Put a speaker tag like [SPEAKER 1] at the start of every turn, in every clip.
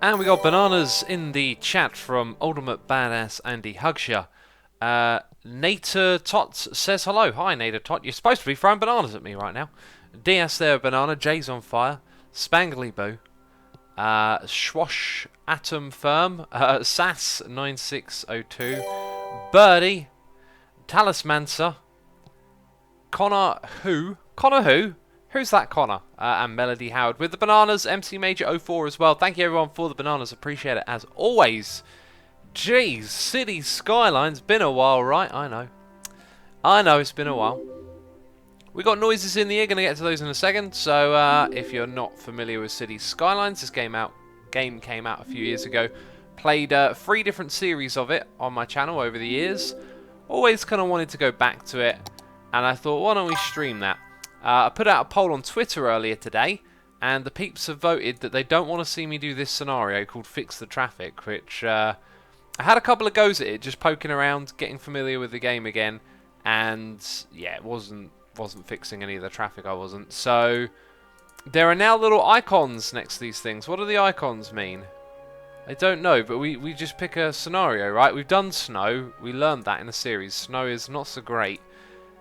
[SPEAKER 1] And we got bananas in the chat from Ultimate Badass Andy Hugsha. Nater Tot says hello. Hi, Nater Tot. You're supposed to be throwing bananas at me right now. DS there, banana. Jay's on fire. Spangly Boo. Schwash Atom Firm. Sass 9602. Birdie. Talismancer. Connor who? Connor who? Who's that Connor? And Melody Howard with the bananas. MC Major 04 as well. Thank you everyone for the bananas. Appreciate it as always. Jeez, City Skylines. Been a while, right? I know. I know it's been a while. We got noises in the ear. Gonna get to those in a second. So if you're not familiar with City Skylines, this game came out a few years ago. Played 3 different series of it on my channel over the years. Always kind of wanted to go back to it, and I thought, why don't we stream that? I put out a poll on Twitter earlier today, and the peeps have voted that they don't want to see me do this scenario called Fix the Traffic, which I had a couple of goes at it, just poking around, getting familiar with the game again, and yeah, it wasn't fixing any of the traffic, I wasn't. So there are now little icons next to these things. What do the icons mean? I don't know, but we just pick a scenario, right? We've done snow, we learned that in a series. Snow is not so great.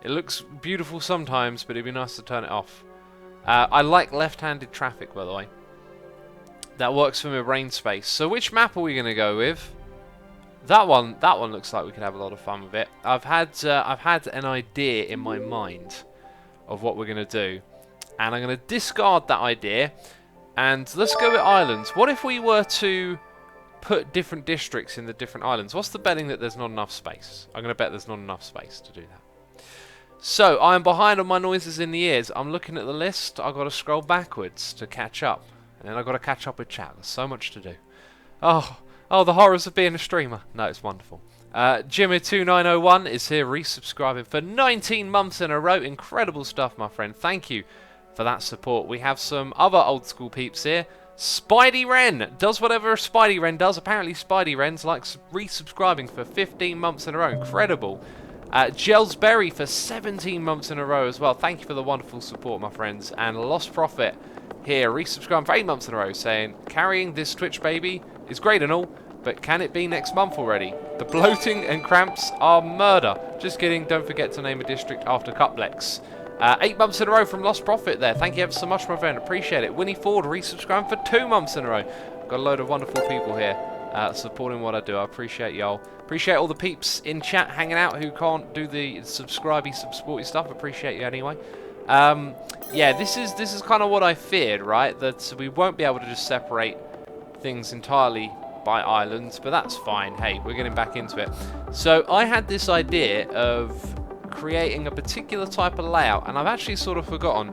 [SPEAKER 1] It looks beautiful sometimes, but it'd be nice to turn it off. I like left-handed traffic, by the way. That works for my brain space. So which map are we going to go with? That one looks like we could have a lot of fun with it. I've had an idea in my mind of what we're going to do, and I'm going to discard that idea, and let's go with islands. What if we were to put different districts in the different islands? What's the betting that there's not enough space? I'm going to bet there's not enough space to do that. So, I'm behind on my noises in the ears. I'm looking at the list. I've got to scroll backwards to catch up. And then I've got to catch up with chat. There's so much to do. Oh, the horrors of being a streamer. No, it's wonderful. Jimmy2901 is here resubscribing for 19 months in a row. Incredible stuff, my friend. Thank you for that support. We have some other old school peeps here. Spidey Wren does whatever Spidey Wren does. Apparently Spidey Wren's like resubscribing for 15 months in a row. Incredible. Gels Berry for 17 months in a row as well. Thank you for the wonderful support, my friends. And Lost Prophet here, resubscribing for 8 months in a row, saying, carrying this Twitch baby is great and all, but can it be next month already? The bloating and cramps are murder. Just kidding, don't forget to name a district after Cuplex. 8 months in a row from Lost Prophet there. Thank you ever so much, my friend. Appreciate it. Winnie Ford resubscribing for 2 months in a row. Got a load of wonderful people here supporting what I do. I appreciate y'all. Appreciate all the peeps in chat hanging out who can't do the supporty stuff. Appreciate you anyway. Yeah, this is kind of what I feared, right? That we won't be able to just separate things entirely by islands, but that's fine. Hey, we're getting back into it. So I had this idea of creating a particular type of layout, and I've actually sort of forgotten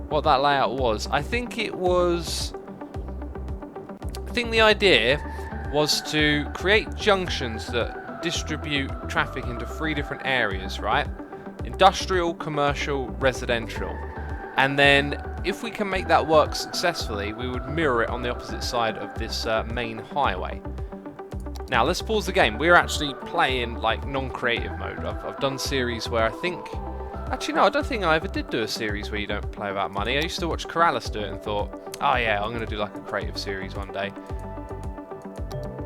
[SPEAKER 1] what that layout was. I think the idea was to create junctions that distribute traffic into 3 different areas, right? Industrial, commercial, residential. And then if we can make that work successfully, we would mirror it on the opposite side of this main highway. Now let's pause the game. We're actually playing like non-creative mode. I've done series where I think... Actually no, I don't think I ever did do a series where you don't play about money. I used to watch Corrales do it and thought, oh yeah, I'm going to do like a creative series one day.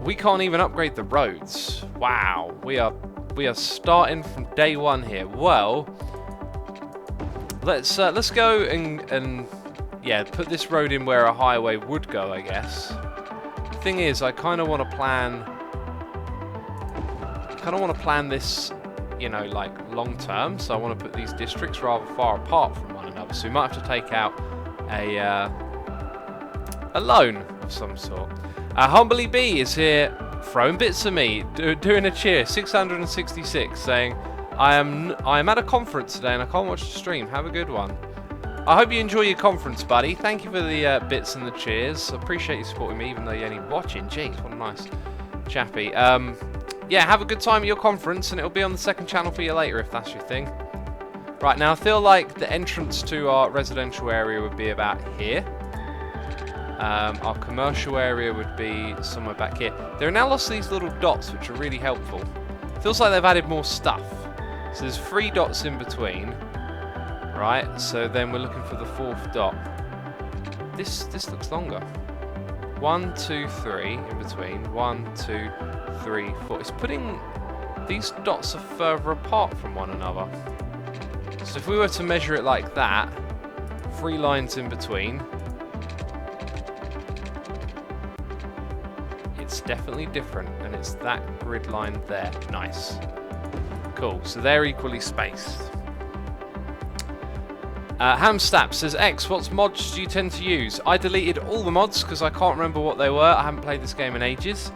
[SPEAKER 1] We can't even upgrade the roads. Wow, we are starting from day one here. Well, let's go and yeah, put this road in where a highway would go, I guess. The thing is, I kind of want to plan this, you know, like long term. So I want to put these districts rather far apart from one another. So we might have to take out a loan of some sort. Humbly B is here throwing bits at me, doing a cheer, 666, saying, I am at a conference today and I can't watch the stream. Have a good one. I hope you enjoy your conference, buddy. Thank you for the bits and the cheers. I appreciate you supporting me, even though you're only watching. Jeez, what a nice chappy. Yeah, have a good time at your conference, and it'll be on the second channel for you later if that's your thing. Right, now I feel like the entrance to our residential area would be about here. Our commercial area would be somewhere back here. There are now lots of these little dots which are really helpful. Feels like they've added more stuff. So there's 3 dots in between. Right, so then we're looking for the 4th dot. This looks longer. 1, 2, 3 in between. 1, 2, 3, 4. It's putting these dots are further apart from one another. So if we were to measure it like that, 3 lines in between, it's definitely different, and it's that grid line there. Nice. Cool, so they're equally spaced. Hamstap says, X, what mods do you tend to use? I deleted all the mods because I can't remember what they were. I haven't played this game in ages.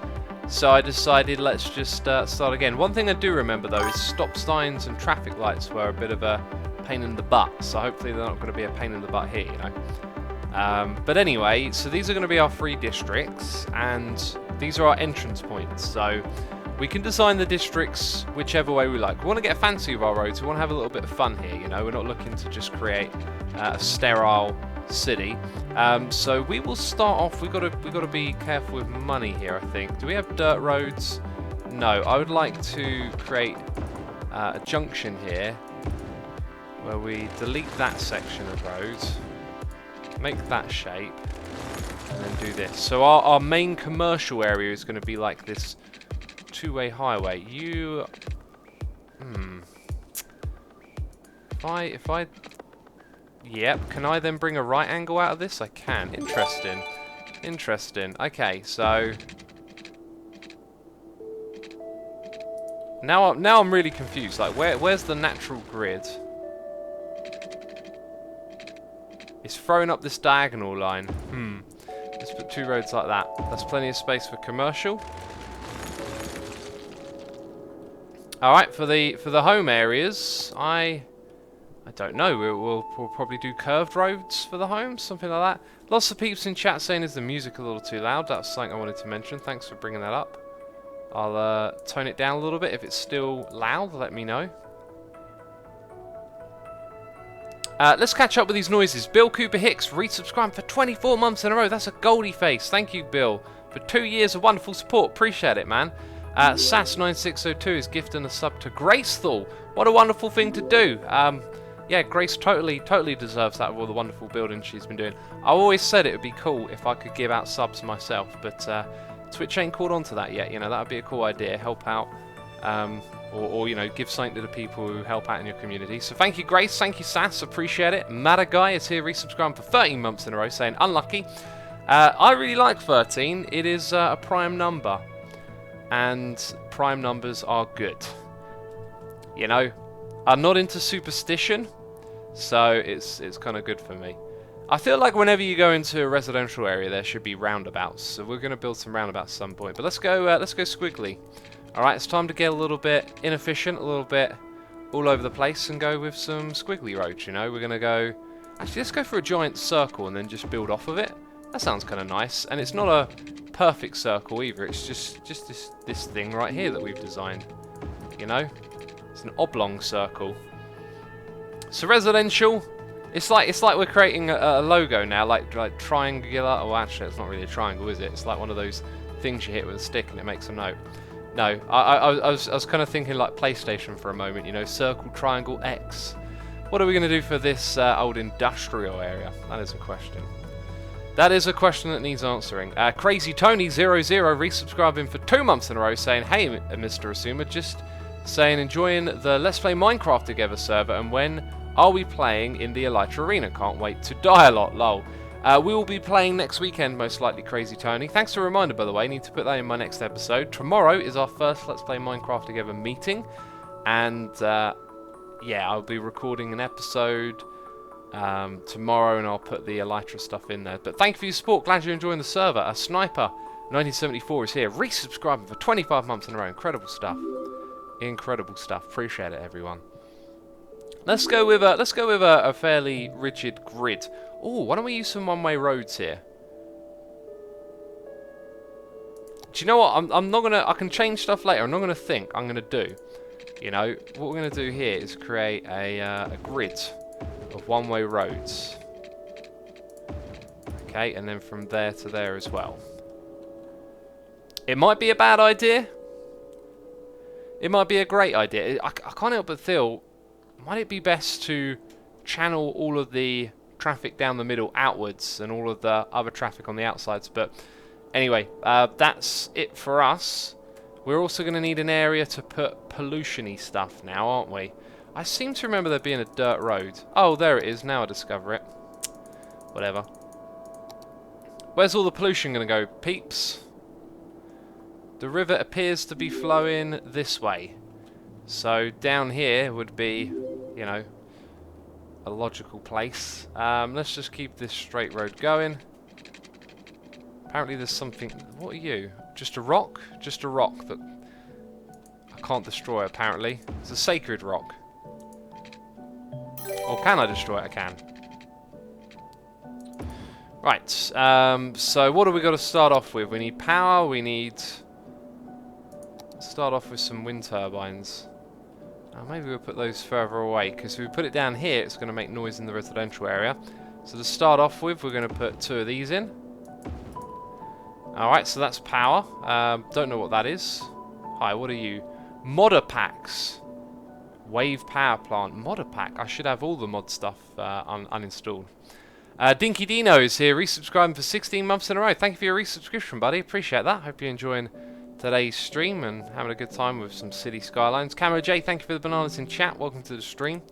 [SPEAKER 1] So I decided let's just start again. One thing I do remember though is stop signs and traffic lights were a bit of a pain in the butt. So hopefully they're not going to be a pain in the butt here, you know. But anyway, so these are going to be our 3 districts, and these are our entrance points. So we can design the districts whichever way we like. We want to get fancy with our roads. We want to have a little bit of fun here, you know. We're not looking to just create a sterile city. So we will start off. We've got to be careful with money here, I think. Do we have dirt roads? No. I would like to create a junction here where we delete that section of road, make that shape, and then do this. So our main commercial area is going to be like this 2-way highway. If I yep, can I then bring a right angle out of this? I can. Interesting. Interesting. Okay, so now I'm really confused. Like where's the natural grid? It's throwing up this diagonal line. Let's put 2 roads like that. That's plenty of space for commercial. Alright, for the home areas, I don't know. We'll probably do curved roads for the homes, something like that. Lots of peeps in chat saying, is the music a little too loud? That's something I wanted to mention. Thanks for bringing that up. I'll tone it down a little bit. If it's still loud, let me know. Let's catch up with these noises. Bill Cooper Hicks resubscribed for 24 months in a row. That's a goldie face. Thank you, Bill, for 2 years of wonderful support. Appreciate it, man. SAS9602 is gifting a sub to Grace Thal. What a wonderful thing to do. Yeah, Grace totally deserves that with all the wonderful building she's been doing. I always said it would be cool if I could give out subs myself, but Twitch ain't caught on to that yet. You know, that would be a cool idea. Help out, or you know, give something to the people who help out in your community. So thank you, Grace. Thank you, Sass. Appreciate it. Madaguy is here resubscribing for 13 months in a row, saying unlucky. I really like 13. It is a prime number, and prime numbers are good. You know, I'm not into superstition, so it's kind of good for me. I feel like whenever you go into a residential area, there should be roundabouts. So we're going to build some roundabouts at some point. But let's go squiggly. All right, it's time to get a little bit inefficient, a little bit all over the place, and go with some squiggly roads. You know, we're going to go. Actually, let's go for a giant circle and then just build off of it. That sounds kind of nice, and it's not a perfect circle either. It's just this thing right here that we've designed. You know, it's an oblong circle. So residential. It's like we're creating a logo now, like triangular. Oh, actually, it's not really a triangle, is it? It's like one of those things you hit with a stick and it makes a note. No, I was kind of thinking like PlayStation for a moment. You know, circle, triangle, X. What are we going to do for this old industrial area? That is a question. That is a question that needs answering. Crazy Tony 00 resubscribing for 2 months in a row, saying, "Hey, Mr. Asuma, just saying enjoying the Let's Play Minecraft Together server, and when are we playing in the Elytra Arena? Can't wait to die a lot, lol." We will be playing next weekend, most likely, Crazy Tony. Thanks for the reminder, by the way. Need to put that in my next episode. Tomorrow is our first Let's Play Minecraft Together meeting, and yeah, I'll be recording an episode tomorrow, and I'll put the Elytra stuff in there. But thank you for your support. Glad you're enjoying the server. A Sniper 1974 is here, resubscribing for 25 months in a row. Incredible stuff. Incredible stuff. Appreciate it, everyone. Let's go with a fairly rigid grid. Oh, why don't we use some one-way roads here? Do you know what? I'm not gonna. I can change stuff later. I'm not gonna think. I'm gonna do. You know what we're gonna do here is create a grid of one-way roads. Okay, and then from there to there as well. It might be a bad idea. It might be a great idea. I can't help but feel. Might it be best to channel all of the traffic down the middle outwards and all of the other traffic on the outsides? But Anyway, that's it for us. We're also going to need an area to put pollution-y stuff now, aren't we? I seem to remember there being a dirt road. Oh, there it is. Now I discover it. Whatever. Where's all the pollution going to go, peeps? The river appears to be flowing this way. So down here would be, you know, a logical place. Let's just keep this straight road going. Apparently there's something... What are you? Just a rock? Just a rock that I can't destroy, apparently. It's a sacred rock. Or can I destroy it? I can. Right, so what do we got to start off with? We need power, we need... Let's start off with some wind turbines. Maybe we'll put those further away, because if we put it down here, it's going to make noise in the residential area. So to start off with, we're going to put 2 of these in. Alright, so that's power. Don't know what that is. Hi, what are you? Modder packs. Wave power plant. Modder pack. I should have all the mod stuff uninstalled. Dinky Dino is here, resubscribing for 16 months in a row. Thank you for your resubscription, buddy. Appreciate that. Hope you're enjoying today's stream and having a good time with some city skylines. Camo J, thank you for the bananas in chat. Welcome to the stream.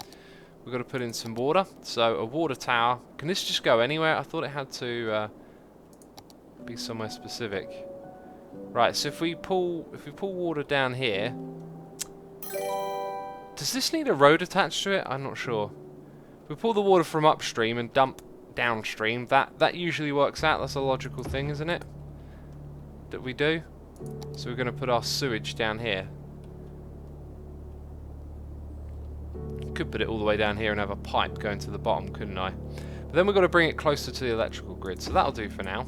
[SPEAKER 1] We've got to put in some water. So a water tower. Can this just go anywhere? I thought it had to be somewhere specific. Right, so if we pull water down here, does this need a road attached to it? I'm not sure. If we pull the water from upstream and dump downstream, that usually works out. That's a logical thing, isn't it? That we do. So we're going to put our sewage down here. Could put it all the way down here and have a pipe going to the bottom, couldn't I? But then we've got to bring it closer to the electrical grid, so that'll do for now.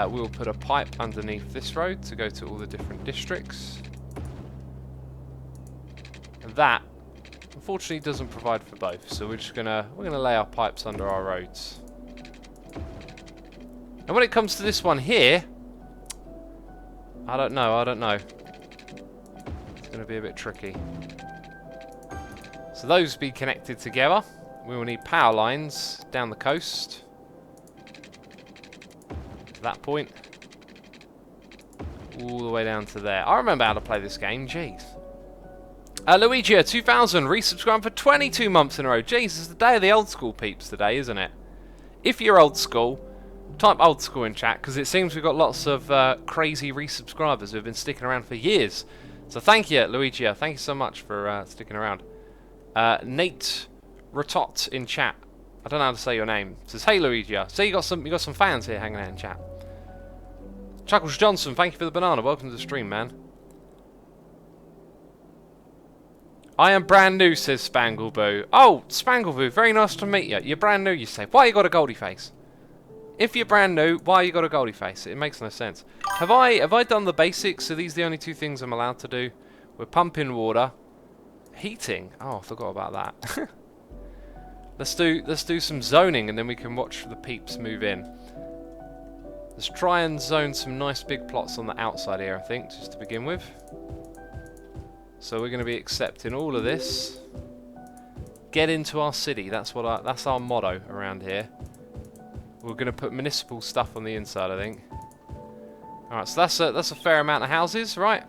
[SPEAKER 1] We'll put a pipe underneath this road to go to all the different districts. And that, unfortunately, doesn't provide for both, so we're gonna lay our pipes under our roads. And when it comes to this one here, I don't know. It's going to be a bit tricky. So those be connected together. We will need power lines down the coast. To that point. All the way down to there. I remember how to play this game, jeez. Luigi 2000 resubscribed for 22 months in a row. Jeez, it's the day of the old school peeps today, isn't it? If you're old school, type old school in chat, because it seems we've got lots of crazy resubscribers who have been sticking around for years. So thank you, Luigi. Thank you so much for sticking around. Nate Ratot in chat. I don't know how to say your name. Says, hey Luigi. So you got some fans here hanging out in chat. Chuckles Johnson, thank you for the banana. Welcome to the stream, man. I am brand new, says Spangleboo. Oh, Spangleboo, very nice to meet you. You're brand new, you say. Why you got a goldie face? If you're brand new, why you got a goldie face? It makes no sense. Have I done the basics? Are these the only 2 things I'm allowed to do? We're pumping water. Heating. Oh, I forgot about that. Let's do some zoning and then we can watch the peeps move in. Let's try and zone some nice big plots on the outside here, I think, just to begin with. So we're going to be accepting all of this. Get into our city. That's our motto around here. We're going to put municipal stuff on the inside, I think. Alright, so that's a fair amount of houses, right?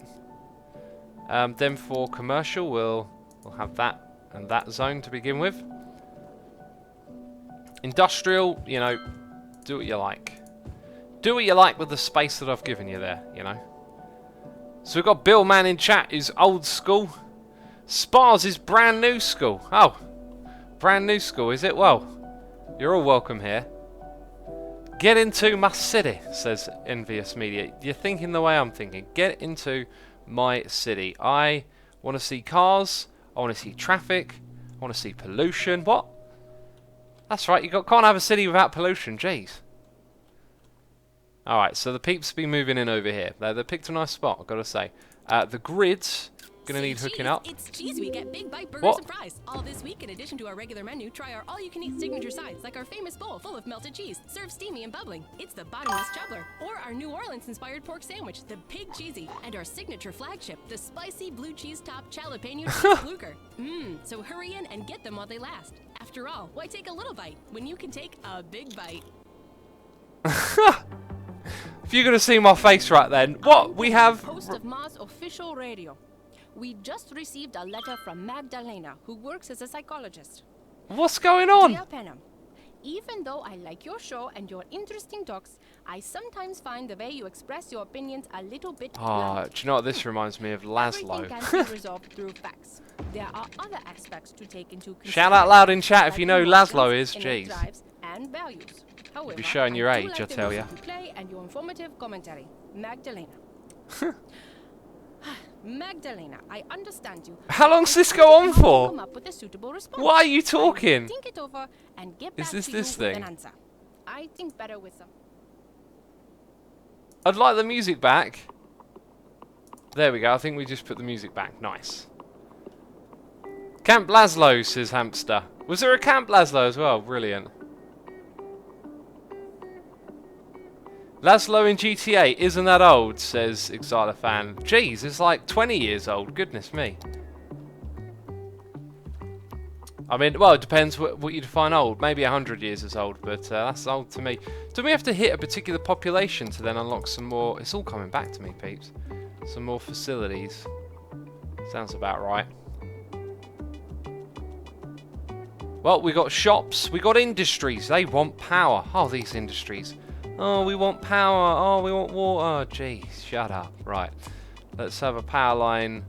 [SPEAKER 1] Then for commercial, we'll have that and that zone to begin with. Industrial, you know, do what you like. Do what you like with the space that I've given you there, you know. So we've got Bill Man in chat, who's old school. Spars is brand new school. Oh, brand new school, is it? Well, you're all welcome here. Get into my city, says Envious Media. You're thinking the way I'm thinking. Get into my city. I want to see cars. I want to see traffic. I want to see pollution. What? That's right, can't have a city without pollution. Jeez. Alright, so the peeps be moving in over here. They picked a nice spot, I've got to say. The grid's gonna need hooking up.
[SPEAKER 2] It's Cheese Week at Big Bite Burger Surprise. All this week, in addition to our regular menu, try our all-you-can-eat signature sides, like our famous bowl full of melted cheese, served steamy and bubbling. It's the bottomless juggler, or our New Orleans-inspired pork sandwich, the Pig Cheesy, and our signature flagship, the spicy blue cheese topped jalapeno cheese fluker. So hurry in and get them while they last. After all, why take a little bite when you can take a big bite?
[SPEAKER 1] If you're gonna see my face right then, what we have?
[SPEAKER 2] Host of Mars official radio. We just received a letter from Magdalena, who works as a psychologist.
[SPEAKER 1] What's going on?
[SPEAKER 2] Dear Penham, even though I like your show and your interesting talks, I sometimes find the way you express your opinions a little bit blunt.
[SPEAKER 1] Do you know what this reminds me of? Laszlo.
[SPEAKER 2] Everything can be resolved through facts. There are other aspects to take into consideration.
[SPEAKER 1] Shout out loud in chat if you know who
[SPEAKER 2] like
[SPEAKER 1] Laszlo
[SPEAKER 2] emotions,
[SPEAKER 1] is.
[SPEAKER 2] innate
[SPEAKER 1] Jeez.
[SPEAKER 2] drives, and values. However,
[SPEAKER 1] Be showing your
[SPEAKER 2] I do
[SPEAKER 1] age,
[SPEAKER 2] like
[SPEAKER 1] I
[SPEAKER 2] the
[SPEAKER 1] tell ya.
[SPEAKER 2] music you play and your informative commentary. Magdalena. Magdalena, I understand you.
[SPEAKER 1] How long's this go on for?
[SPEAKER 2] Come up with a suitable response.
[SPEAKER 1] Why are you
[SPEAKER 2] I will
[SPEAKER 1] talking?
[SPEAKER 2] think it over and get
[SPEAKER 1] Is
[SPEAKER 2] back
[SPEAKER 1] this
[SPEAKER 2] to
[SPEAKER 1] this
[SPEAKER 2] you with
[SPEAKER 1] thing?
[SPEAKER 2] an answer. I think better with some.
[SPEAKER 1] I'd like the music back. There we go. I think we just put the music back. Nice. Camp Laszlo, says Hamster. Was there a Camp Laszlo as well? Brilliant. Laszlo in GTA isn't that old, says Xylafan. Jeez, it's like 20 years old. Goodness me. I mean, well, it depends what you define old. Maybe 100 years is old, but that's old to me. Do we have to hit a particular population to then unlock some more? It's all coming back to me, peeps. Some more facilities. Sounds about right. Well, we got shops. We got industries. They want power. Oh, these industries. Oh, we want power. Oh, we want water. Jeez, shut up. Right. Let's have a power line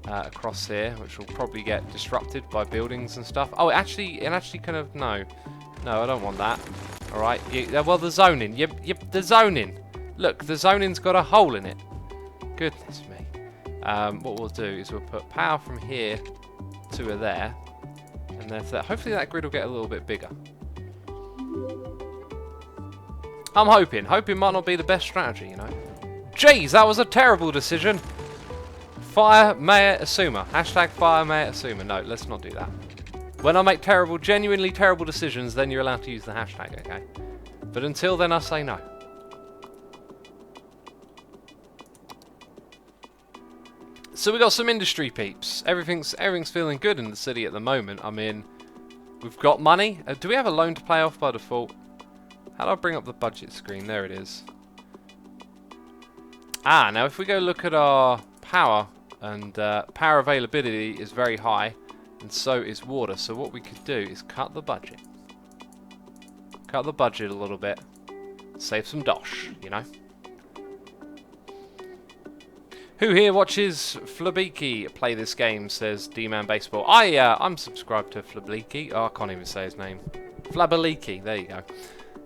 [SPEAKER 1] across here, which will probably get disrupted by buildings and stuff. Oh, it actually kind of... No, I don't want that. All right. Well, the zoning. The zoning. Look, the zoning's got a hole in it. Goodness me. What we'll do is we'll put power from here to there. And then hopefully that grid will get a little bit bigger. I'm hoping. Hoping might not be the best strategy, you know. Jeez, that was a terrible decision. Fire Mayor Asuma. Hashtag fire Mayor Asuma. No, let's not do that. When I make genuinely terrible decisions, then you're allowed to use the hashtag, okay? But until then, I say no. So we got some industry peeps. Everything's feeling good in the city at the moment. I mean, we've got money. Do we have a loan to pay off by default? How do I bring up the budget screen? There it is. Now if we go look at our power, and power availability is very high, and so is water. So what we could do is cut the budget. Cut the budget a little bit. Save some dosh, you know. Who here watches Flabiki play this game, says D-Man Baseball. I'm subscribed to Flabiki. Oh, I can't even say his name. Flabaliki, there you go.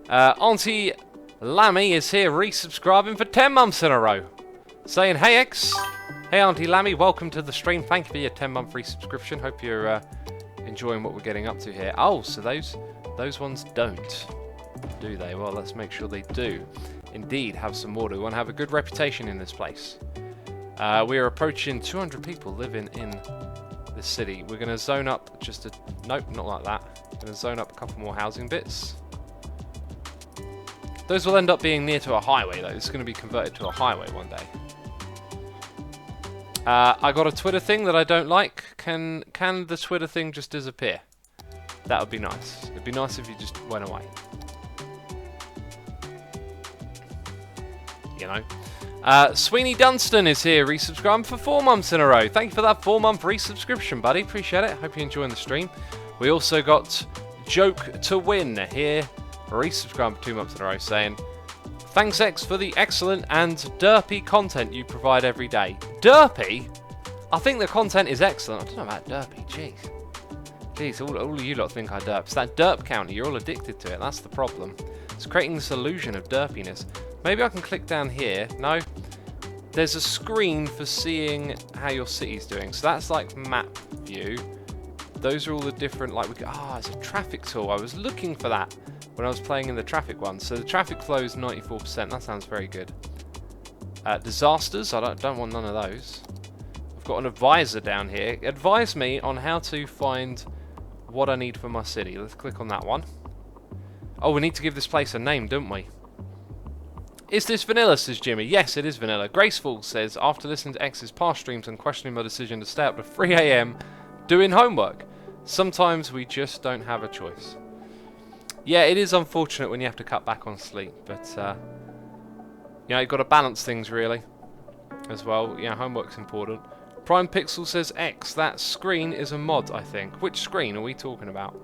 [SPEAKER 1] Auntie Lammy is here resubscribing for 10 months in a row. Saying, hey X. Hey Auntie Lammy, welcome to the stream. Thank you for your 10-month resubscription. Hope you're enjoying what we're getting up to here. Oh, so those ones don't, do they? Well, let's make sure they do indeed have some water. We want to have a good reputation in this place. We are approaching 200 people living in this city. We're going to zone up just a... Nope, not like that. We're going to zone up a couple more housing bits. Those will end up being near to a highway, though. It's going to be converted to a highway one day. I got a Twitter thing that I don't like. Can the Twitter thing just disappear? That would be nice. It'd be nice if you just went away. You know? Sweeney Dunstan is here, resubscribing for 4 months in a row. Thank you for that 4-month resubscription, buddy. Appreciate it. Hope you're enjoying the stream. We also got Joke to Win here, resubscribing for 2 months in a row, saying, thanks X for the excellent and derpy content you provide every day. Derpy? I think the content is excellent. I don't know about derpy, jeez, all of you lot think I derp. It's that derp counter, you're all addicted to it, that's the problem. It's creating this illusion of derpiness. Maybe I can click down here. No. There's a screen for seeing how your city's doing. So that's like map view. Those are all the different, like, it's a traffic tool. I was looking for that when I was playing in the traffic one. So the traffic flow is 94%. That sounds very good. Disasters. I don't want none of those. I've got an advisor down here. Advise me on how to find what I need for my city. Let's click on that one. Oh, we need to give this place a name, don't we? Is this vanilla, says Jimmy. Yes, it is vanilla. Graceful says, after listening to X's past streams and questioning my decision to stay up to 3 AM doing homework, sometimes we just don't have a choice. Yeah, it is unfortunate when you have to cut back on sleep, but you know, you've got to balance things really as well. Yeah, homework's important. Prime Pixel says X. That screen is a mod, I think. Which screen are we talking about?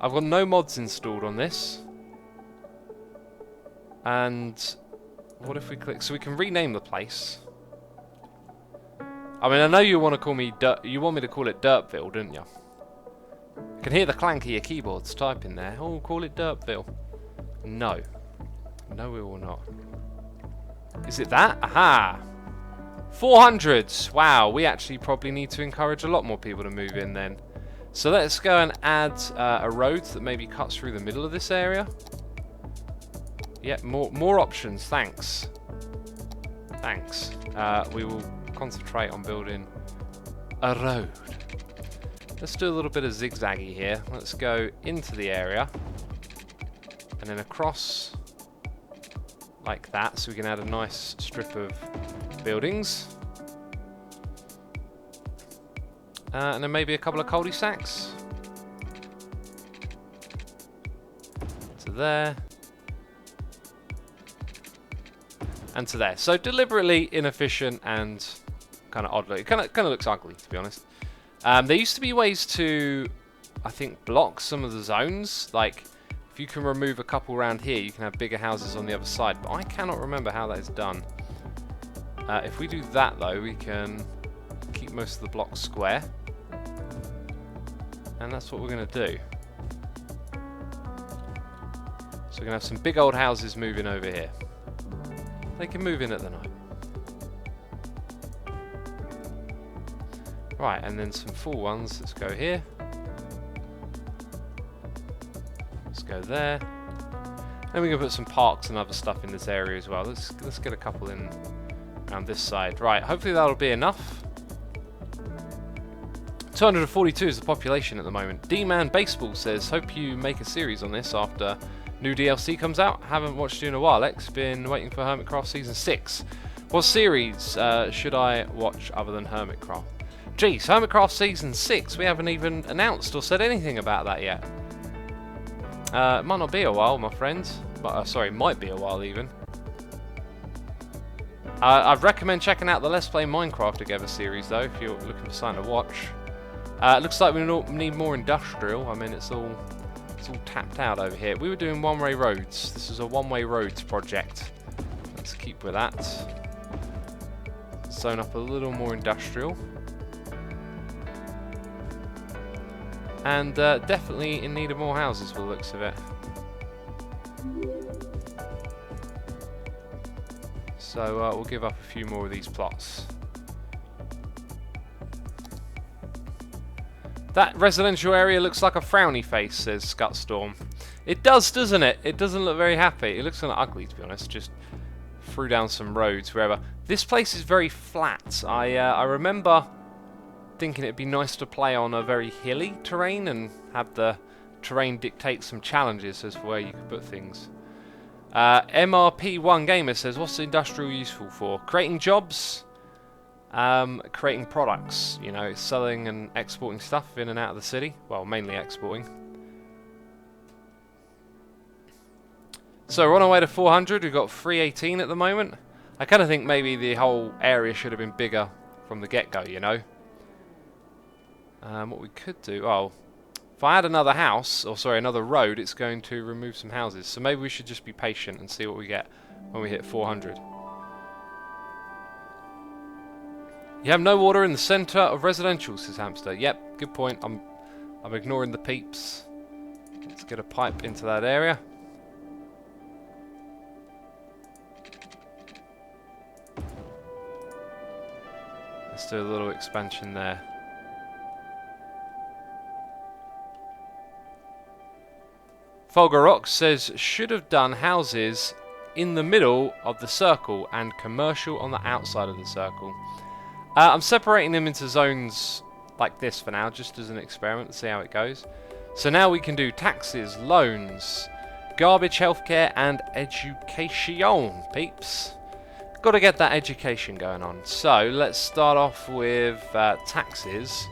[SPEAKER 1] I've got no mods installed on this. And what if we click? So we can rename the place. I mean, I know you want to call me you want me to call it Dirtville, didn't you? I can hear the clank of your keyboards typing there. Oh, call it Dirtville. No. No, we will not. Is it that? Aha! 400! Wow, we actually probably need to encourage a lot more people to move in then. So let's go and add a road that maybe cuts through the middle of this area. Yep, more options, thanks. Thanks. We will concentrate on building a road. Let's do a little bit of zigzaggy here. Let's go into the area and then across like that, so we can add a nice strip of buildings. And then maybe a couple of cul-de-sacs. To there. And to there. So deliberately inefficient and kind of oddly. It kind of looks ugly, to be honest. There used to be ways to, I think, block some of the zones. Like, if you can remove a couple around here, you can have bigger houses on the other side. But I cannot remember how that is done. If we do that, though, we can keep most of the blocks square. And that's what we're going to do. So we're going to have some big old houses moving over here. They can move in at the night. Right, and then some full ones. Let's go here. Let's go there. Then we can put some parks and other stuff in this area as well. Let's get a couple in around this side. Right, hopefully that'll be enough. 242 is the population at the moment. D-Man Baseball says, hope you make a series on this after new DLC comes out. Haven't watched you in a while, X. Been waiting for Hermitcraft Season 6. What series should I watch other than Hermitcraft? Geez, Hermitcraft Season 6, we haven't even announced or said anything about that yet. It might not be a while, my friends. But, sorry, might be a while even. I'd recommend checking out the Let's Play Minecraft Together series, though, if you're looking for something to watch. It looks like we need more industrial. I mean, it's all tapped out over here. We were doing one-way roads. This is a one-way roads project. Let's keep with that. Zone up a little more industrial. And definitely in need of more houses for the looks of it. So we'll give up a few more of these plots. That residential area looks like a frowny face, says Scutstorm. It does, doesn't it? It doesn't look very happy. It looks kind of ugly, to be honest. Just threw down some roads wherever. This place is very flat. I remember thinking it'd be nice to play on a very hilly terrain and have the terrain dictate some challenges as to where you could put things. MRP1 Gamer says, what's industrial useful for? Creating jobs, creating products, you know, selling and exporting stuff in and out of the city. Well, mainly exporting. So we're on our way to 400. We've got 318 at the moment. I kind of think maybe the whole area should have been bigger from the get-go, you know. What we could do, if I add another house, or sorry, another road, it's going to remove some houses. So maybe we should just be patient and see what we get when we hit 400. You have no water in the centre of residential, says Hamster. Yep, good point. I'm ignoring the peeps. Let's get a pipe into that area. Let's do a little expansion there. Folgarox says, should have done houses in the middle of the circle and commercial on the outside of the circle. I'm separating them into zones like this for now, just as an experiment to see how it goes. So now we can do taxes, loans, garbage, healthcare, and education, peeps. Got to get that education going on. So let's start off with taxes.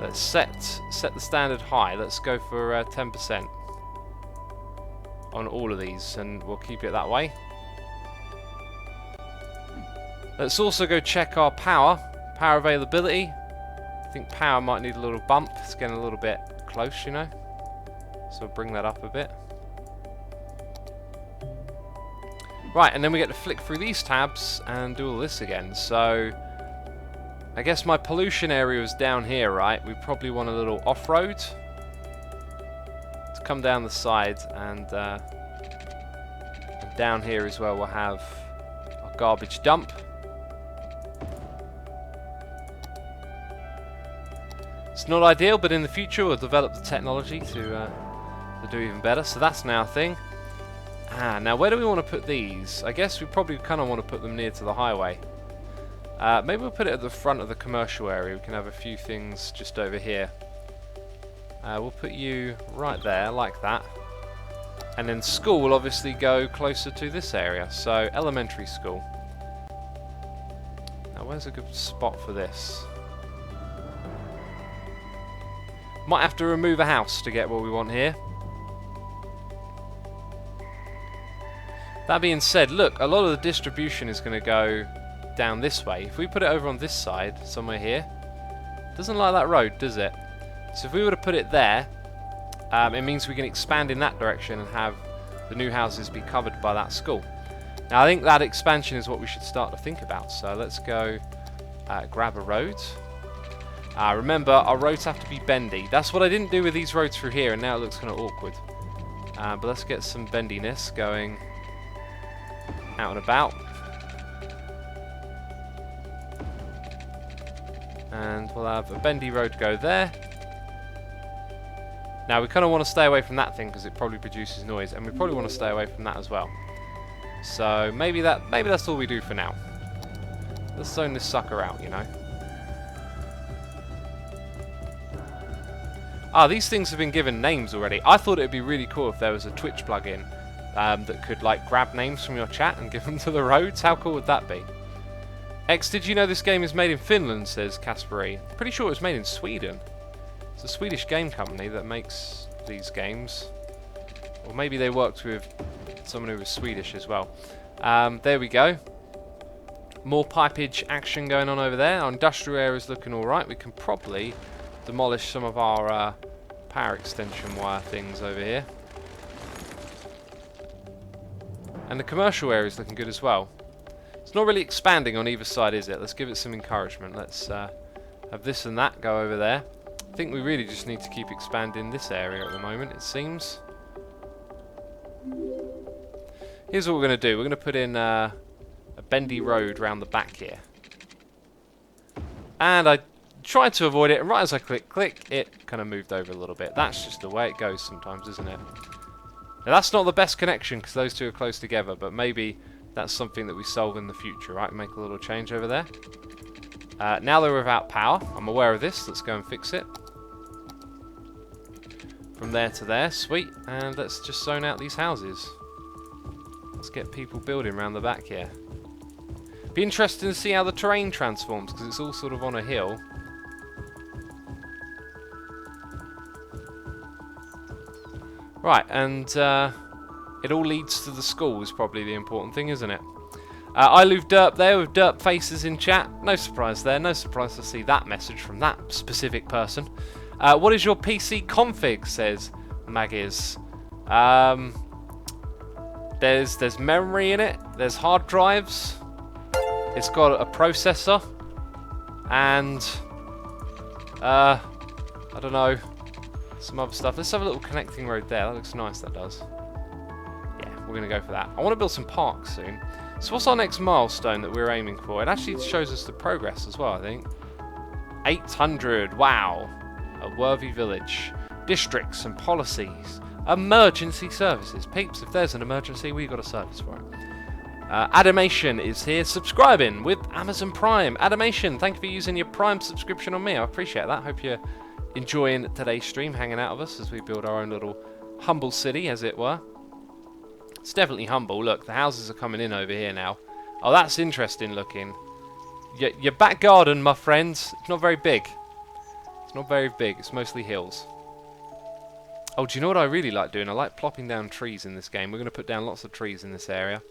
[SPEAKER 1] Let's set the standard high. Let's go for 10%. on all of these, and we'll keep it that way. Let's also go check our power availability. I think power might need a little bump. It's getting a little bit close, you know. So we'll bring that up a bit. Right, and then we get to flick through these tabs and do all this again. So I guess my pollution area is down here, right? We probably want a little off-road to come down the side, and down here as well we'll have our garbage dump. It's not ideal, but in the future we'll develop the technology to do even better. So that's now a thing. Now where do we want to put these? I guess we probably kind of want to put them near to the highway. Maybe we'll put it at the front of the commercial area. We can have a few things just over here. We'll put you right there, like that. And then school will obviously go closer to this area. So elementary school. Now where's a good spot for this? Might have to remove a house to get what we want here. That being said, look, a lot of the distribution is going to go down this way. If we put it over on this side, somewhere here, doesn't like that road, does it? So if we were to put it there, it means we can expand in that direction and have the new houses be covered by that school. Now I think that expansion is what we should start to think about. So let's go grab a road. Remember, our roads have to be bendy. That's what I didn't do with these roads through here, and now it looks kind of awkward. But let's get some bendiness going out and about. And we'll have a bendy road go there. Now we kind of want to stay away from that thing because it probably produces noise, and we probably want to stay away from that as well. So maybe that's all we do for now. Let's zone this sucker out, you know. These things have been given names already. I thought it would be really cool if there was a Twitch plugin that could like grab names from your chat and give them to the roads. How cool would that be? X, did you know this game is made in Finland, says Kasperi. Pretty sure it was made in Sweden. It's a Swedish game company that makes these games. Or maybe they worked with someone who was Swedish as well. There we go. More pipage action going on over there. Our industrial area is looking alright. We can probably demolish some of our power extension wire things over here. And the commercial area is looking good as well. It's not really expanding on either side, is it? Let's give it some encouragement. Let's have this and that go over there. I think we really just need to keep expanding this area at the moment, it seems. Here's what we're going to do. We're going to put in a bendy road round the back here. And I tried to avoid it, and right as I click, it kind of moved over a little bit. That's just the way it goes sometimes, isn't it? Now that's not the best connection because those two are close together, but maybe that's something that we solve in the future, right? Make a little change over there. Now they're without power. I'm aware of this. Let's go and fix it. From there to there, sweet. And let's just zone out these houses. Let's get people building around the back here. Be interesting to see how the terrain transforms because it's all sort of on a hill. Right, and it all leads to the school is probably the important thing, isn't it? I leave Derp there with Derp faces in chat. No surprise there. No surprise to see that message from that specific person. What is your PC config, says Magiz. There's memory in it. There's hard drives. It's got a processor. And I don't know, some other stuff. Let's have a little connecting road there. That looks nice, that does. Yeah, we're going to go for that. I want to build some parks soon. So what's our next milestone that we're aiming for? It actually shows us the progress as well, I think. 800, wow. A worthy village. Districts and policies. Emergency services. Peeps, if there's an emergency, we've got a service for it. Adamation is here subscribing with Amazon Prime. Adamation, thank you for using your Prime subscription on me. I appreciate that. Hope you're enjoying today's stream, hanging out with us as we build our own little humble city, as it were. It's definitely humble. Look, the houses are coming in over here now. Oh, that's interesting looking. Your back garden, my friends, it's not very big. It's not very big. It's mostly hills. Oh, do you know what I really like doing? I like plopping down trees in this game. We're going to put down lots of trees in this area.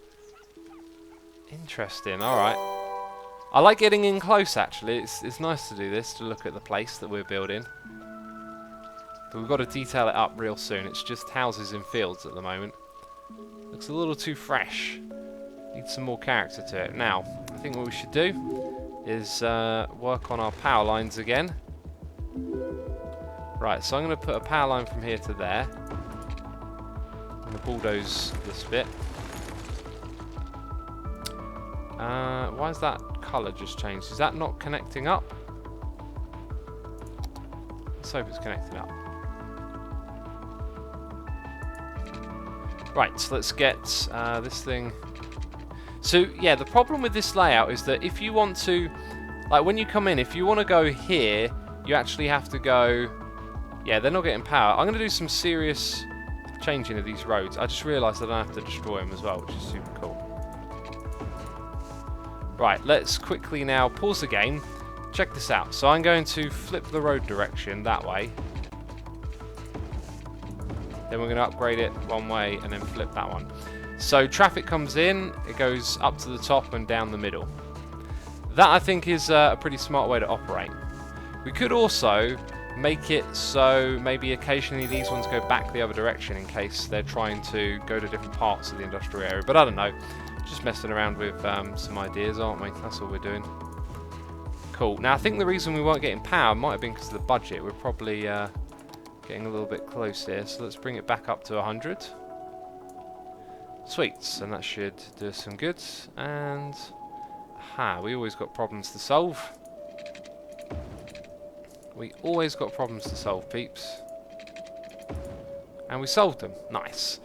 [SPEAKER 1] Interesting, alright. I like getting in close, actually. It's nice to do this, to look at the place that we're building. But we've got to detail it up real soon. It's just houses in fields at the moment. Looks a little too fresh. Needs some more character to it. Now, I think what we should do is work on our power lines again. Right, so I'm going to put a power line from here to there. I'm going to bulldoze this bit. Why is that colour just changed? Is that not connecting up? Let's hope it's connecting up. Right, so let's get this thing. So, yeah, the problem with this layout is that if you want to, like when you come in, if you want to go here, you actually have to go, yeah, they're not getting power. I'm going to do some serious changing of these roads. I just realised I don't have to destroy them as well, which is super cool. Right, let's quickly now pause the game. Check this out. So I'm going to flip the road direction that way. Then we're going to upgrade it one way and then flip that one. So traffic comes in, it goes up to the top and down the middle. That I think is a pretty smart way to operate. We could also make it so maybe occasionally these ones go back the other direction in case they're trying to go to different parts of the industrial area. But I don't know. Just messing around with some ideas, aren't we? That's all we're doing. Cool. Now, I think the reason we weren't getting power might have been because of the budget. We're probably getting a little bit close here. So let's bring it back up to 100. Sweet. And that should do us some good. And, aha, we always got problems to solve. We always got problems to solve, peeps. And we solved them. Nice.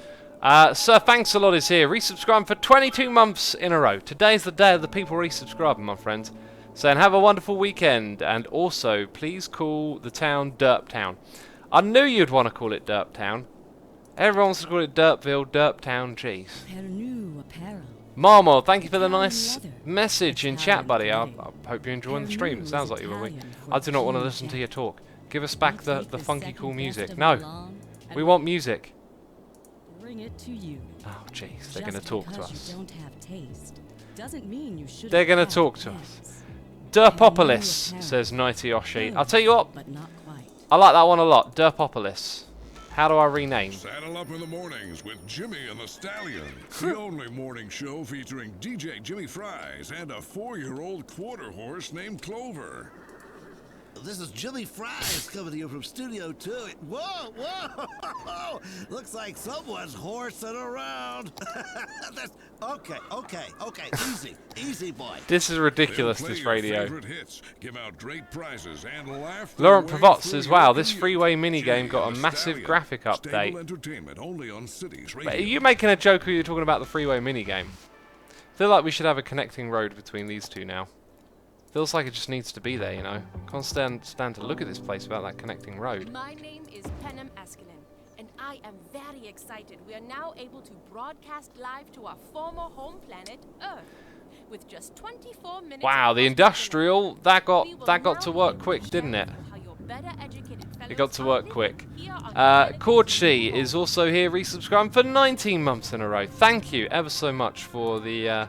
[SPEAKER 1] Sir Thanks a Lot is here, resubscribing for 22 months in a row. Today's the day of the people resubscribing, my friends. Saying have a wonderful weekend, and also please call the town Derp Town. I knew you'd want to call it Derp Town. Everyone wants to call it Derpville, Derp Town, jeez. Marmo, thank you for the nice message in chat, buddy. I hope you're enjoying the stream. It sounds like you will be. I do not want to listen to your talk. Give us back the funky cool music. No, we want music. It to you. Oh, jeez, they're going to talk to us. They're going to talk to us. Derpopolis, says Nighty Oshi. I'll tell you what, I like that one a lot. Derpopolis. How do I rename?
[SPEAKER 3] Saddle up in the mornings with Jimmy and the Stallion. The only morning show featuring DJ Jimmy Fries and a 4-year-old quarter horse named Clover.
[SPEAKER 4] This is Jimmy Fries coming to you from Studio 2. Whoa, whoa! Looks like someone's horsing around. Okay. Easy, boy.
[SPEAKER 1] This is ridiculous, this radio.
[SPEAKER 3] Hits, give out great prizes, and laugh
[SPEAKER 1] Laurent Pravot says, wow, this freeway minigame got a massive graphic update.
[SPEAKER 3] Only on Cities
[SPEAKER 1] But are you making a joke or are you talking about the freeway minigame? I feel like we should have a connecting road between these two now. Feels like it just needs to be there, you know. Can't stand to look at this place without that connecting road.
[SPEAKER 2] My name is Penem Askinen, and I am very excited. We are now able to broadcast live to our former home planet, Earth, with just 24 minutes.
[SPEAKER 1] Wow, the industrial that got to work quick, didn't it? It got to work quick. Korchi is also here, resubscribing for 19 months in a row. Thank you ever so much for the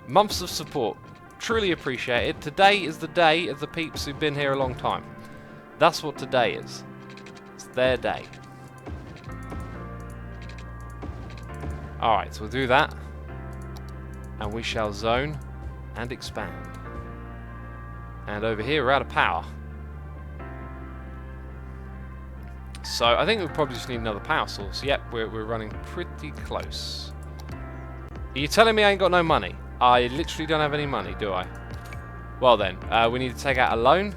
[SPEAKER 1] months of support. Truly appreciated. Today is the day of the peeps who've been here a long time. That's what today is. It's their day. Alright, so we'll do that. And we shall zone and expand. And over here we're out of power. So I think we probably just need another power source. Yep, we're running pretty close. Are you telling me I ain't got no money? I literally don't have any money, do I? Well then, we need to take out a loan.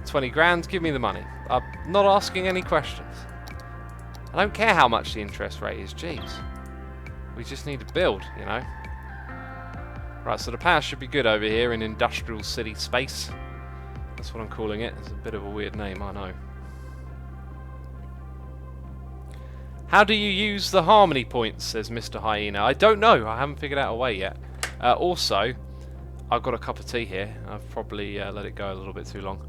[SPEAKER 1] 20 grand, give me the money. I'm not asking any questions. I don't care how much the interest rate is, jeez. We just need to build, you know. Right, so the power should be good over here in Industrial City Space. That's what I'm calling it. It's a bit of a weird name, I know. How do you use the harmony points, says Mr. Hyena. I don't know. I haven't figured out a way yet. Also, I've got a cup of tea here. I've probably let it go a little bit too long.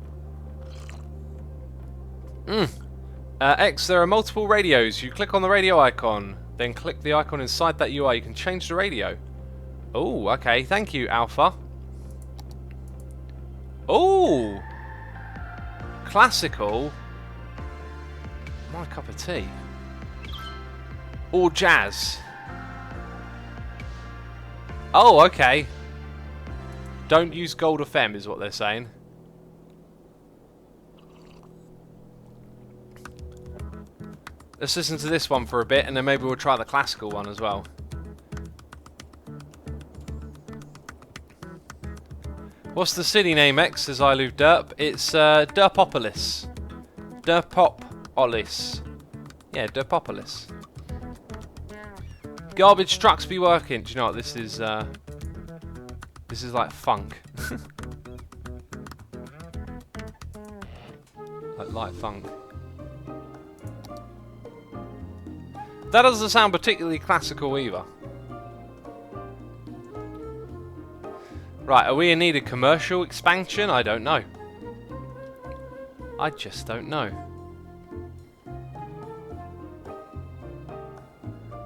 [SPEAKER 1] X, there are multiple radios. You click on the radio icon, then click the icon inside that UI. You can change the radio. Oh, okay. Thank you, Alpha. Oh! Classical. My cup of tea. Or jazz. Oh, okay. Don't use Gold FM is what they're saying. Let's listen to this one for a bit and then maybe we'll try the classical one as well. What's the city name, X? Says I Love Derp. It's Derpopolis. Derpopolis. Yeah, Derpopolis. Garbage trucks be working. Do you know what this is? This is like funk. like light funk. That doesn't sound particularly classical either. Right, are we in need of commercial expansion? I don't know. I just don't know.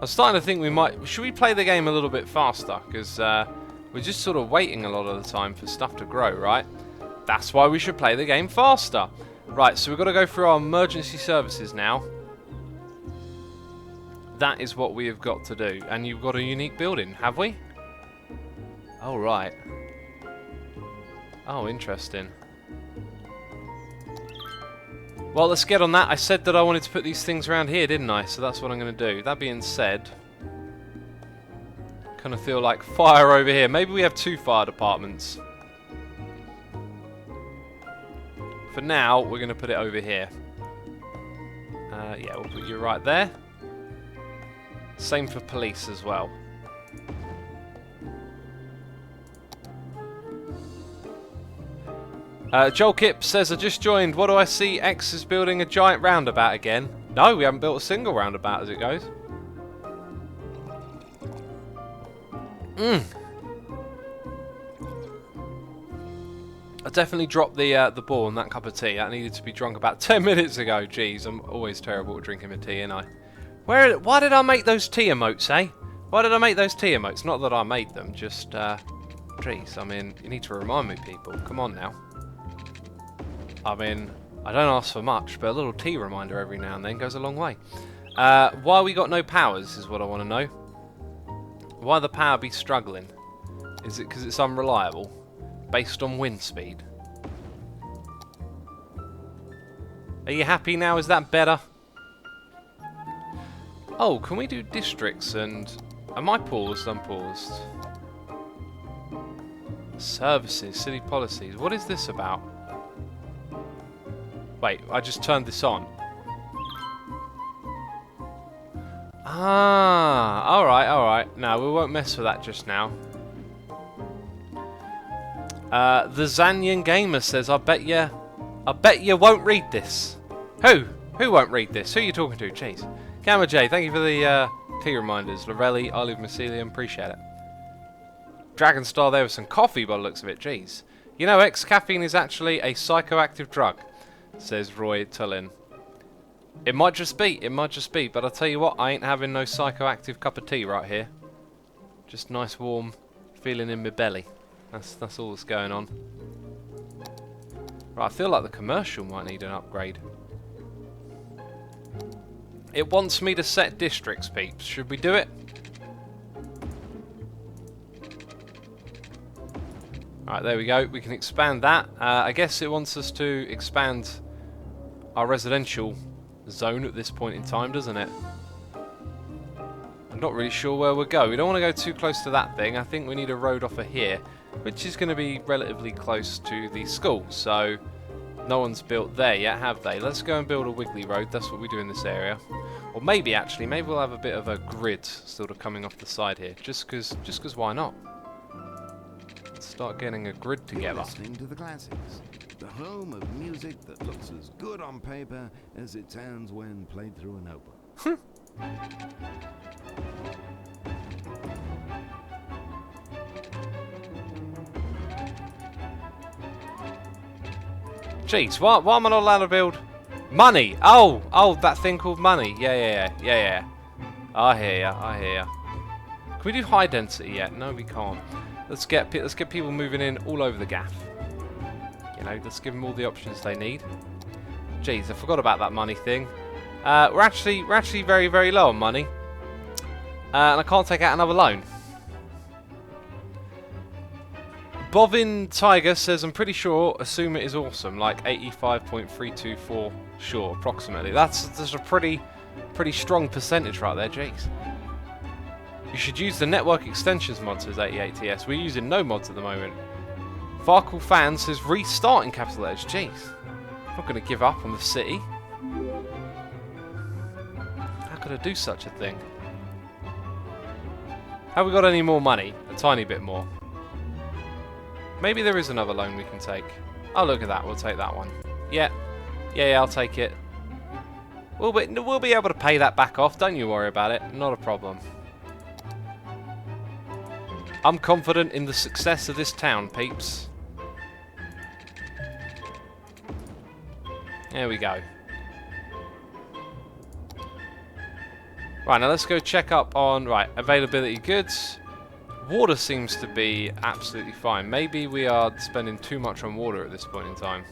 [SPEAKER 1] I'm starting to think we might... Should we play the game a little bit faster? Because we're just sort of waiting a lot of the time for stuff to grow, right? That's why we should play the game faster. Right, so we've got to go through our emergency services now. That is what we have got to do. And you've got a unique building, have we? Oh, right. Oh, interesting. Well, let's get on that. I said that I wanted to put these things around here, didn't I? So that's what I'm going to do. That being said, kind of feel like fire over here. Maybe we have 2 fire departments. For now, we're going to put it over here. Yeah, we'll put you right there. Same for police as well. Joel Kip says, I just joined. What do I see? X is building a giant roundabout again. No, we haven't built a single roundabout as it goes. I definitely dropped the ball on that cup of tea. That needed to be drunk about 10 minutes ago. Jeez, I'm always terrible at drinking my tea, ain't I? Why did I make those tea emotes, eh? Why did I make those tea emotes? Not that I made them, just, jeez, I mean, you need to remind me, people. Come on now. I mean, I don't ask for much, but a little tea reminder every now and then goes a long way. Why we got no powers is what I want to know. Why the power be struggling? Is it because it's unreliable? Based on wind speed? Are you happy now? Is that better? Oh, can we do districts and... Am I paused? I'm paused. Services, city policies. What is this about? Wait, I just turned this on. Ah, alright. No, we won't mess with that just now. The Zanyan Gamer says, I bet you won't read this. Who? Who won't read this? Who are you talking to? Jeez. Gamma J, thank you for the tea reminders. Lorelli, Olive Mycelium, appreciate it. Dragonstar there with some coffee by the looks of it. Jeez. You know, caffeine is actually a psychoactive drug, says Roy Tullin. It might just be, but I'll tell you what, I ain't having no psychoactive cup of tea right here. Just nice warm feeling in my belly. That's all that's going on. Right, I feel like the commercial might need an upgrade. It wants me to set districts, peeps. Should we do it? Alright, there we go. We can expand that. I guess it wants us to expand our residential zone at this point in time, doesn't it? I'm not really sure where we'll go. We don't want to go too close to that thing. I think we need a road off of here, which is going to be relatively close to the school. So, no one's built there yet, have they? Let's go and build a wiggly road. That's what we do in this area. Or maybe, actually, maybe we'll have a bit of a grid sort of coming off the side here. Just because why not? Let's start getting a grid together.
[SPEAKER 5] You're listening to the classics. The home of music that looks as good on paper as it sounds when played through a notebook.
[SPEAKER 1] Jeez, why am I not allowed to build Money! Oh! Oh, that thing called money. Yeah. I hear ya. Can we do high density yet? No, we can't. Let's get people moving in all over the gaff. You know, let's give them all the options they need. Jeez, I forgot about that money thing. We're actually very, very low on money. And I can't take out another loan. Bovin Tiger says, I'm pretty sure assume it is awesome, like 85.324 sure, approximately. That's a pretty strong percentage right there, jeez. You should use the network extensions mod, says 88TS. We're using no mods at the moment. Farkle Fan says restart in capital letters, jeez. I'm not going to give up on the city. How could I do such a thing? Have we got any more money? A tiny bit more. Maybe there is another loan we can take. Oh, look at that. We'll take that one. Yeah, I'll take it. We'll be able to pay that back off. Don't you worry about it. Not a problem. I'm confident in the success of this town, peeps. There we go. Right, now let's go check up on, availability goods. Water seems to be absolutely fine. Maybe we are spending too much on water at this point in time.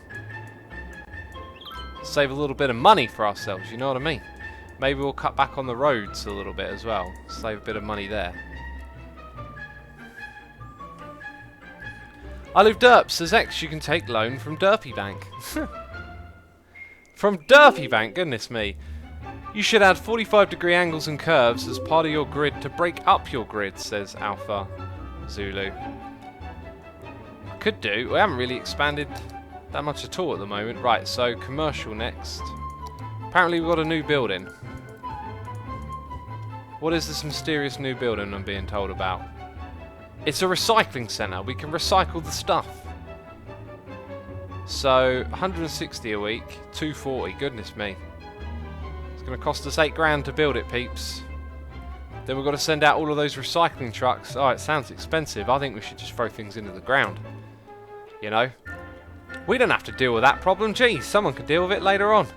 [SPEAKER 1] Save a little bit of money for ourselves, you know what I mean? Maybe we'll cut back on the roads a little bit as well. Save a bit of money there. I live Derp says X, you can take loan from Derpy Bank. From Derpy Bank, goodness me. You should add 45-degree angles and curves as part of your grid to break up your grid, says Alpha Zulu. Could do. We haven't really expanded that much at all at the moment. Right, so commercial next. Apparently we've got a new building. What is this mysterious new building I'm being told about? It's a recycling centre. We can recycle the stuff. So, 160 a week, 240. Goodness me. It's going to cost us 8 grand to build it, peeps. Then we've got to send out all of those recycling trucks. Oh, it sounds expensive. I think we should just throw things into the ground. You know? We don't have to deal with that problem. Geez, someone could deal with it later on.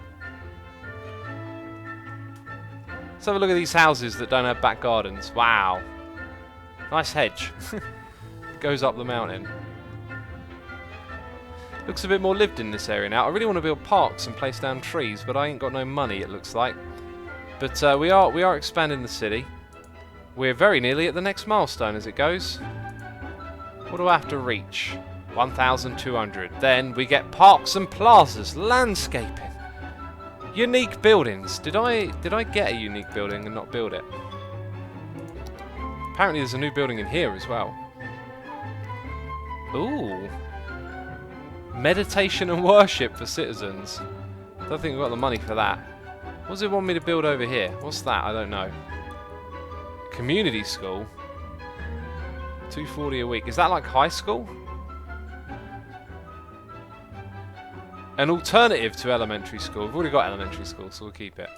[SPEAKER 1] Let's have a look at these houses that don't have back gardens. Wow. Nice hedge. It goes up the mountain. Looks a bit more lived in this area now. I really want to build parks and place down trees, but I ain't got no money, it looks like. But we are expanding the city. We're very nearly at the next milestone as it goes. What do I have to reach? 1,200. Then we get parks and plazas, landscaping, unique buildings. Did I get a unique building and not build it? Apparently there's a new building in here as well. Ooh. Meditation and worship for citizens. Don't think we've got the money for that. What does it want me to build over here? What's that? I don't know. Community school. 240 a week. Is that like high school? An alternative to elementary school. We've already got elementary school, so we'll keep it.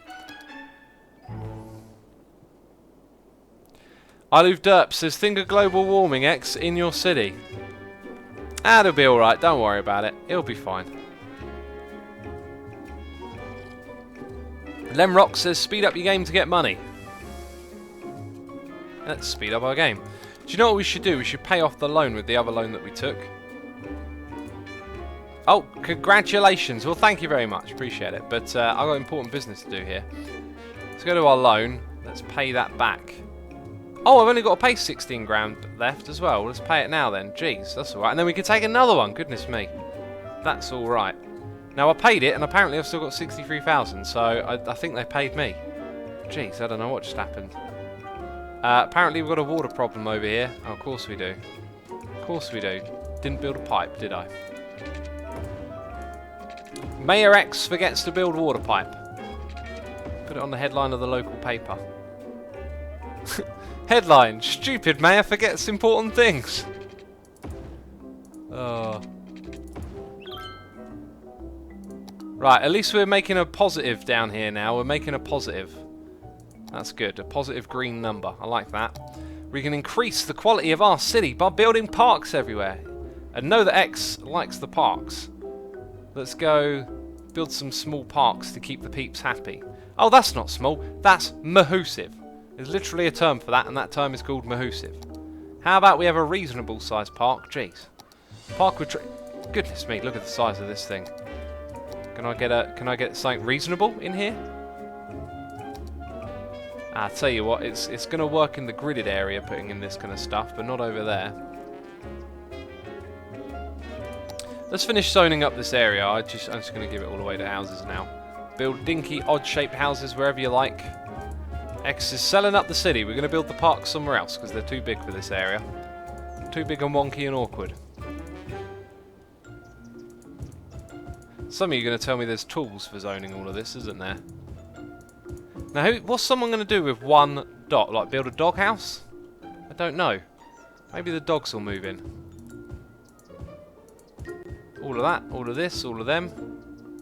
[SPEAKER 1] I Live Derp says, think of global warming, X, in your city. Ah, it'll be alright, don't worry about it. It'll be fine. Lemrock says, speed up your game to get money. Let's speed up our game. Do you know what we should do? We should pay off the loan with the other loan that we took. Oh, congratulations. Well, thank you very much. Appreciate it. But I've got important business to do here. Let's go to our loan. Let's pay that back. Oh, I've only got to pay 16 grand left as well. Let's pay it now then. Jeez, that's alright. And then we can take another one. Goodness me. That's alright. Now, I paid it, and apparently I've still got 63,000. So, I think they paid me. Jeez, I don't know what just happened. Apparently we've got a water problem over here. Oh, of course we do. Of course we do. Didn't build a pipe, did I? Mayor X forgets to build water pipe. Put it on the headline of the local paper. Headline, stupid mayor forgets important things. Oh. Right, at least we're making a positive down here now. We're making a positive. That's good, a positive green number. I like that. We can increase the quality of our city by building parks everywhere. And know that X likes the parks. Let's go build some small parks to keep the peeps happy. Oh, that's not small. That's mahoosive. There's literally a term for that, and that term is called mahoosive. How about we have a reasonable sized park? Jeez. Park with goodness me, look at the size of this thing. Can I get something reasonable in here? I'll tell you what, it's going to work in the gridded area putting in this kind of stuff, but not over there. Let's finish zoning up this area. I'm just going to give it all away to houses now. Build dinky, odd-shaped houses wherever you like. X is selling up the city. We're going to build the park somewhere else because they're too big for this area. Too big and wonky and awkward. Some of you are going to tell me there's tools for zoning all of this, isn't there? Now, what's someone going to do with one dot? Like, build a doghouse? I don't know. Maybe the dogs will move in. All of that, all of this, all of them.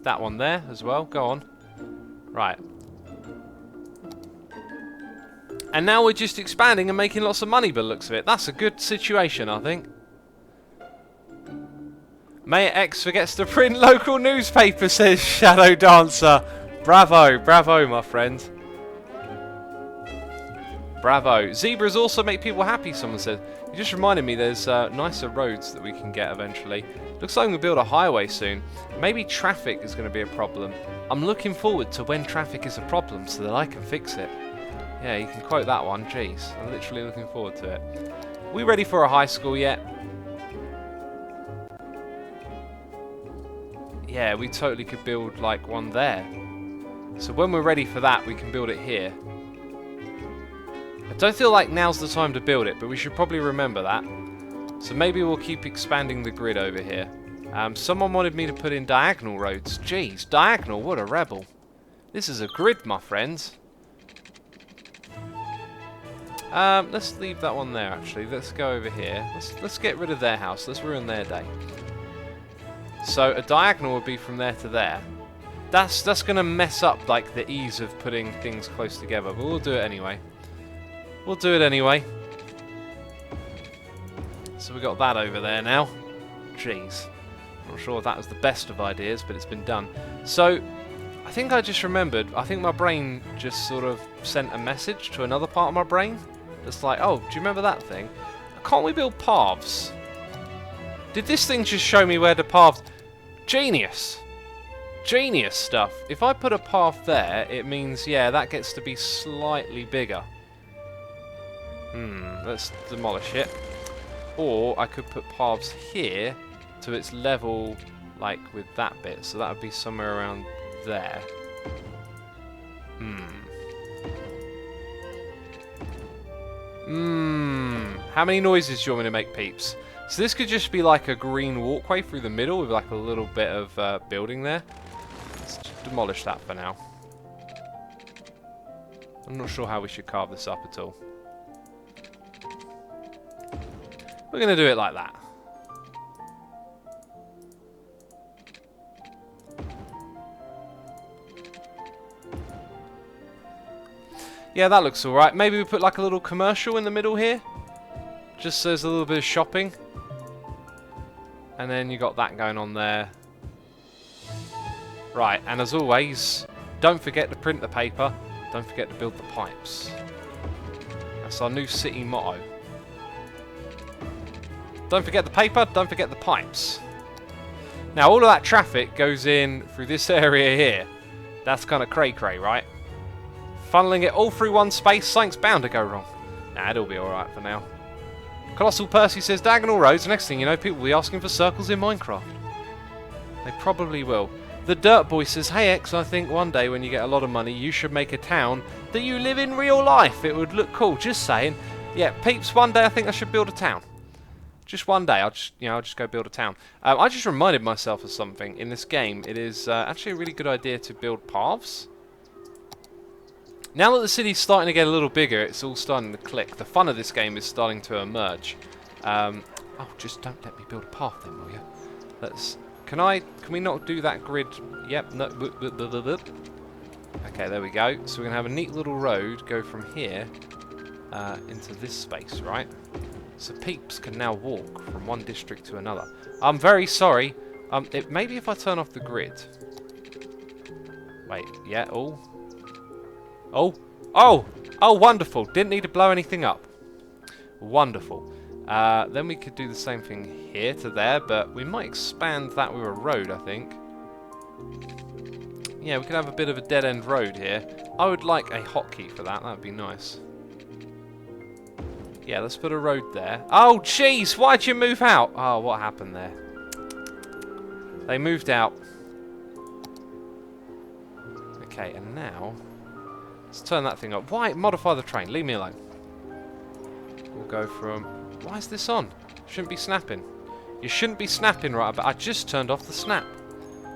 [SPEAKER 1] That one there as well. Go on. Right. And now we're just expanding and making lots of money by the looks of it. That's a good situation, I think. Mayor X forgets to print local newspaper, says Shadow Dancer. Bravo, bravo, my friend. Bravo. Zebras also make people happy, someone said. You just reminded me there's nicer roads that we can get eventually. Looks like we'll build a highway soon. Maybe traffic is going to be a problem. I'm looking forward to when traffic is a problem so that I can fix it. Yeah, you can quote that one. Jeez, I'm literally looking forward to it. Are we ready for a high school yet? Yeah, we totally could build like one there. So when we're ready for that, we can build it here. I don't feel like now's the time to build it, but we should probably remember that. So maybe we'll keep expanding the grid over here. Someone wanted me to put in diagonal roads. Jeez, diagonal, what a rebel. This is a grid, my friends. Let's leave that one there, actually. Let's go over here. Let's get rid of their house. Let's ruin their day. So a diagonal would be from there to there. That's going to mess up like the ease of putting things close together, but we'll do it anyway. We'll do it anyway. So we got that over there now. Jeez. Not sure if that was the best of ideas, but it's been done. So, I think I just remembered, I think my brain just sort of sent a message to another part of my brain. It's like, oh, do you remember that thing? Can't we build paths? Did this thing just show me where the paths... Genius! Genius stuff. If I put a path there, it means, yeah, that gets to be slightly bigger. Let's demolish it. Or I could put paths here to its level, like with that bit. So that would be somewhere around there. How many noises do you want me to make, peeps? So this could just be like a green walkway through the middle with like a little bit of building there. Let's just demolish that for now. I'm not sure how we should carve this up at all. We're going to do it like that. Yeah, that looks alright. Maybe we put like a little commercial in the middle here. Just so there's a little bit of shopping. And then you got that going on there. Right, and as always, don't forget to print the paper. Don't forget to build the pipes. That's our new city motto. Don't forget the paper, don't forget the pipes. Now all of that traffic goes in through this area here. That's kind of cray-cray, right? Funneling it all through one space, something's bound to go wrong. Nah, it'll be alright for now. Colossal Percy says, diagonal roads, next thing you know, people will be asking for circles in Minecraft. They probably will. The Dirt Boy says, hey X, I think one day when you get a lot of money, you should make a town that you live in real life. It would look cool, just saying. Yeah, peeps, one day I think I should build a town. Just one day, I'll just go build a town. I just reminded myself of something. In this game, it is actually a really good idea to build paths. Now that the city's starting to get a little bigger, it's all starting to click. The fun of this game is starting to emerge. Oh, just don't let me build a path then, will you? Let's... Can we not do that grid? Yep, no. Okay, there we go. So we're going to have a neat little road go from here into this space, right? So peeps can now walk from one district to another. I'm very sorry. Maybe if I turn off the grid. Wait, yeah, oh. Oh, oh, oh, wonderful. Didn't need to blow anything up. Wonderful. Then we could do the same thing here to there, but we might expand that with a road, I think. Yeah, we could have a bit of a dead-end road here. I would like a hotkey for that. That would be nice. Yeah, let's put a road there. Oh, jeez! Why'd you move out? Oh, what happened there? They moved out. Okay, and now... let's turn that thing up. Why? Modify the train. Leave me alone. We'll go from... why is this on? Shouldn't be snapping. You shouldn't be snapping right about... I just turned off the snap.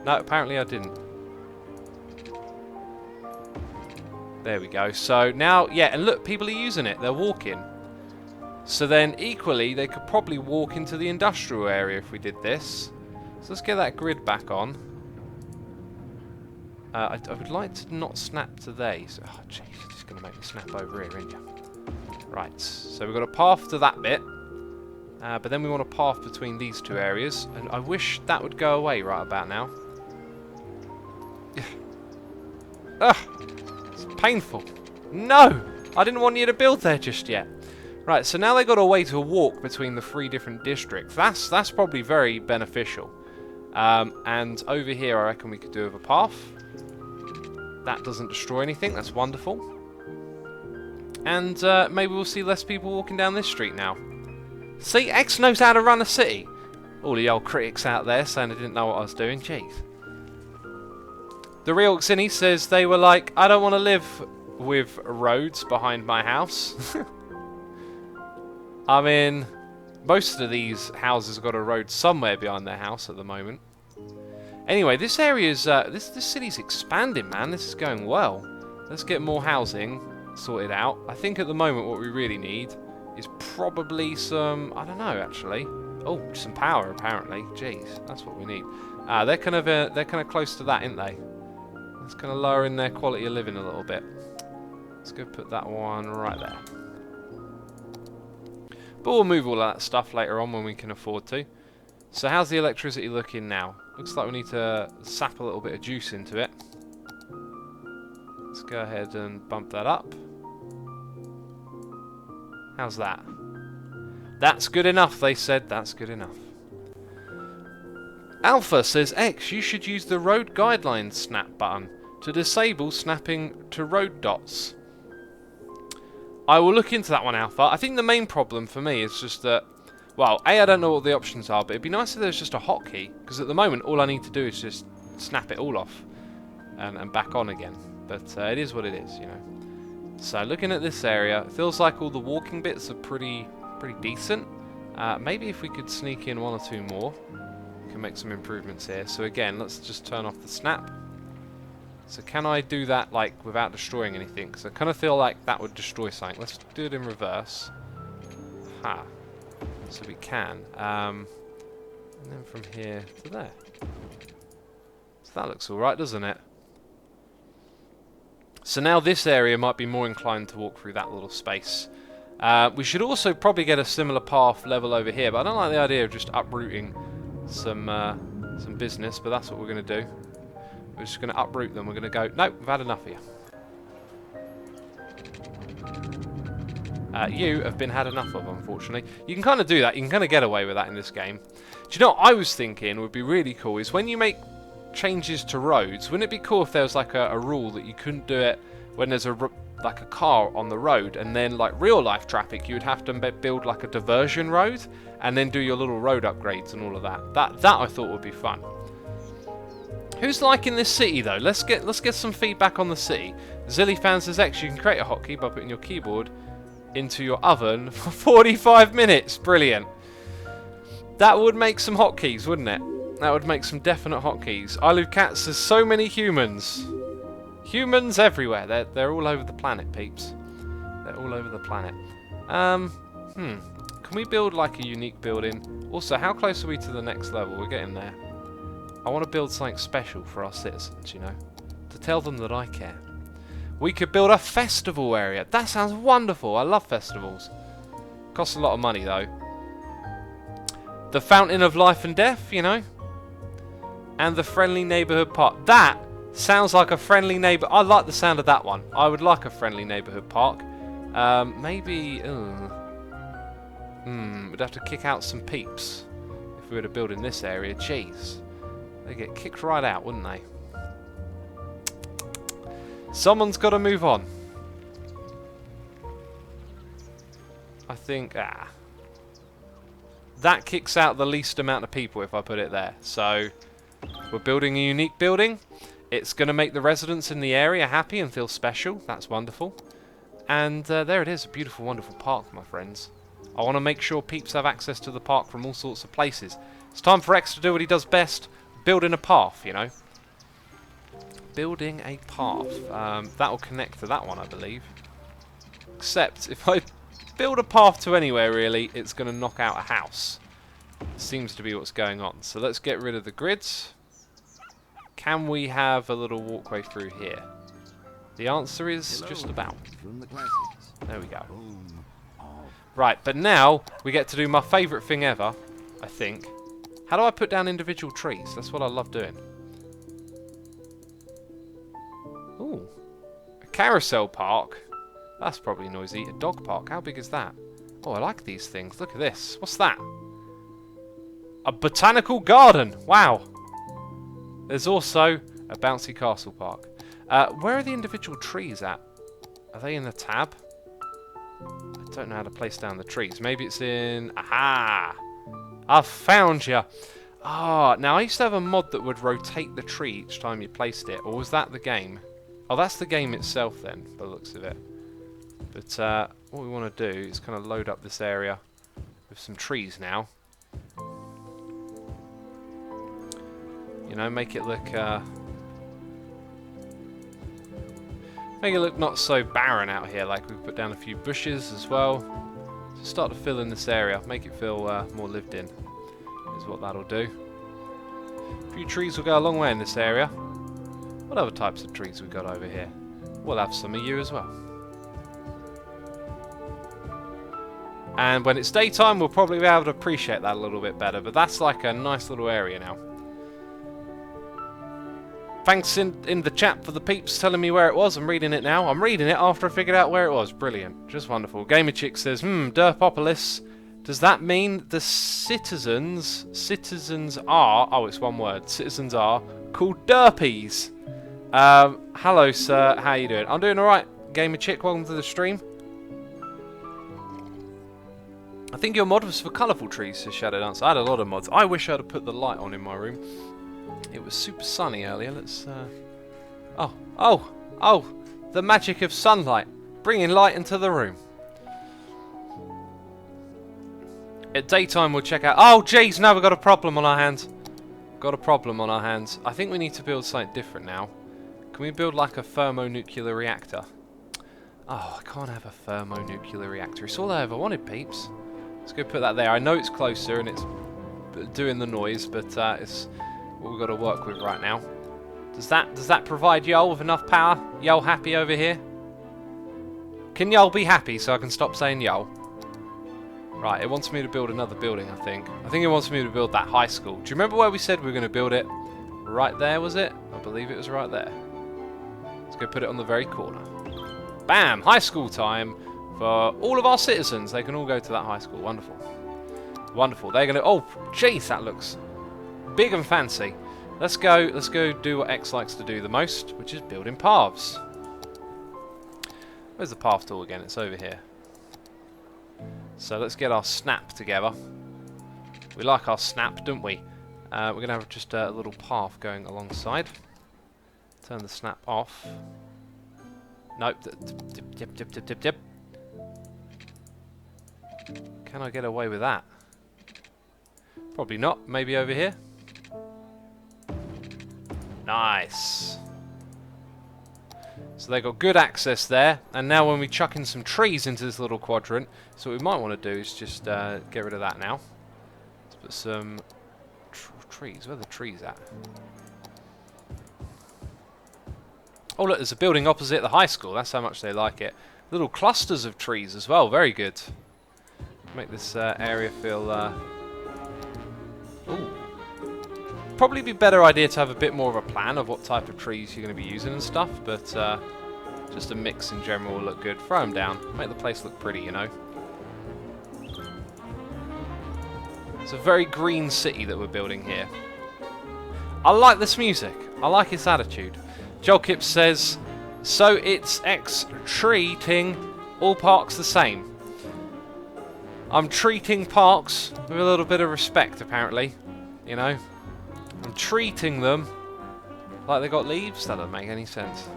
[SPEAKER 1] No, apparently I didn't. There we go. So now, yeah, and look, people are using it. They're walking. So then, equally, they could probably walk into the industrial area if we did this. So let's get that grid back on. I would like to not snap to they. So, oh, jeez, you're just going to make me snap over here, aren't you? Right, so we've got a path to that bit. But then we want a path between these two areas. And I wish that would go away right about now. Ugh, it's painful. No! I didn't want you to build there just yet. Right, so now they've got a way to walk between the 3 different districts. That's probably very beneficial. And over here, I reckon we could do with a path. That doesn't destroy anything. That's wonderful. And maybe we'll see less people walking down this street now. See, X knows how to run a city. All the old critics out there saying they didn't know what I was doing. Jeez. The real Xini says they were like, I don't want to live with roads behind my house. I mean, most of these houses have got a road somewhere behind their house at the moment. Anyway, this area's this city's expanding, man. This is going well. Let's get more housing sorted out. I think at the moment what we really need is probably some, I don't know actually. Oh, some power apparently. Jeez, that's what we need. They're kind of close to that, aren't they? It's kind of lowering their quality of living a little bit. Let's go put that one right there. But we'll move all that stuff later on when we can afford to. So how's the electricity looking now? Looks like we need to sap a little bit of juice into it. Let's go ahead and bump that up. How's that? That's good enough, they said. That's good enough. Alpha says, X, you should use the road guidelines snap button to disable snapping to road dots. I will look into that one, Alpha. I think the main problem for me is just that, well, A, I don't know what the options are, but it'd be nice if there's just a hotkey, because at the moment all I need to do is just snap it all off and back on again. But it is what it is, you know. So looking at this area, it feels like all the walking bits are pretty decent. Maybe if we could sneak in 1 or 2 more, we can make some improvements here. So again, let's just turn off the snap. So can I do that like without destroying anything? Because I kind of feel like that would destroy something. Let's do it in reverse. Ha. So we can. And then from here to there. So that looks alright, doesn't it? So now this area might be more inclined to walk through that little space. We should also probably get a similar path level over here, but I don't like the idea of just uprooting some business, but that's what we're going to do. We're just going to uproot them. We're going to go, nope, we've had enough of you. You have been had enough of, unfortunately. You can kind of do that. You can kind of get away with that in this game. Do you know what I was thinking would be really cool is when you make changes to roads, wouldn't it be cool if there was like a rule that you couldn't do it when there's like a car on the road, and then like real life traffic you would have to build like a diversion road and then do your little road upgrades and all of that. That I thought would be fun. Who's liking this city though? Let's get some feedback on the city. Zillyfan says, X, you can create a hotkey by putting your keyboard into your oven for 45 minutes. Brilliant. That would make some hotkeys, wouldn't it? That would make some definite hotkeys. Cat says, so many humans. Humans everywhere. They're all over the planet, peeps. They're all over the planet. Can we build like a unique building? Also, how close are we to the next level? We're getting there. I want to build something special for our citizens, you know, to tell them that I care. We could build a festival area. That sounds wonderful. I love festivals. Costs a lot of money, though. The Fountain of Life and Death, you know. And the Friendly Neighbourhood Park. That Sounds like a friendly neighbour. I like the sound of that one. I would like a friendly neighbourhood park. Maybe... we'd have to kick out some peeps if we were to build in this area. Jeez. They'd get kicked right out, wouldn't they? Someone's got to move on. I think... that kicks out the least amount of people if I put it there. So, we're building a unique building. It's going to make the residents in the area happy and feel special. That's wonderful. And there it is, a beautiful, wonderful park, my friends. I want to make sure peeps have access to the park from all sorts of places. It's time for X to do what he does best, building a path, you know. Building a path. That will connect to that one, I believe. Except, if I build a path to anywhere, really, it's going to knock out a house. Seems to be what's going on. So let's get rid of the grids. Can we have a little walkway through here? The answer is just about.
[SPEAKER 5] From the classics.
[SPEAKER 1] There we go.
[SPEAKER 5] Home of
[SPEAKER 1] Right, but now we get to do my favourite thing ever, I think. How do I put down individual trees? That's what I love doing. Ooh. A carousel park. That's probably noisy. A dog park. How big is that? Oh, I like these things. Look at this. What's that? A botanical garden. Wow. There's also a bouncy castle park. Where are the individual trees at? Are they in the tab? I don't know how to place down the trees. Maybe it's in... Aha! I found you! Ah, now I used to have a mod that would rotate the tree each time you placed it. Or was that the game? Oh, that's the game itself then, by the looks of it. But what we want to do is kind of load up this area with some trees now. You know, make it look not so barren out here. Like we've put down a few bushes as well. Just start to fill in this area, make it feel more lived in. Is what that'll do. A few trees will go a long way in this area. What other types of trees we got over here? We'll have some of you as well. And when it's daytime, we'll probably be able to appreciate that a little bit better. But that's like a nice little area now. Thanks in the chat for the peeps telling me where it was. I'm reading it now. I'm reading it after I figured out where it was. Brilliant. Just wonderful. Gamer Chick says, Derpopolis. Does that mean the citizens are... Oh, it's one word. Citizens are called Derpies. Hello, sir. How you doing? I'm doing alright. Gamer Chick, welcome to the stream. I think your mod was for colourful trees, says Shadow Dance. I had a lot of mods. I wish I'd have put the light on in my room. It was super sunny earlier. Let's... Oh! The magic of sunlight. Bringing light into the room. At daytime we'll check out... Oh, jeez, now we've got a problem on our hands. I think we need to build something different now. Can we build like a thermonuclear reactor? Oh, I can't have a thermonuclear reactor. It's all I ever wanted, peeps. Let's go put that there. I know it's closer and it's doing the noise, but it's what we've got to work with right now. Does that provide Yoel with enough power? Yoel happy over here? Can Yoel be happy so I can stop saying Yoel? Right, it wants me to build another building, I think. I think it wants me to build that high school. Do you remember where we said we were going to build it? Right there, was it? I believe it was right there. Let's go put it on the very corner. Bam! High school time for all of our citizens. They can all go to that high school. Wonderful. Wonderful. They're going to... Oh, jeez, that looks big and fancy. Let's go do what X likes to do the most, which is building paths. Where's the path tool again? It's over here. So let's get our snap together. We like our snap, don't we? We're going to have just a little path going alongside. Turn the snap off. Nope. Dip. Can I get away with that? Probably not. Maybe over here. Nice. So they got good access there, and now when we chuck in some trees into this little quadrant, so what we might want to do is just get rid of that now. Let's put some trees. Where are the trees at? Oh look, there's a building opposite the high school. That's how much they like it. Little clusters of trees as well. Very good. Make this area feel... Ooh. probably be a better idea to have a bit more of a plan of what type of trees you're going to be using and stuff, but just a mix in general will look good. Throw them down, make the place look pretty, you know. It's a very green city that we're building here. I like this music. I like its attitude. Joel Kip says, so it's treating all parks the same. I'm treating parks with a little bit of respect, apparently. You know? I'm treating them like they got leaves. That doesn't make any sense.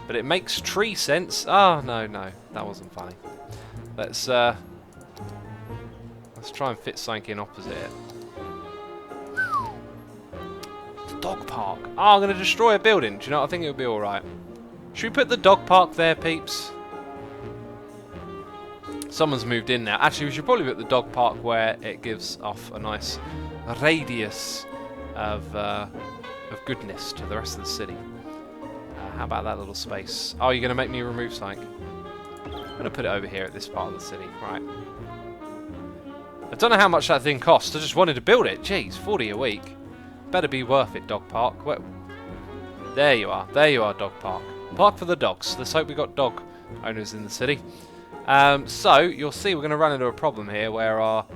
[SPEAKER 1] But it makes tree sense. Oh, no, that wasn't funny. Let's try and fit something in opposite it. Dog park. Oh, I'm going to destroy a building. Do you know what? I think it would be alright. Should we put the dog park there, peeps? Someone's moved in now. Actually, we should probably put the dog park where it gives off a nice radius of goodness to the rest of the city. How about that little space? Oh, you're going to make me remove something. I'm going to put it over here at this part of the city. Right. I don't know how much that thing cost. I just wanted to build it. Jeez, 40 a week. Better be worth it, dog park. Where? There you are. There you are, dog park. Park for the dogs. Let's hope we got dog owners in the city. So, you'll see we're going to run into a problem here where our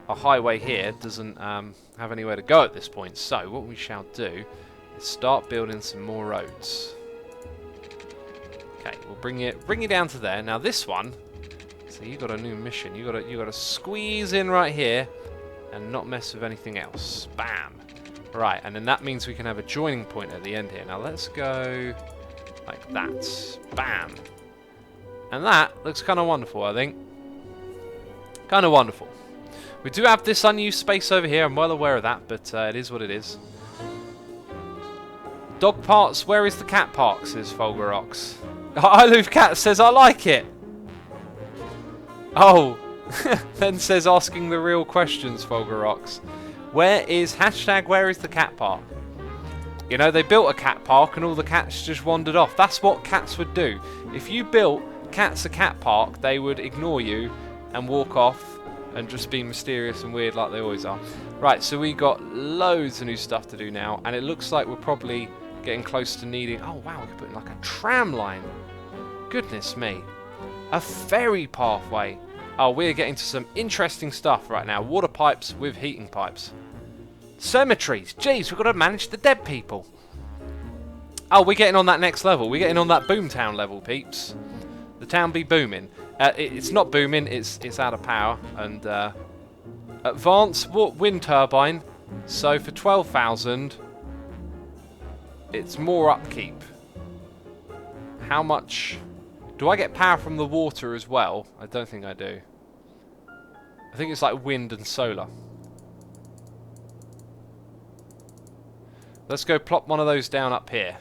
[SPEAKER 1] highway here doesn't have anywhere to go at this point. So, what we shall do is start building some more roads. Okay, we'll bring you down to there. Now, this one, so you got a new mission. You got to squeeze in right here and not mess with anything else. Bam. Right, and then that means we can have a joining point at the end here. Now, let's go like that. Bam. And that looks kind of wonderful, I think. Kind of wonderful. We do have this unused space over here. I'm well aware of that, but it is what it is. Dog parks. Where is the cat park? Says Fulgarox. I Love Cat says, I like it. Oh. Then says, asking the real questions, Fulgarox. Where is the cat park? You know, they built a cat park and all the cats just wandered off. That's what cats would do. If you built cats a cat park, they would ignore you and walk off and just be mysterious and weird like they always are. Right, so we got loads of new stuff to do now, and it looks like we're probably getting close to needing... Oh, wow, we could put in like a tram line. Goodness me. A ferry pathway. Oh, we're getting to some interesting stuff right now. Water pipes with heating pipes. Cemeteries. Jeez, we've got to manage the dead people. Oh, we're getting on that next level. We're getting on that boomtown level, peeps. The town be booming. It's not booming, it's out of power. And advanced wind turbine. So for 12,000, it's more upkeep. How much... Do I get power from the water as well? I don't think I do. I think it's like wind and solar. Let's go plop one of those down up here.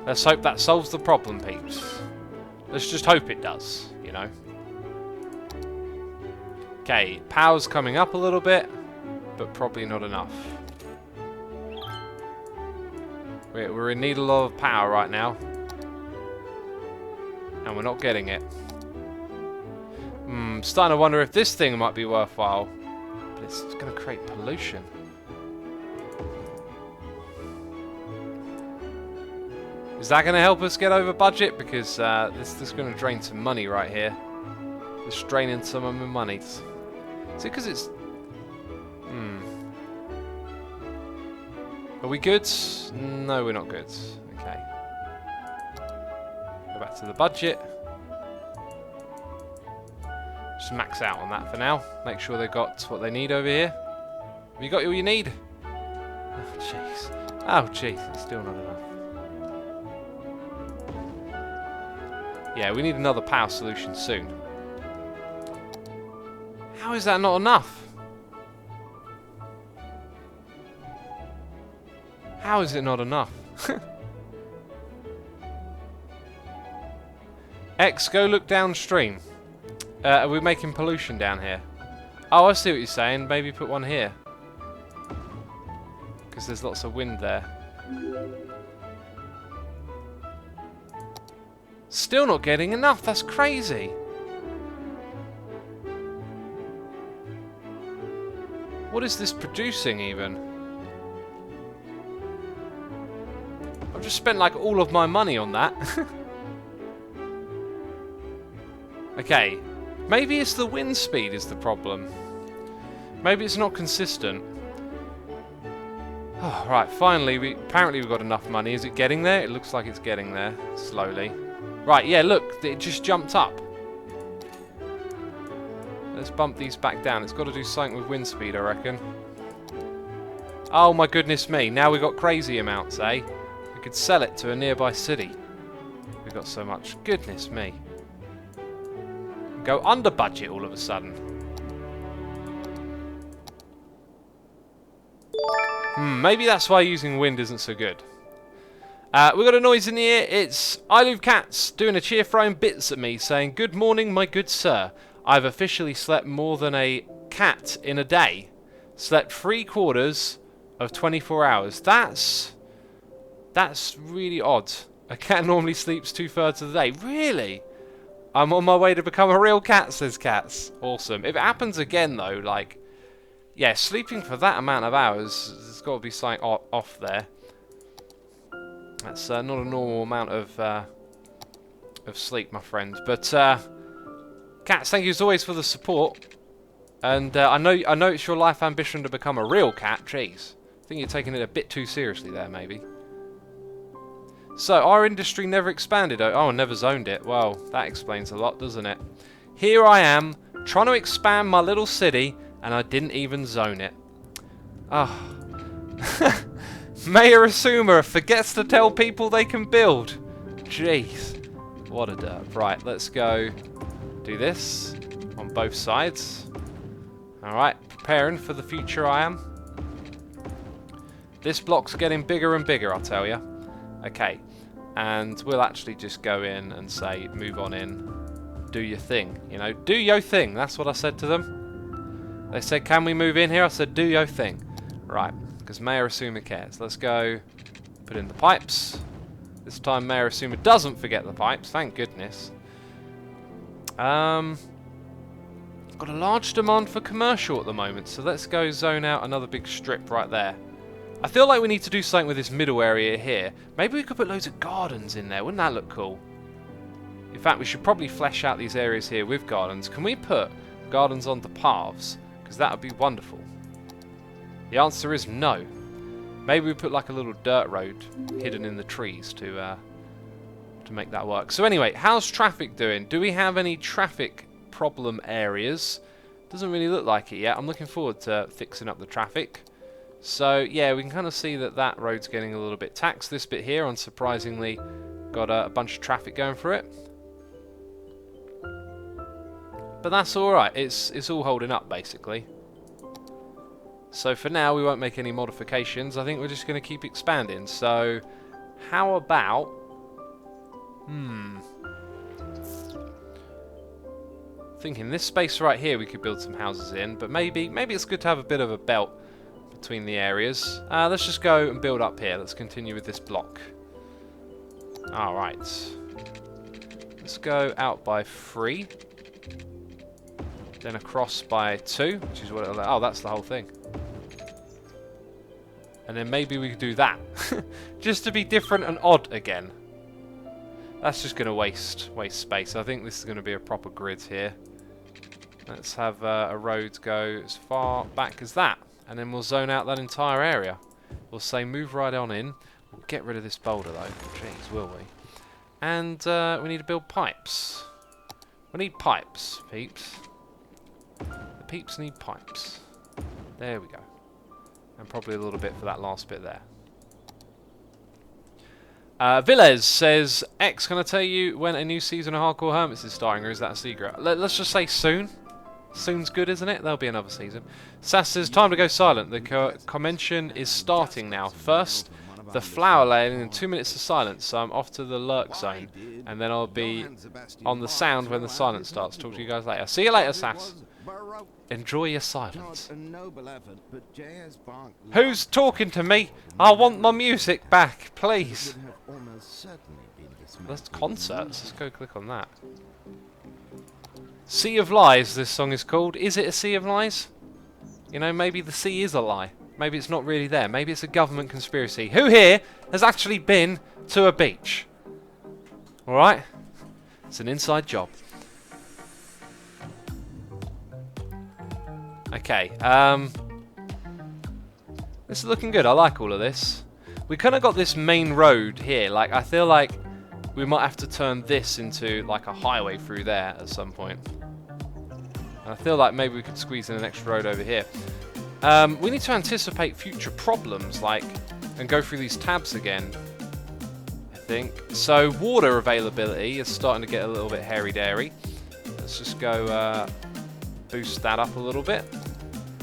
[SPEAKER 1] Let's hope that solves the problem, peeps. Let's just hope it does, you know. Okay, power's coming up a little bit, but probably not enough. We're in need of a lot of power right now. And we're not getting it. Starting to wonder if this thing might be worthwhile. But it's going to create pollution. Is that going to help us get over budget? Because this is going to drain some money right here. It's draining some of my money. Is it because it's... Are we good? No, we're not good. Okay. Go back to the budget. Just max out on that for now. Make sure they've got what they need over here. Have you got all you need? Oh, jeez. Oh, jeez. It's still not enough. Yeah, we need another power solution soon. How is that not enough? How is it not enough? X, go look downstream. Are we making pollution down here? Oh, I see what you're saying. Maybe put one here. Because there's lots of wind there. Still not getting enough. That's crazy. What is this producing even? I've just spent like all of my money on that. Okay, maybe it's the wind speed is the problem. Maybe it's not consistent. Oh, right, finally, apparently we've got enough money. Is it getting there? It looks like it's getting there, slowly. Right, yeah, look, it just jumped up. Let's bump these back down. It's got to do something with wind speed, I reckon. Oh my goodness me, now we've got crazy amounts, eh? We could sell it to a nearby city. We've got so much. Goodness me. Go under budget all of a sudden. Maybe that's why using wind isn't so good. We've got a noise in the ear. It's I Love Cats doing a cheer throwing bits at me saying, "Good morning, my good sir. I've officially slept more than a cat in a day. Slept 3/4 of 24 hours. That's really odd. A cat normally sleeps 2/3 of the day. Really? I'm on my way to become a real cat," says Cats. Awesome. If it happens again, though, like, yeah, sleeping for that amount of hours, there's got to be something off there. That's not a normal amount of sleep, my friend. But Cats, thank you as always for the support. And I know it's your life ambition to become a real cat. Jeez, I think you're taking it a bit too seriously there, maybe. So, our industry never expanded. Oh, never zoned it. Well, that explains a lot, doesn't it? Here I am, trying to expand my little city, and I didn't even zone it. Ah. Oh. Mayor Asuma forgets to tell people they can build. Jeez. What a derp. Right, let's go do this on both sides. Alright, preparing for the future I am. This block's getting bigger and bigger, I'll tell you. Okay, and we'll actually just go in and say, move on in, do your thing, you know, do your thing, that's what I said to them. They said, can we move in here? I said, do your thing. Right, because Mayor Asuma cares. Let's go put in the pipes. This time Mayor Asuma doesn't forget the pipes, thank goodness. Got a large demand for commercial at the moment, so let's go zone out another big strip right there. I feel like we need to do something with this middle area here. Maybe we could put loads of gardens in there. Wouldn't that look cool? In fact, we should probably flesh out these areas here with gardens. Can we put gardens on the paths? Because that would be wonderful. The answer is no. Maybe we put like a little dirt road hidden in the trees to make that work. So anyway, how's traffic doing? Do we have any traffic problem areas? Doesn't really look like it yet. I'm looking forward to fixing up the traffic. So yeah, we can kind of see that that road's getting a little bit taxed. This bit here, unsurprisingly, got a bunch of traffic going through it. But that's alright, it's all holding up basically. So for now we won't make any modifications. I think we're just going to keep expanding. So how about... Thinking this space right here we could build some houses in, but maybe it's good to have a bit of a belt between the areas. Let's just go and build up here. Let's continue with this block. Alright. Let's go out by 3. Then across by 2, which is what it'll... Oh, that's the whole thing. And then maybe we could do that. Just to be different and odd again. That's just going to waste space. I think this is going to be a proper grid here. Let's have a road go as far back as that. And then we'll zone out that entire area. We'll say move right on in. We'll get rid of this boulder though. Jeez, will we? And we need to build pipes. We need pipes, peeps. The peeps need pipes. There we go. And probably a little bit for that last bit there. Villes says, X, can I tell you when a new season of Hardcore Hermits is starting, or is that a secret? Let's just say soon. Soon's good, isn't it? There'll be another season. Sass says, time to go silent. The convention is starting now. First, the flower laying and 2 minutes of silence, so I'm off to the lurk zone. And then I'll be on the sound when the silence starts. Talk to you guys later. See you later, Sass. Enjoy your silence. Who's talking to me? I want my music back, please. That's concerts. Let's go click on that. Sea of Lies, this song is called. Is it a Sea of Lies? You know, maybe the sea is a lie. Maybe it's not really there. Maybe it's a government conspiracy. Who here has actually been to a beach? Alright? It's an inside job. Okay, this is looking good. I like all of this. We kind of got this main road here. Like, I feel like we might have to turn this into like a highway through there at some point. And I feel like maybe we could squeeze in an extra road over here. We need to anticipate future problems, like, and go through these tabs again, I think. So, water availability is starting to get a little bit hairy-dairy. Let's just go boost that up a little bit.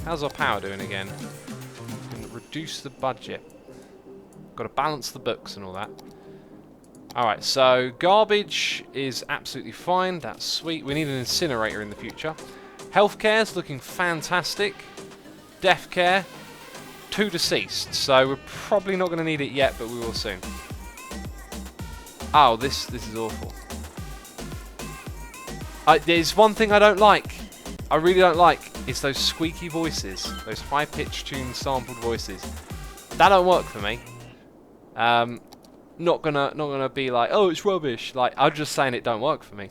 [SPEAKER 1] How's our power doing again? Can reduce the budget. Got to balance the books and all that. Alright, so garbage is absolutely fine. That's sweet. We need an incinerator in the future. Healthcare is looking fantastic. Death care, 2 deceased. So we're probably not going to need it yet, but we will soon. Oh, this is awful. There's one thing I don't like. I really don't like. It's those squeaky voices. Those high-pitched, tuned, sampled voices. That don't work for me. Not gonna be like, oh, it's rubbish. Like, I'm just saying it don't work for me.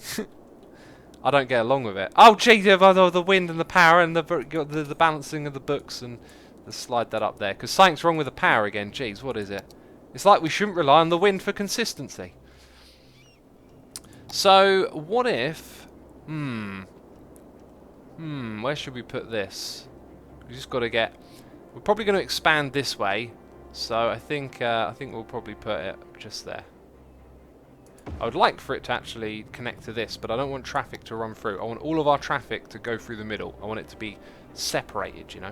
[SPEAKER 1] I don't get along with it. Oh, gee, the wind and the power and the balancing of the books, and let's slide that up there. Because something's wrong with the power again. Jeez, what is it? It's like we shouldn't rely on the wind for consistency. So, what if... where should we put this? We just got to get... We're probably going to expand this way. So, I think we'll probably put it just there. I would like for it to actually connect to this, but I don't want traffic to run through. I want all of our traffic to go through the middle. I want it to be separated, you know.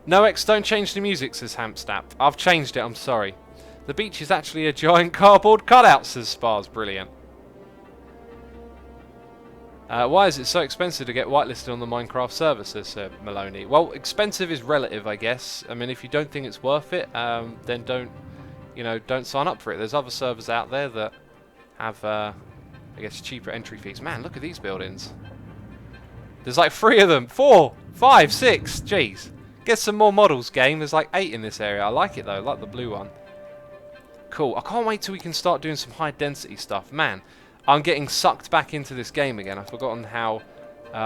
[SPEAKER 1] No, X, don't change the music, says Hampstap. I've changed it, I'm sorry. The beach is actually a giant cardboard cutout, says Spars. Brilliant. Why is it so expensive to get whitelisted on the Minecraft server, says Maloney? Well, expensive is relative, I guess. I mean, if you don't think it's worth it, then don't sign up for it. There's other servers out there that have, I guess, cheaper entry fees. Man, look at these buildings. There's like 3 of them. 4, 5, 6. Jeez. Get some more models, game. There's like 8 in this area. I like it, though. I like the blue one. Cool. I can't wait till we can start doing some high-density stuff. Man, I'm getting sucked back into this game again. I've forgotten how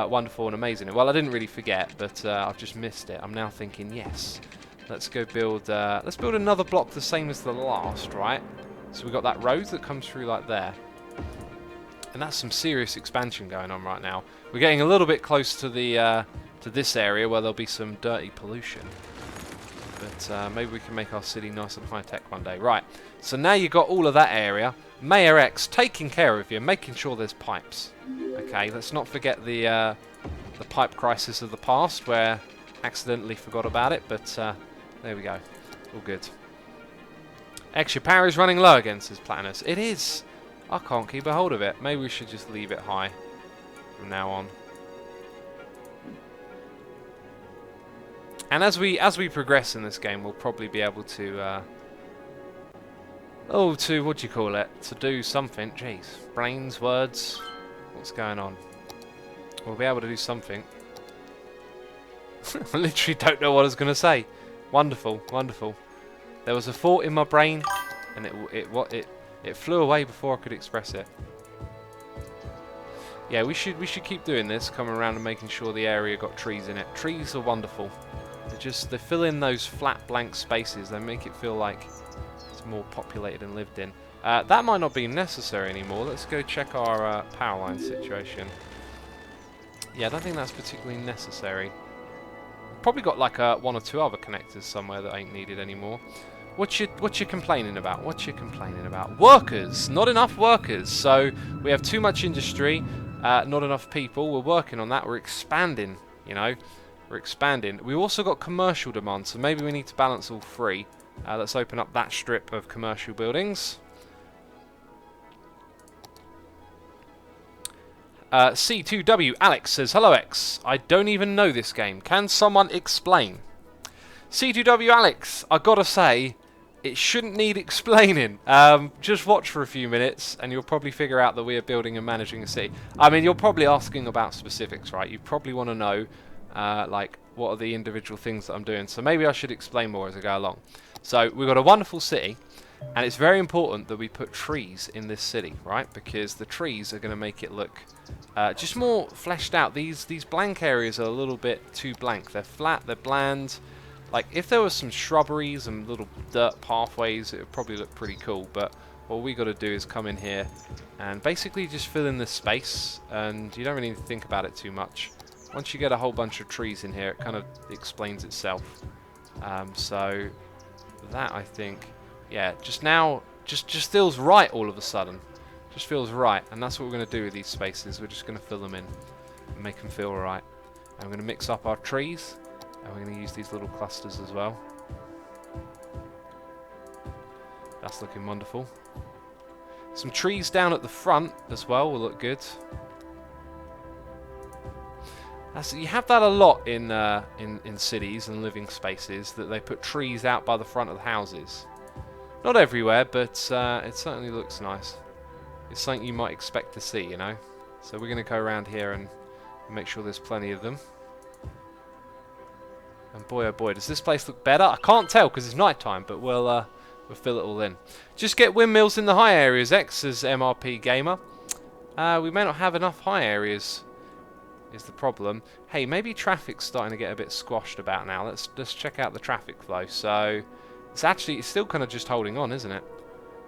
[SPEAKER 1] wonderful and amazing it. Well, I didn't really forget, but I've just missed it. I'm now thinking, yes. Let's go build... let's build another block the same as the last, right? So we've got that road that comes through like there. And that's some serious expansion going on right now. We're getting a little bit close to the to this area where there'll be some dirty pollution. But maybe we can make our city nice and high-tech one day. Right, so now you've got all of that area. Mayor X taking care of you, making sure there's pipes. Okay, let's not forget the pipe crisis of the past where accidentally forgot about it, but there we go. All good. X, your power is running low again, says Platinus. It is. I can't keep a hold of it. Maybe we should just leave it high from now on. And as we progress in this game, we'll probably be able to what do you call it? To do something. Jeez, brains, words. What's going on? We'll be able to do something. I literally don't know what I was going to say. Wonderful, wonderful. There was a thought in my brain, and it flew away before I could express it. Yeah, we should keep doing this, coming around and making sure the area got trees in it. Trees are wonderful. They fill in those flat blank spaces. They make it feel like it's more populated and lived in. That might not be necessary anymore. Let's go check our power line situation. Yeah, I don't think that's particularly necessary. Probably got like 1 or 2 other connectors somewhere that ain't needed anymore. What you complaining about? What you complaining about? Workers! Not enough workers. So we have too much industry, not enough people. We're working on that. We're expanding, you know. We're expanding. We've also got commercial demand, so maybe we need to balance all 3. Let's open up that strip of commercial buildings. C2W Alex says, hello X, I don't even know this game. Can someone explain? C2W Alex, I gotta say, it shouldn't need explaining. Just watch for a few minutes and you'll probably figure out that we are building and managing a city. I mean, you're probably asking about specifics, right? You probably want to know, like, what are the individual things that I'm doing. So maybe I should explain more as I go along. So we've got a wonderful city, and it's very important that we put trees in this city, right? Because the trees are going to make it look just more fleshed out. These blank areas are a little bit too blank. They're flat, they're bland. Like, if there was some shrubberies and little dirt pathways, it would probably look pretty cool. But what we got to do is come in here and basically just fill in this space, and you don't really need to think about it too much. Once you get a whole bunch of trees in here, it kind of explains itself. So that, I think, yeah, just now, just feels right all of a sudden. Just feels right, and that's what we're going to do with these spaces. We're just going to fill them in and make them feel right. And we're going to mix up our trees. And we're going to use these little clusters as well. That's looking wonderful. Some trees down at the front as well will look good. You have that a lot in cities and living spaces, that they put trees out by the front of the houses. Not everywhere, but it certainly looks nice. It's something you might expect to see, you know. So we're going to go around here and make sure there's plenty of them. And boy, oh boy, does this place look better? I can't tell because it's night time, but we'll fill it all in. Just get windmills in the high areas, X, says MRP Gamer. We may not have enough high areas, is the problem. Hey, maybe traffic's starting to get a bit squashed about now. Let's check out the traffic flow. So it's still kind of just holding on, isn't it?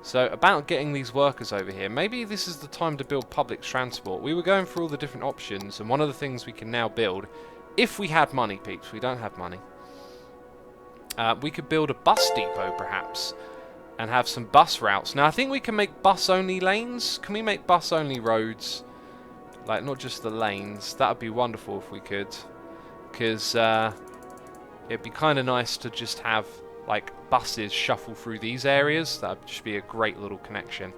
[SPEAKER 1] So about getting these workers over here, maybe this is the time to build public transport. We were going through all the different options, and one of the things we can now build, if we had money, peeps, we don't have money. We could build a bus depot, perhaps, and have some bus routes. Now, I think we can make bus-only lanes. Can we make bus-only roads? Like, not just the lanes. That would be wonderful if we could. Because it'd be kind of nice to just have, like, buses shuffle through these areas. That would just be a great little connection.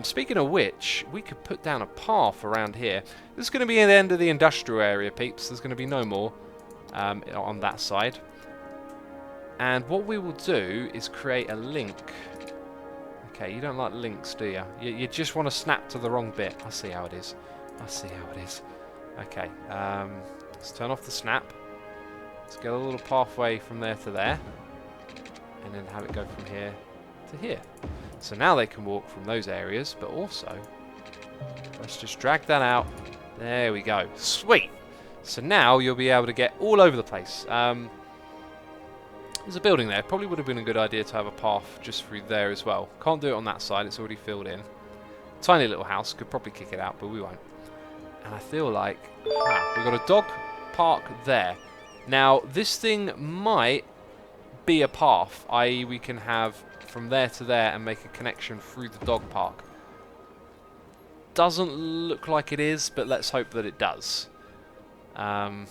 [SPEAKER 1] Speaking of which, we could put down a path around here. This is going to be the end of the industrial area, peeps. There's going to be no more on that side. And what we will do is create a link. Okay, you don't like links, do you? You just want to snap to the wrong bit. I see how it is. I see how it is. Okay, let's turn off the snap. Let's get a little pathway from there to there. And then have it go from here to here. So now they can walk from those areas, but also, let's just drag that out. There we go. Sweet! So now you'll be able to get all over the place. There's a building there. Probably would have been a good idea to have a path just through there as well. Can't do it on that side. It's already filled in. Tiny little house. Could probably kick it out, but we won't. And I feel like we've got a dog park there. Now, this thing might be a path, i.e. we can have from there to there and make a connection through the dog park. Doesn't look like it is, but let's hope that it does. And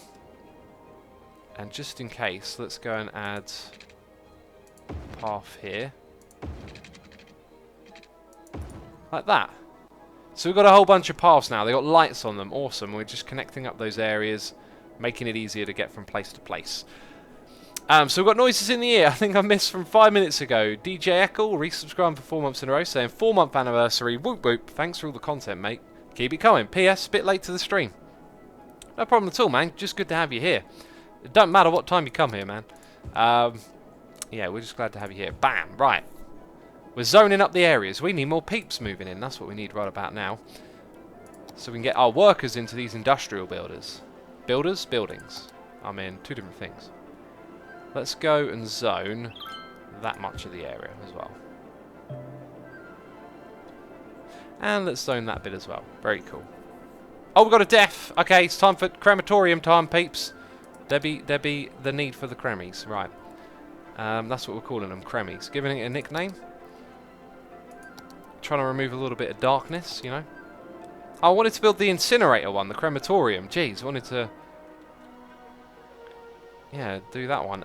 [SPEAKER 1] just in case, let's go and add a path here. Like that. So we've got a whole bunch of paths now. They've got lights on them. Awesome. We're just connecting up those areas, making it easier to get from place to place. So we've got noises in the ear. I think I missed from 5 minutes ago. DJ Eccles, resubscribed for 4 months in a row, saying 4-month anniversary. Whoop whoop. Thanks for all the content, mate. Keep it coming. PS, a bit late to the stream. No problem at all, man. Just good to have you here. It doesn't matter what time you come here, man. Yeah, we're just glad to have you here. Bam. Right. We're zoning up the areas. We need more peeps moving in. That's what we need right about now. So we can get our workers into these industrial builders. Builders? Buildings. I mean, two different things. Let's go and zone that much of the area as well. And let's zone that bit as well. Very cool. Oh, we've got a death. Okay, it's time for crematorium time, peeps. There be the need for the cremies. Right. That's what we're calling them, cremies. Giving it a nickname. Trying to remove a little bit of darkness, you know. I wanted to build the incinerator one, the crematorium. Jeez, I wanted to... yeah, do that one.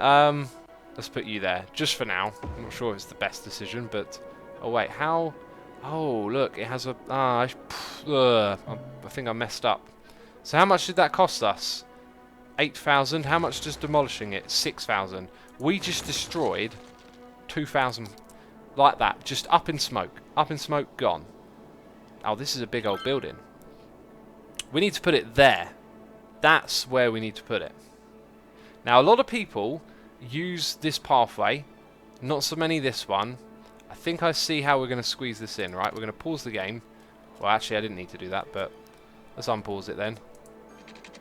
[SPEAKER 1] Let's put you there, just for now. I'm not sure it's the best decision, but... oh, wait, how... oh, look, it has a... I think I messed up. So how much did that cost us? 8,000. How much does demolishing it? 6,000. We just destroyed 2,000... like that, just up in smoke. Up in smoke, gone. Oh, this is a big old building. We need to put it there. That's where we need to put it. Now, a lot of people use this pathway. Not so many this one. I think I see how we're going to squeeze this in, right? We're going to pause the game. Well, actually, I didn't need to do that, but let's unpause it then.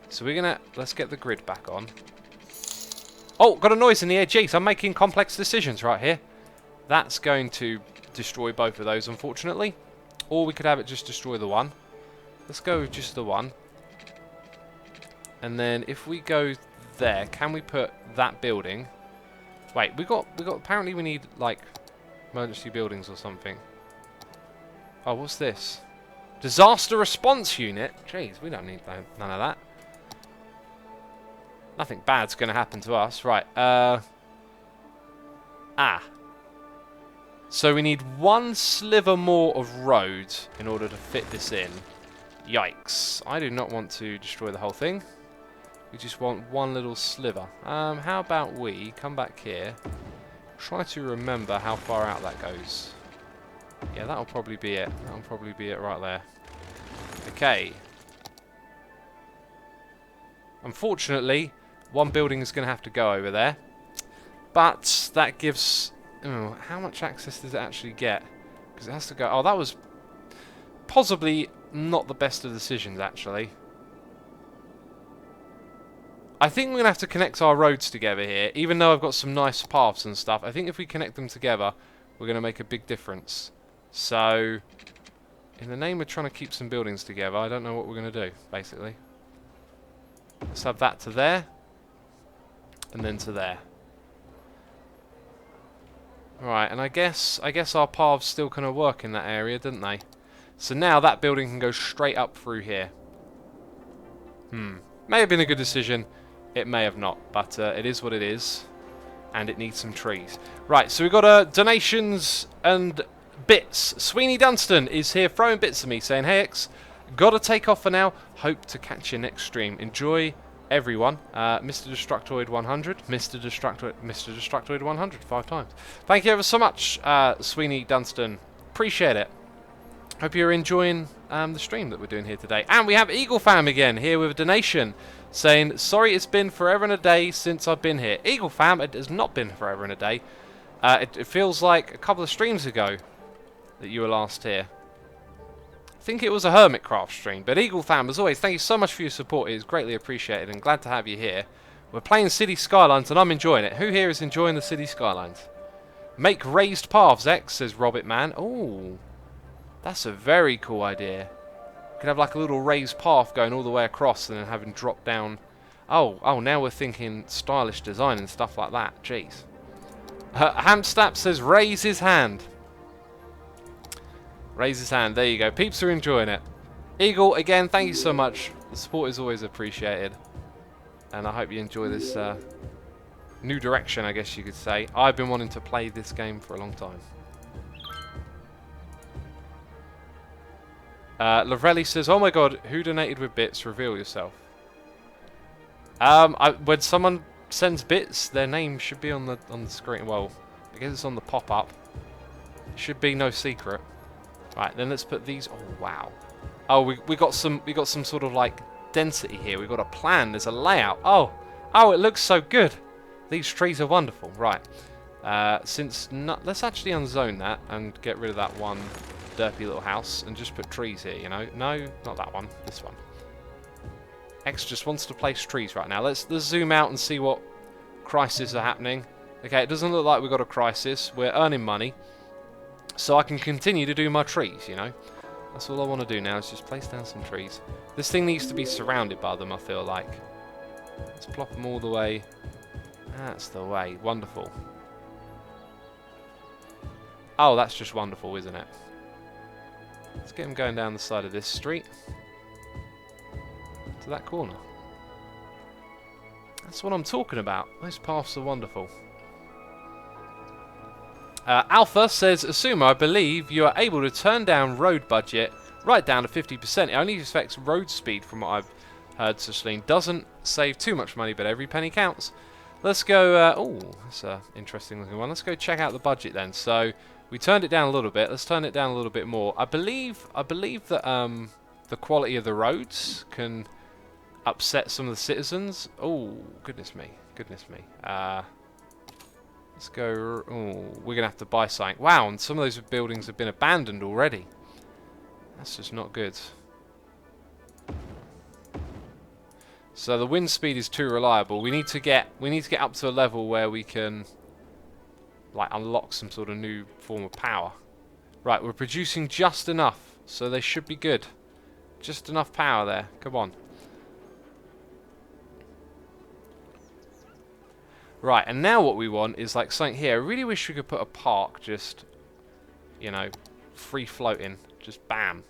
[SPEAKER 1] So we're going to... Let's get the grid back on. Oh, got a noise in the air. Jeez, I'm making complex decisions right here. That's going to destroy both of those, unfortunately. Or we could have it just destroy the one. Let's go with just the one. And then if we go there, can we put that building? Wait, we got. Apparently, we need like emergency buildings or something. Oh, what's this? Disaster response unit. Jeez, we don't need none of that. Nothing bad's going to happen to us, right? So we need one sliver more of road in order to fit this in. Yikes! I do not want to destroy the whole thing. We just want one little sliver. How about we come back here? Try to remember how far out that goes. Yeah, that'll probably be it. That'll probably be it right there. Okay. Unfortunately, one building is going to have to go over there. But that gives... Oh, how much access does it actually get? Because it has to go... Oh, that was possibly not the best of decisions, actually. I think we're going to have to connect our roads together here. Even though I've got some nice paths and stuff, I think if we connect them together, we're going to make a big difference. So, in the name of trying to keep some buildings together, I don't know what we're going to do, basically. Let's have that to there. And then to there. Right, and I guess our paths still kind of work in that area, didn't they? So now that building can go straight up through here. May have been a good decision. It may have not, but it is what it is. And it needs some trees. Right, so we've got donations and bits. Sweeney Dunstan is here throwing bits at me, saying, "Hey X, gotta take off for now. Hope to catch you next stream. Enjoy, everyone." Mr. Destructoid 100. Mr. Destructoid 100. 5 times. Thank you ever so much, Sweeney Dunstan. Appreciate it. Hope you're enjoying the stream that we're doing here today. And we have Eagle Fam again here with a donation saying, "Sorry it's been forever and a day since I've been here." Eagle Fam, it has not been forever and a day. It feels like a couple of streams ago that you were last here. I think it was a Hermitcraft stream. But Eagle Fam, as always, thank you so much for your support. It is greatly appreciated and glad to have you here. We're playing City Skylines and I'm enjoying it. Who here is enjoying the City Skylines? Make raised paths, X, says Robert Man. Oh, that's a very cool idea. You could have like a little raised path going all the way across and then having drop down. Oh, now we're thinking stylish design and stuff like that. Jeez. Hamstap says raise his hand. Raise his hand. There you go. Peeps are enjoying it. Eagle, again, thank you so much. The support is always appreciated. And I hope you enjoy this new direction, I guess you could say. I've been wanting to play this game for a long time. Lavrelli says, "Oh my god, who donated with bits? Reveal yourself." When someone sends bits, their name should be on the screen. Well, I guess it's on the pop-up. Should be no secret. Right, then let's put these. Oh wow. Oh, we got some sort of like density here. We've got a plan. There's a layout. Oh, it looks so good. These trees are wonderful. Right. Let's actually unzone that and get rid of that one derpy little house and just put trees here, you know. No, not that one, this one. X just wants to place trees right now. Let's zoom out and see what crises are happening. Okay, it doesn't look like we've got a crisis. We're earning money, so I can continue to do my trees, you know. That's all I want to do now is just place down some trees. This thing needs to be surrounded by them, I feel like. Let's plop them all the way. That's the way. Wonderful. Oh, that's just wonderful, isn't it? Let's get them going down the side of this street to that corner. That's what I'm talking about. Those paths are wonderful. Alpha says, "Asuma, I believe you are able to turn down road budget right down to 50%. It only affects road speed from what I've heard, Susleen. Doesn't save too much money, but every penny counts." Let's go, oh, that's an interesting looking one. Let's go check out the budget then. So, we turned it down a little bit. Let's turn it down a little bit more. I believe that the quality of the roads can upset some of the citizens. Oh, goodness me. Goodness me. Let's go... Oh, we're going to have to buy something. Wow, and some of those buildings have been abandoned already. That's just not good. So the wind speed is too reliable. We need to get up to a level where we can like unlock some sort of new form of power. Right, we're producing just enough, so they should be good. Just enough power there. Come on. Right, and now what we want is like something here. I really wish we could put a park just, you know, free floating. Just bam.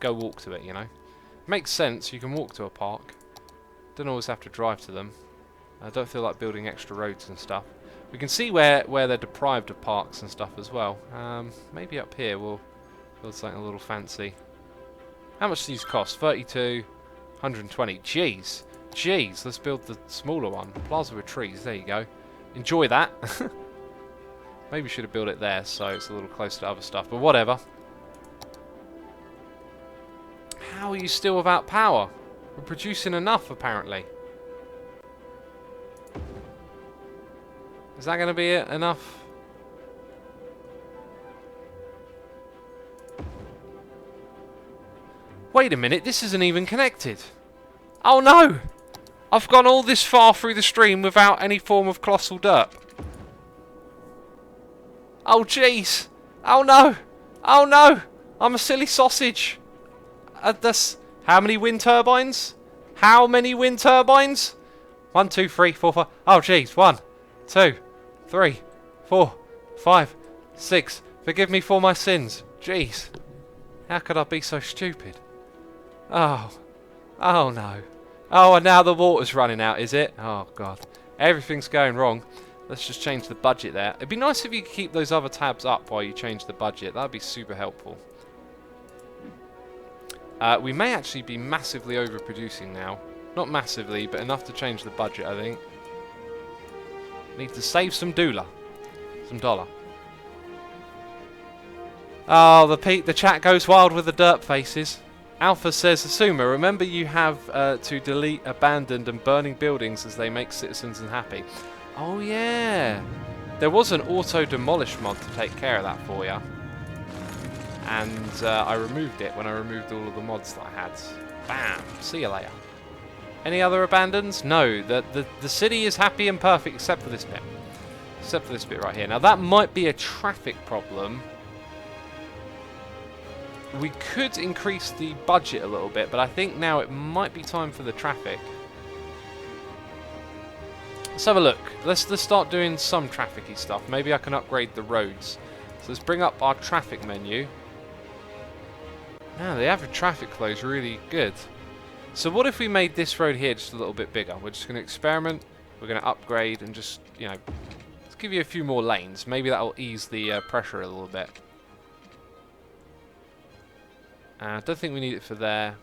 [SPEAKER 1] Go walk to it, you know. Makes sense, you can walk to a park. Don't always have to drive to them. I don't feel like building extra roads and stuff. We can see where they're deprived of parks and stuff as well. Maybe up here we'll build something a little fancy. How much do these cost? 32, 120. Jeez. Jeez, let's build the smaller one. Plaza with trees, there you go. Enjoy that. Maybe should have built it there so it's a little closer to other stuff, but whatever. How are you still without power? We're producing enough, apparently. Is that going to be it? Enough? Wait a minute, this isn't even connected. Oh no! I've gone all this far through the stream without any form of colossal derp. Oh jeez! Oh no! Oh no! I'm a silly sausage! That's... How many wind turbines? How many wind turbines? 1, 2, 3, 4, 5... Oh jeez, 1, 2, 3, 4, 5, 6... Forgive me for my sins. Jeez. How could I be so stupid? Oh. Oh no. Oh, and now the water's running out, is it? Oh, God. Everything's going wrong. Let's just change the budget there. It'd be nice if you could keep those other tabs up while you change the budget. That'd be super helpful. We may actually be massively overproducing now. Not massively, but enough to change the budget, I think. Need to save some dollar. Some dollar. Oh, the chat goes wild with the derp faces. Alpha says, Asuma, remember you have to delete abandoned and burning buildings as they make citizens unhappy. Oh yeah. There was an auto-demolish mod to take care of that for you. And I removed it when I removed all of the mods that I had. Bam. See you later. Any other abandons? No. The city is happy and perfect except for this bit. Except for this bit right here. Now that might be a traffic problem. We could increase the budget a little bit, but I think now it might be time for the traffic. Let's have a look. Let's start doing some trafficy stuff. Maybe I can upgrade the roads. So let's bring up our traffic menu. Now the average traffic flow is really good. So what if we made this road here just a little bit bigger? We're just going to experiment. We're going to upgrade and just, you know, let's give you a few more lanes. Maybe that'll ease the pressure a little bit. I don't think we need it for there.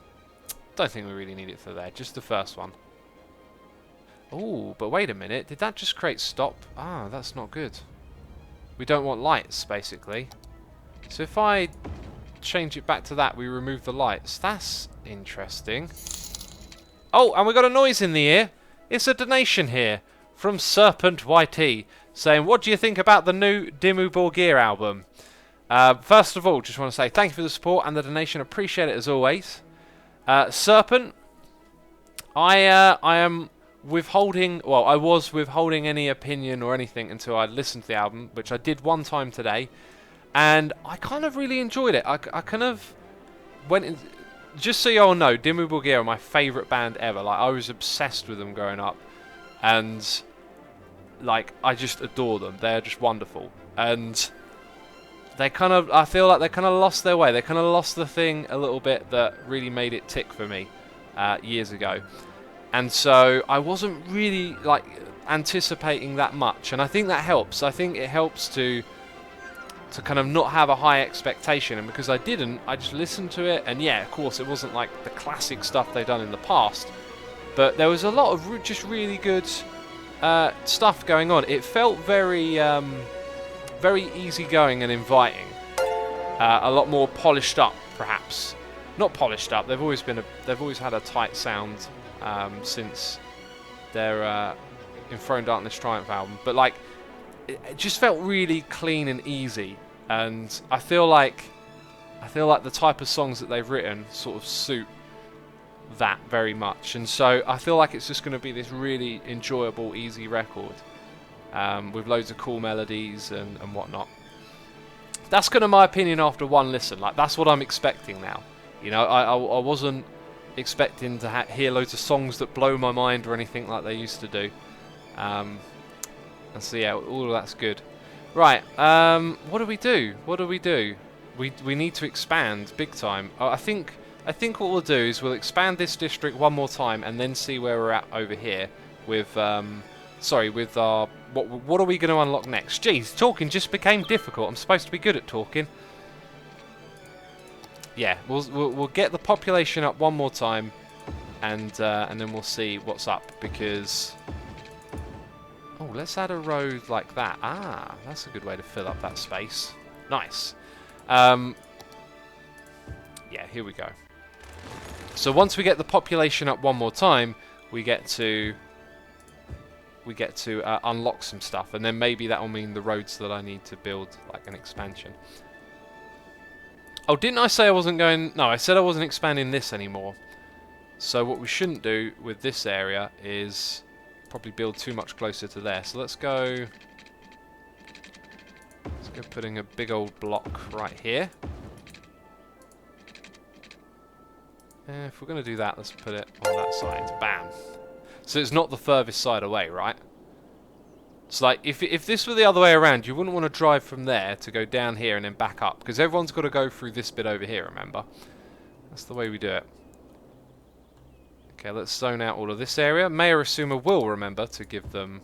[SPEAKER 1] Don't think we really need it for there. Just the first one. Oh, but wait a minute. Did that just create stop? Ah, that's not good. We don't want lights, basically. So if I change it back to that, we remove the lights. That's interesting. Oh, and we got a noise in the ear. It's a donation here from Serpent YT saying, what do you think about the new Dimmu Borgir album? First of all, just want to say thank you for the support and the donation. Appreciate it as always. Serpent, I am withholding, well, I was withholding any opinion or anything until I listened to the album, which I did one time today, and I kind of really enjoyed it. I kind of went in, just so you all know, Dimmu Borgir are my favourite band ever. Like, I was obsessed with them growing up, and like, I just adore them. They're just wonderful, and they kind of, I feel like they kind of lost their way. They kind of lost the thing a little bit that really made it tick for me years ago. And so I wasn't really like anticipating that much, and I think that helps. I think it helps to kind of not have a high expectation, and because I didn't, I just listened to it, and yeah, of course it wasn't like the classic stuff they've done in the past, but there was a lot of just really good stuff going on. It felt very very easygoing and inviting. A lot more polished up, perhaps. Not polished up. They've always had a tight sound since their In Throne Darkness Triumph album. But like, it just felt really clean and easy, and I feel like the type of songs that they've written sort of suit that very much, and so I feel like it's just going to be this really enjoyable, easy record with loads of cool melodies and whatnot. That's kind of my opinion after one listen. Like, that's what I'm expecting now. You know, I wasn't expecting to hear loads of songs that blow my mind or anything like they used to do. And so yeah, all of that's good. Right, what do we do? What do we do? We need to expand big time. I think what we'll do is we'll expand this district one more time and then see where we're at over here with with our what are we going to unlock next? Jeez, talking just became difficult. I'm supposed to be good at talking. Yeah, we'll get the population up one more time, and then we'll see what's up, because oh, let's add a road like that. Ah, that's a good way to fill up that space. Nice. Yeah, here we go. So once we get the population up one more time, we get to unlock some stuff, and then maybe that will mean the roads that I need to build, like an expansion. Oh, didn't I say I wasn't going... No, I said I wasn't expanding this anymore. So what we shouldn't do with this area is probably build too much closer to there. So let's go putting a big old block right here. If we're going to do that, let's put it on that side. Bam. So it's not the furthest side away, right? So like, if this were the other way around, you wouldn't want to drive from there to go down here and then back up, because everyone's got to go through this bit over here, remember? That's the way we do it. Okay, let's zone out all of this area. Mayor Asuma will remember to give them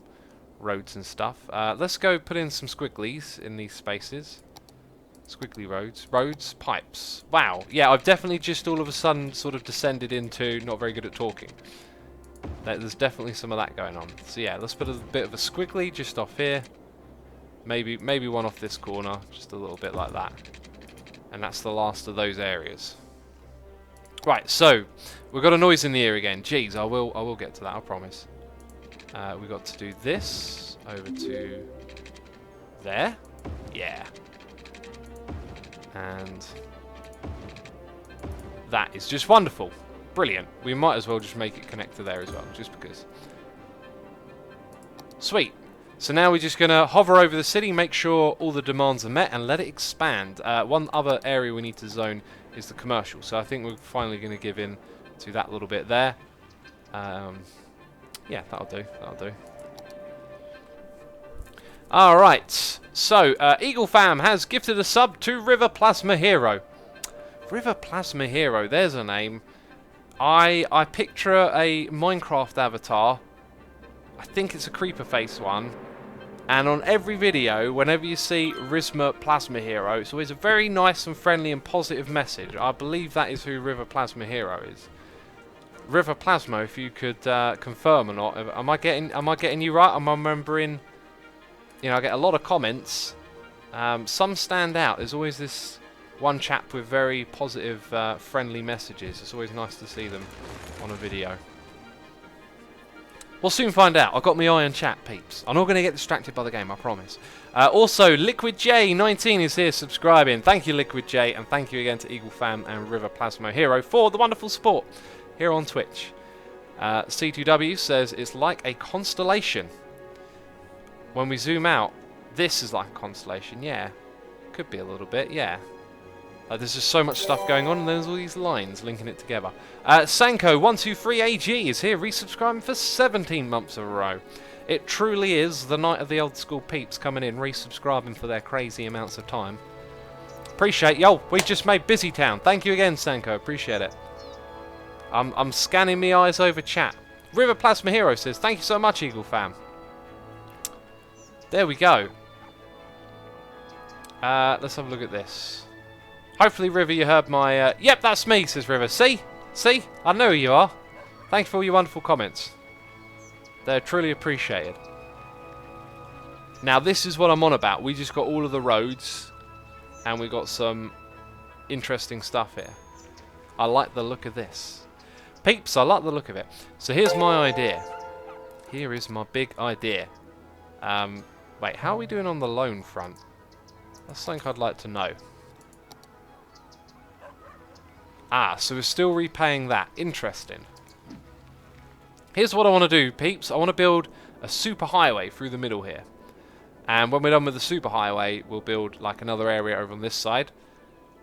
[SPEAKER 1] roads and stuff. Let's go put in some squigglies in these spaces. Squiggly roads. Roads, pipes. Wow. Yeah, I've definitely just all of a sudden sort of descended into not very good at talking. There's definitely some of that going on. So yeah, let's put a bit of a squiggly just off here. Maybe one off this corner, just a little bit like that. And that's the last of those areas. Right, so we've got a noise in the ear again. Jeez, I will get to that, I promise. We've got to do this over to there. Yeah. And that is just wonderful. Brilliant. We might as well just make it connect to there as well, just because. Sweet. So now we're just going to hover over the city, make sure all the demands are met, and let it expand. One other area we need to zone is the commercial. So I think we're finally going to give in to that little bit there. Yeah, that'll do. That'll do. Alright. So, Eagle Fam has gifted a sub to River Plasma Hero. River Plasma Hero, there's a name. I picture a Minecraft avatar. I think it's a creeper face one. And on every video, whenever you see River Plasma Hero, it's always a very nice and friendly and positive message. I believe that is who River Plasma Hero is. River Plasma, if you could confirm or not. Am I getting you right? Am I remembering? You know, I get a lot of comments. Some stand out. There's always this one chap with very positive, friendly messages. It's always nice to see them on a video. We'll soon find out. I've got my eye on chat, peeps. I'm not going to get distracted by the game, I promise. Also, Liquid J19 is here subscribing. Thank you, Liquid J, and thank you again to Eagle Fam and River Plasma Hero for the wonderful support here on Twitch. C2W says it's like a constellation. When we zoom out, this is like a constellation. Yeah, could be a little bit. Yeah. There's just so much stuff going on, and there's all these lines linking it together. Sanko123AG is here, resubscribing for 17 months in a row. It truly is the night of the old school peeps coming in, resubscribing for their crazy amounts of time. Appreciate yo. We just made Busy Town. Thank you again, Sanko. Appreciate it. I'm scanning my eyes over chat. River Plasma Hero says, thank you so much, Eagle Fam. There we go. Let's have a look at this. Hopefully, River, you heard my... Yep, that's me, says River. See? See? I know who you are. Thank you for all your wonderful comments. They're truly appreciated. Now, this is what I'm on about. We just got all of the roads, and we got some interesting stuff here. I like the look of this. Peeps, I like the look of it. So here's my idea. Here is my big idea. Wait, how are we doing on the loan front? That's something I'd like to know. Ah, so we're still repaying that. Interesting. Here's what I want to do, peeps. I want to build a super highway through the middle here. And when we're done with the super highway, we'll build like another area over on this side.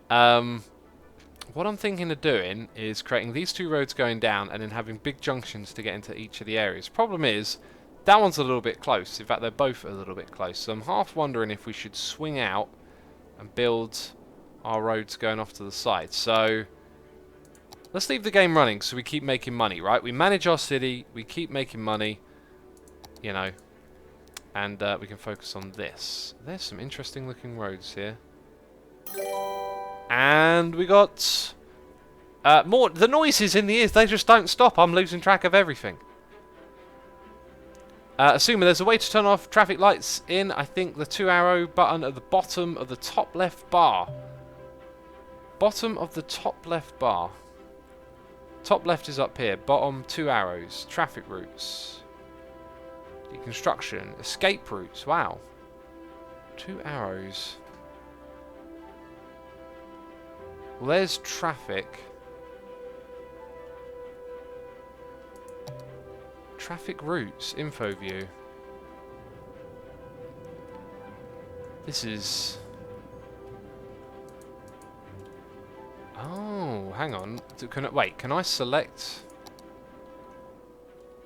[SPEAKER 1] What I'm thinking of doing is creating these two roads going down and then having big junctions to get into each of the areas. Problem is, that one's a little bit close. In fact, they're both a little bit close. So I'm half wondering if we should swing out and build our roads going off to the side. So let's leave the game running so we keep making money, right? We manage our city, we keep making money, you know, and we can focus on this. There's some interesting looking roads here. And we got more. The noises in the ears, they just don't stop. I'm losing track of everything. Assuming there's a way to turn off traffic lights in, I think, the 2 arrow button at the bottom of the top left bar. Bottom of the top left bar. Top left is up here. Bottom 2 arrows. Traffic routes. Deconstruction. Escape routes. Wow. 2 arrows. Well, there's traffic. Traffic routes. Info view. This is... Oh, hang on. Wait, can I select...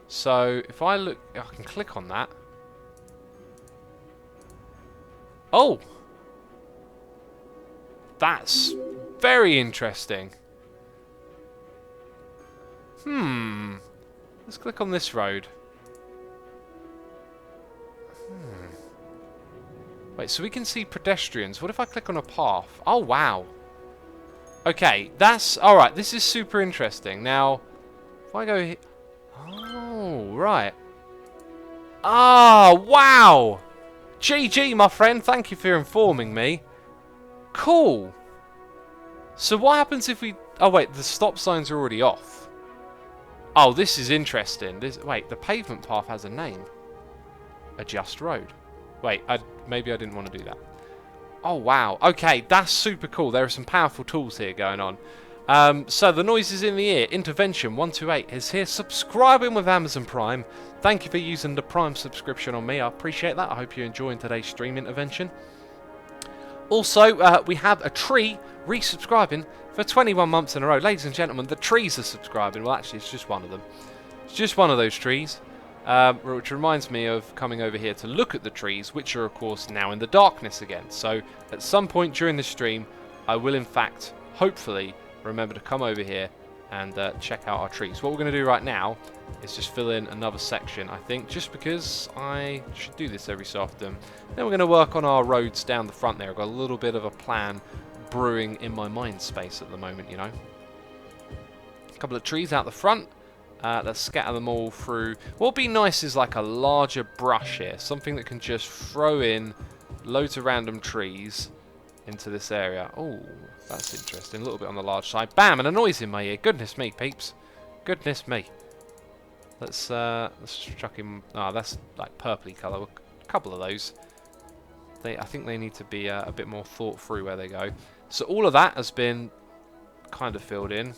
[SPEAKER 1] So, if I look... I can click on that. Oh! That's very interesting. Let's click on this road. Wait, so we can see pedestrians. What if I click on a path? Oh, wow. Okay, that's... Alright, this is super interesting. Now, if I go here... Oh, right. Ah, wow! GG, my friend. Thank you for informing me. Cool. So what happens if we... Oh, wait, the stop signs are already off. Oh, this is interesting. Wait, the pavement path has a name. Adjust road. Wait, maybe I didn't want to do that. Oh, wow. Okay, that's super cool. There are some powerful tools here going on. So the noises in the ear. Intervention 128 is here. Subscribing with Amazon Prime. Thank you for using the Prime subscription on me. I appreciate that. I hope you're enjoying today's stream intervention. Also, we have a tree resubscribing for 21 months in a row. Ladies and gentlemen, the trees are subscribing. Well, actually, it's just one of them. It's just one of those trees. Which reminds me of coming over here to look at the trees, which are, of course, now in the darkness again. So, at some point during the stream, I will, in fact, hopefully, remember to come over here and check out our trees. What we're going to do right now is just fill in another section, I think, just because I should do this every so often. Then we're going to work on our roads down the front there. I've got a little bit of a plan brewing in my mind space at the moment, you know. A couple of trees out the front. Let's scatter them all through. What would be nice is like a larger brush here. Something that can just throw in loads of random trees into this area. Oh, that's interesting. A little bit on the large side. Bam! And a noise in my ear. Goodness me, peeps. Goodness me. Let's chuck him. Oh, that's like purpley colour. A couple of those. I think they need to be a bit more thought through where they go. So all of that has been kind of filled in.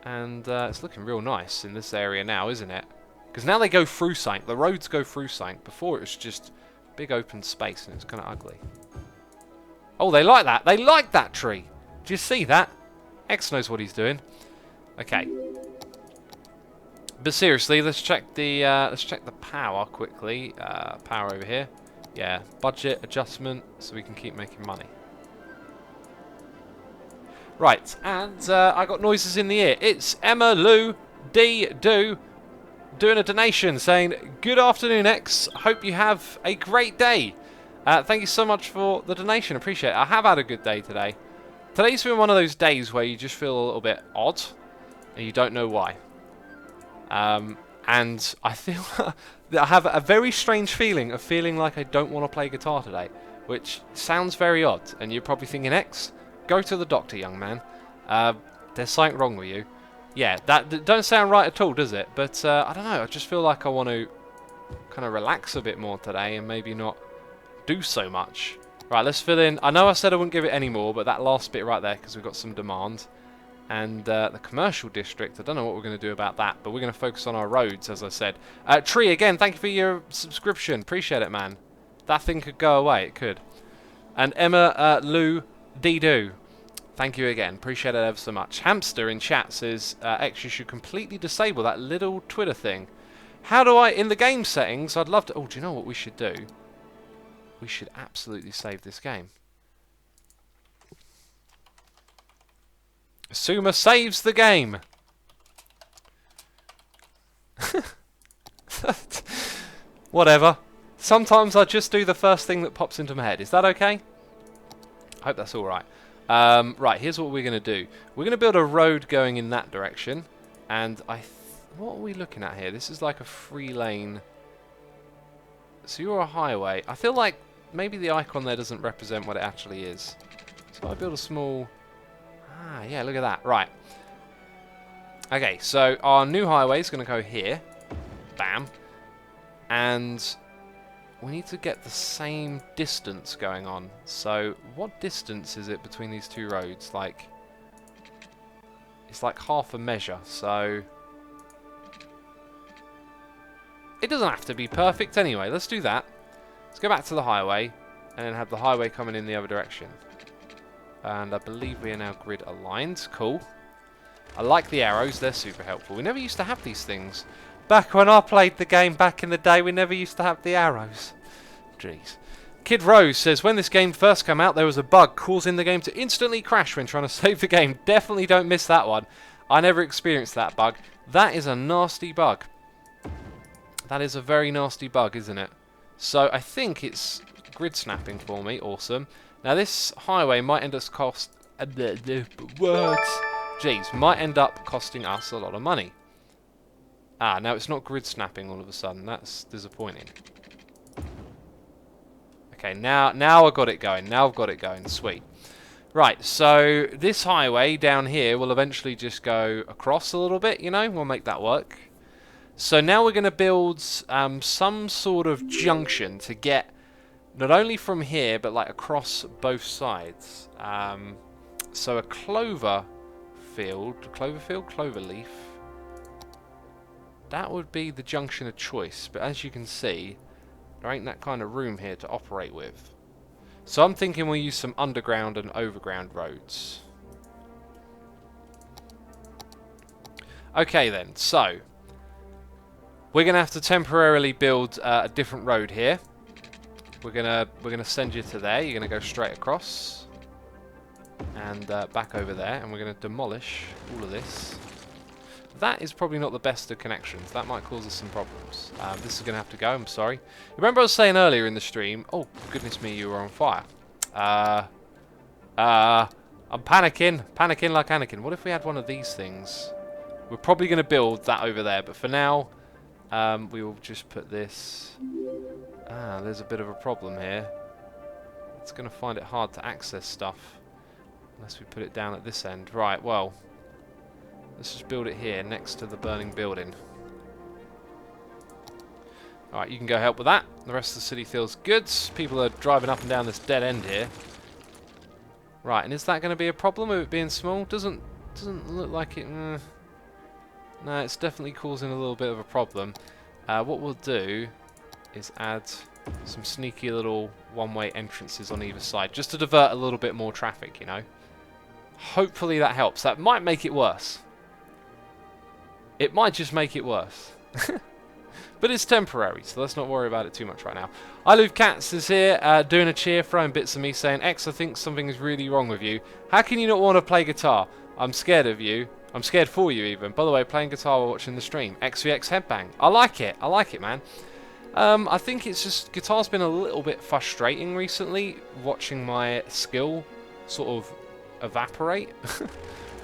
[SPEAKER 1] And it's looking real nice in this area now, isn't it? Because now they go through something. The roads go through something. Before it was just big open space and it's kind of ugly. Oh, they like that. They like that tree. Do you see that? X knows what he's doing. Okay. But seriously, let's check the power quickly. Power over here. Yeah, budget adjustment so we can keep making money. Right, and I got noises in the ear. It's Emma Lou D Do doing a donation saying, "Good afternoon, X. Hope you have a great day." Thank you so much for the donation. Appreciate it. I have had a good day today. Today's been one of those days where you just feel a little bit odd and you don't know why. And I feel that I have a very strange feeling of feeling like I don't want to play guitar today, which sounds very odd. And you're probably thinking, X, go to the doctor, young man. There's something wrong with you. Yeah, that don't sound right at all, does it? But I don't know. I just feel like I want to kind of relax a bit more today and maybe not do so much. Right, let's fill in. I know I said I wouldn't give it any more, but that last bit right there, because we've got some demand. And the commercial district, I don't know what we're going to do about that, but we're going to focus on our roads, as I said. Tree, again, thank you for your subscription. Appreciate it, man. That thing could go away. It could. And Emma Lou Dee-Doo, thank you again. Appreciate it ever so much. Hamster in chat says, X, you should completely disable that little Twitter thing. How do I, in the game settings, I'd love to... Oh, do you know what we should do? We should absolutely save this game. Suma saves the game. Whatever. Sometimes I just do the first thing that pops into my head. Is that okay? I hope that's alright. Right, here's what we're going to do. We're going to build a road going in that direction. And what are we looking at here? This is like a 3-lane. So you're a highway. I feel like maybe the icon there doesn't represent what it actually is. So I build a small... Ah, yeah, look at that. Right. Okay, so our new highway is going to go here. Bam. And we need to get the same distance going on. So what distance is it between these two roads? Like, it's like half a measure. So it doesn't have to be perfect anyway. Let's do that. Let's go back to the highway and then have the highway coming in the other direction. And I believe we are now grid aligned. Cool. I like the arrows. They're super helpful. We never used to have these things. Back when I played the game back in the day, we never used to have the arrows. Jeez. Kid Rose says, when this game first came out, there was a bug causing the game to instantly crash when trying to save the game. Definitely don't miss that one. I never experienced that bug. That is a nasty bug. That is a very nasty bug, isn't it? So I think it's grid snapping for me. Awesome. Now this highway might end up might end up costing us a lot of money. Ah, now it's not grid snapping all of a sudden. That's disappointing. Okay, now I got it going. Now I've got it going. Sweet. Right, so this highway down here will eventually just go across a little bit, you know? We'll make that work. So now we're going to build some sort of junction to get not only from here, but like across both sides. So a cloverleaf. That would be the junction of choice. But as you can see, there ain't that kind of room here to operate with. So I'm thinking we'll use some underground and overground roads. Okay then, so we're gonna have to temporarily build a different road here. We're gonna send you to there. You're gonna go straight across and back over there, and we're gonna demolish all of this. That is probably not the best of connections. That might cause us some problems. This is gonna have to go. I'm sorry. Remember I was saying earlier in the stream? Oh goodness me, you were on fire. I'm panicking like Anakin. What if we had one of these things? We're probably gonna build that over there, but for now, we will just put this. Ah, there's a bit of a problem here. It's going to find it hard to access stuff unless we put it down at this end. Right, well, let's just build it here next to the burning building. Alright, you can go help with that. The rest of the city feels good. People are driving up and down this dead end here. Right, and is that going to be a problem with it being small? Doesn't look like it. No, it's definitely causing a little bit of a problem. What we'll do is add some sneaky little one-way entrances on either side, just to divert a little bit more traffic, you know. Hopefully that helps. That might make it worse. It might just make it worse. But it's temporary, so let's not worry about it too much right now. I Love Cats is here, doing a cheer, throwing bits of me, saying, X, I think something is really wrong with you. How can you not want to play guitar? I'm scared of you. I'm scared for you, even. By the way, playing guitar while watching the stream. XVX Headbang. I like it. I like it, man. I think it's just, guitar's been a little bit frustrating recently, watching my skill sort of evaporate.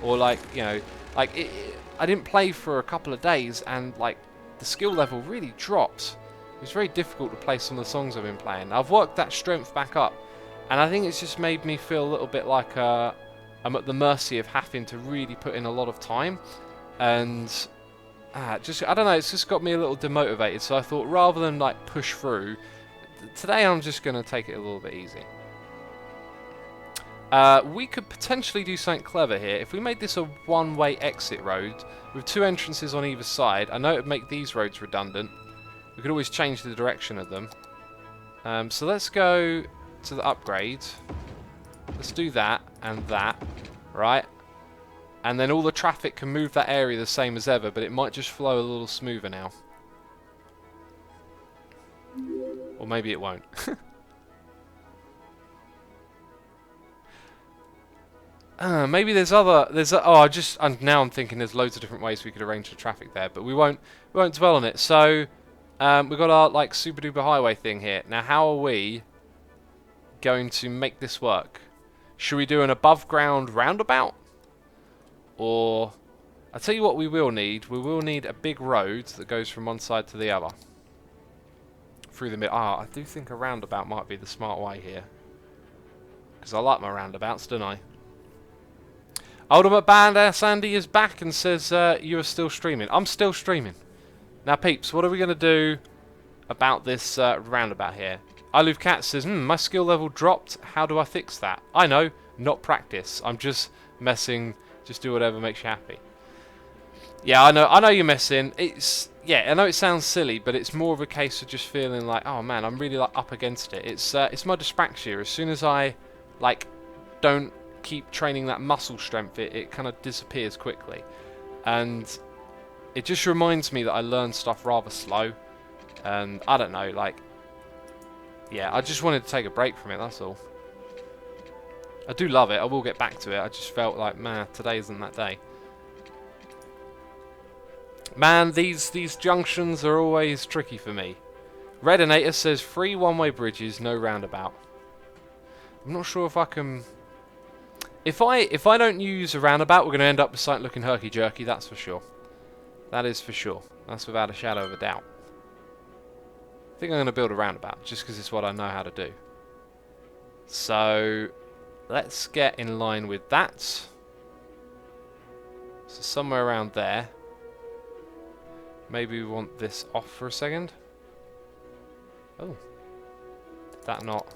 [SPEAKER 1] Or like, you know, like, I didn't play for a couple of days, and like, the skill level really dropped. It was very difficult to play some of the songs I've been playing. I've worked that strength back up, and I think it's just made me feel a little bit like a I'm at the mercy of having to really put in a lot of time, and just, I don't know, it's just got me a little demotivated. So I thought, rather than like push through, today I'm just going to take it a little bit easy. We could potentially do something clever here. If we made this a one-way exit road with 2 entrances on either side, I know it would make these roads redundant. We could always change the direction of them. So let's go to the upgrade. Let's do that and that, right? And then all the traffic can move that area the same as ever, but it might just flow a little smoother now. Or maybe it won't. Maybe now I'm thinking there's loads of different ways we could arrange the traffic there, but we won't dwell on it. So we've got our like super duper highway thing here. Now how are we going to make this work? Should we do an above ground roundabout? Or I'll tell you what we will need. We will need a big road that goes from one side to the other. Through the middle. I do think a roundabout might be the smart way here. Because I like my roundabouts, don't I? Ultimate Band Sandy is back and says you are still streaming. I'm still streaming. Now peeps, what are we going to do about this roundabout here? Cat says, my skill level dropped. How do I fix that? I know, not practice. I'm just messing. Just do whatever makes you happy. Yeah, I know you're messing. I know it sounds silly, but it's more of a case of just feeling like, oh man, I'm really like up against it. It's my dyspraxia. As soon as I like don't keep training that muscle strength, it kind of disappears quickly, and it just reminds me that I learn stuff rather slow. And I don't know, like, yeah, I just wanted to take a break from it. That's all. I do love it. I will get back to it. I just felt like, man, today isn't that day. Man, these junctions are always tricky for me. Redinator says 3 one-way bridges, no roundabout. I'm not sure if I can. If I don't use a roundabout, we're going to end up with something looking herky-jerky. That's for sure. That is for sure. That's without a shadow of a doubt. I think I'm going to build a roundabout just because it's what I know how to do. So let's get in line with that. So somewhere around there. Maybe we want this off for a second. Oh. Did that not?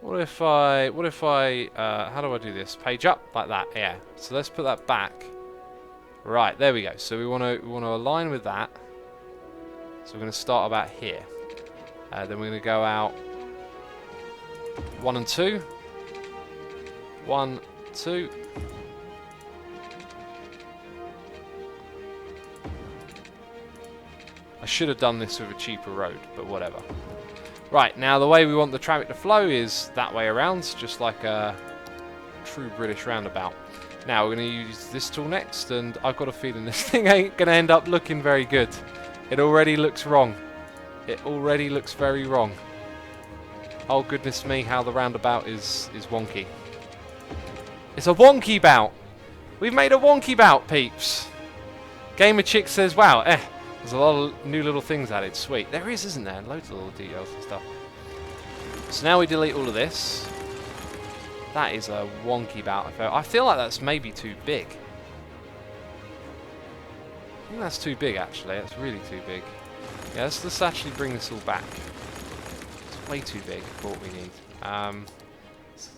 [SPEAKER 1] What if I, how do I do this? Page up, like that, yeah. So let's put that back. Right, there we go. So we want to align with that. So we're going to start about here. Then we're going to go out 1 and 2. 1, 2. I should have done this with a cheaper road, but whatever. Right, now the way we want the traffic to flow is that way around, just like a true British roundabout. Now we're going to use this tool next, and I've got a feeling this thing ain't going to end up looking very good. It already looks wrong. It already looks very wrong. Oh goodness me, how the roundabout is wonky. It's a wonky bout! We've made a wonky bout, peeps! Gamer Chick says, wow, there's a lot of new little things added. Sweet. There is, isn't there? Loads of little details and stuff. So now we delete all of this. That is a wonky bout. I feel like that's maybe too big. I think that's too big, actually. That's really too big. Yeah, let's actually bring this all back. It's way too big for what we need.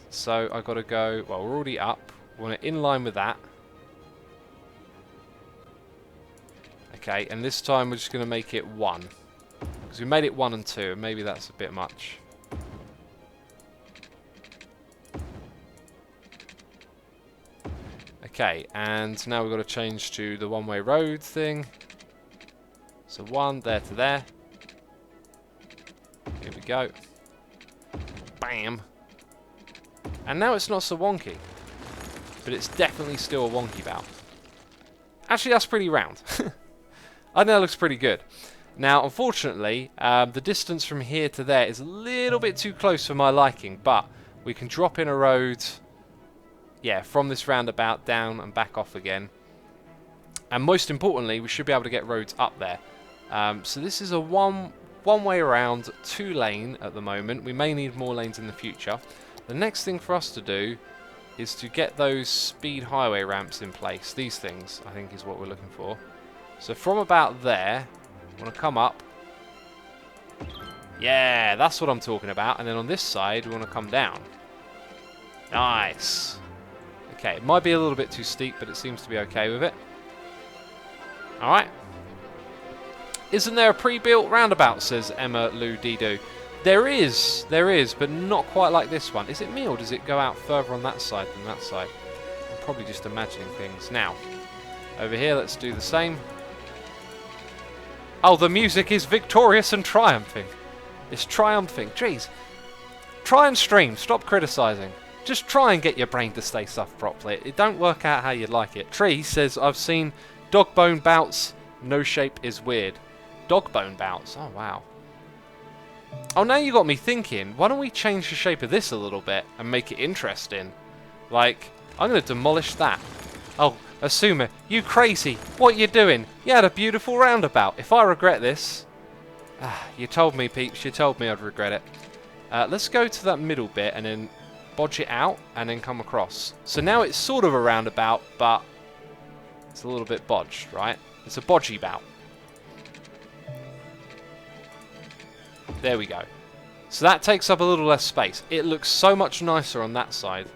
[SPEAKER 1] So I've got to go... Well, we're already up. We want to inline with that. Okay, and this time we're just going to make it 1. Because we made it 1 and 2, and maybe that's a bit much. Okay, and now we've got to change to the one-way road thing. So 1 there to there. Here we go. Bam. And now it's not so wonky. But it's definitely still a wonky bout. Actually, that's pretty round. I think that looks pretty good. Now, unfortunately, the distance from here to there is a little bit too close for my liking, but we can drop in a road, yeah, from this roundabout down and back off again. And most importantly, we should be able to get roads up there. So this is a one one way around, 2 lane at the moment. We may need more lanes in the future. The next thing for us to do is to get those speed highway ramps in place. These things, I think, is what we're looking for. So from about there, I want to come up. Yeah, that's what I'm talking about. And then on this side, we want to come down. Nice. Okay, it might be a little bit too steep, but it seems to be okay with it. Alright. Isn't there a pre-built roundabout, says Emma Lou Dido. There is, but not quite like this one. Is it me, or does it go out further on that side than that side? I'm probably just imagining things. Now, over here, let's do the same. Oh, the music is victorious and triumphing. It's triumphing. Jeez. Try and stream. Stop criticising. Just try and get your brain to stay stuff properly. It don't work out how you'd like it. Tree says, I've seen dog bone bouts. No shape is weird. Dog bone bouts. Oh, wow. Oh, now you got me thinking. Why don't we change the shape of this a little bit and make it interesting? Like, I'm going to demolish that. Oh, Asuma, you crazy. What you doing? You had a beautiful roundabout. If I regret this... you told me, peeps. You told me I'd regret it. Let's go to that middle bit and then bodge it out and then come across. So now it's sort of a roundabout, but it's a little bit bodged, right? It's a bodgy bout. There we go. So that takes up a little less space. It looks so much nicer on that side.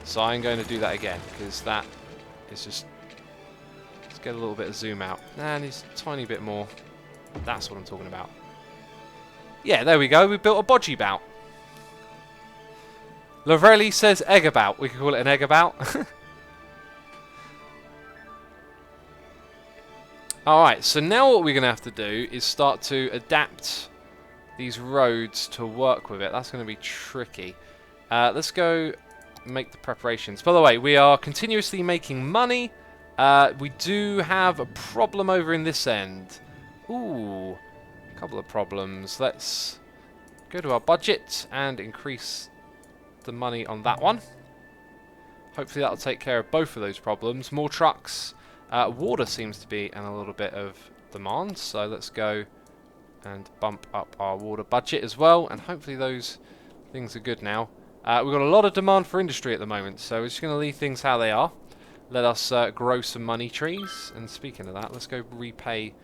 [SPEAKER 1] So I'm going to do that again, because that is just... Let's get a little bit of zoom out. And it's a tiny bit more. That's what I'm talking about. Yeah, there we go. We built a bodgy bout. Lavrelli says eggabout. We could call it an eggabout. Alright, so now what we're going to have to do is start to adapt these roads to work with it. That's going to be tricky. Let's go make the preparations. By the way, we are continuously making money. We do have a problem over in this end. Ooh, a couple of problems. Let's go to our budget and increase the money on that one. Hopefully that'll take care of both of those problems. More trucks. Water seems to be in a little bit of demand, so let's go and bump up our water budget as well, and hopefully those things are good now. We've got a lot of demand for industry at the moment, so we're just going to leave things how they are. Let us grow some money trees, and speaking of that, let's go repay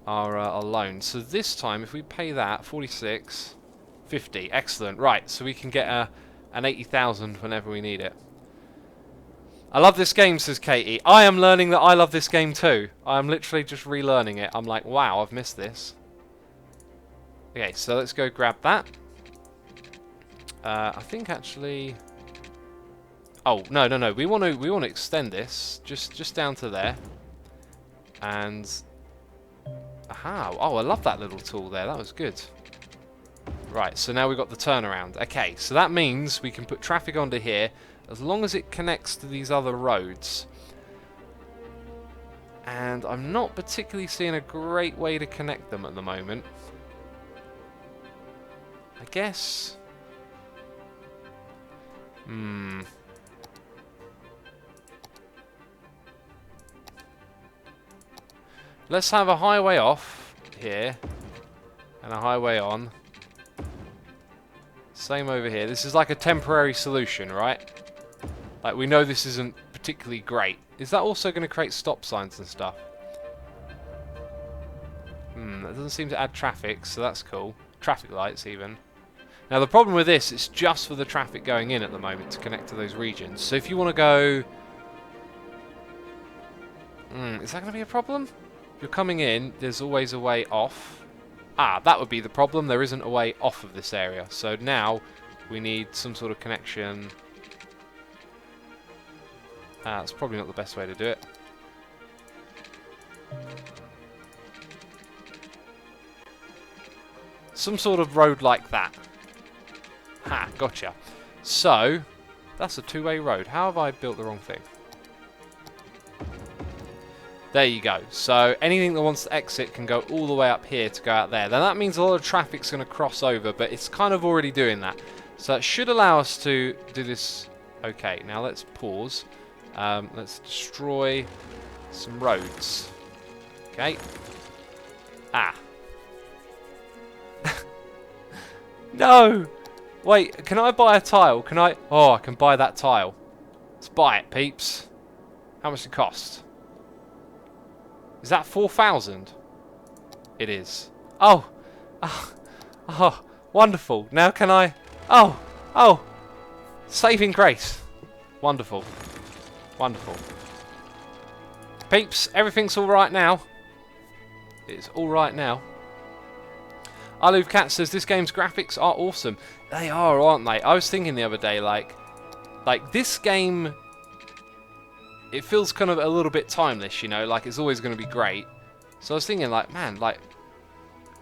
[SPEAKER 1] our loan. So this time, if we pay that, 46.50, excellent. Right, so we can get an 80,000 whenever we need it. I love this game, says Katie. I am learning that I love this game too. I am literally just relearning it. I'm like, wow, I've missed this. Okay, so let's go grab that. I think actually... Oh, no. We want to extend this just down to there. And... Aha. Oh, I love that little tool there. That was good. Right, so now we've got the turnaround. Okay, so that means we can put traffic onto here as long as it connects to these other roads. And I'm not particularly seeing a great way to connect them at the moment. I guess... Let's have a highway off here and a highway on. Same over here. This is like a temporary solution, right? Like, we know this isn't particularly great. Is that also going to create stop signs and stuff? That doesn't seem to add traffic, so that's cool. Traffic lights, even. Now, the problem with this, it's just for the traffic going in at the moment to connect to those regions. So if you want to go... is that going to be a problem? If you're coming in, there's always a way off. Ah, that would be the problem. There isn't a way off of this area. So now we need some sort of connection. That's probably not the best way to do it. Some sort of road like that. Ha, gotcha. So, that's a two-way road. How have I built the wrong thing? There you go. So, anything that wants to exit can go all the way up here to go out there. Then that means a lot of traffic's going to cross over, but it's kind of already doing that. So, it should allow us to do this. Okay, now let's pause. Let's destroy some roads. Okay. Ah. No! Wait, can I buy a tile? Can I... Oh, I can buy that tile. Let's buy it, peeps. How much does it cost? Is that 4,000? It is. Oh! Oh! Oh! Wonderful. Now can I... Oh! Oh! Saving grace. Wonderful. Wonderful. Peeps, everything's alright now. It's alright now. Aloof Cat says this game's graphics are awesome. They are, aren't they? I was thinking the other day, like this game, it feels kind of a little bit timeless, you know, like it's always going to be great. So I was thinking, like, man, like,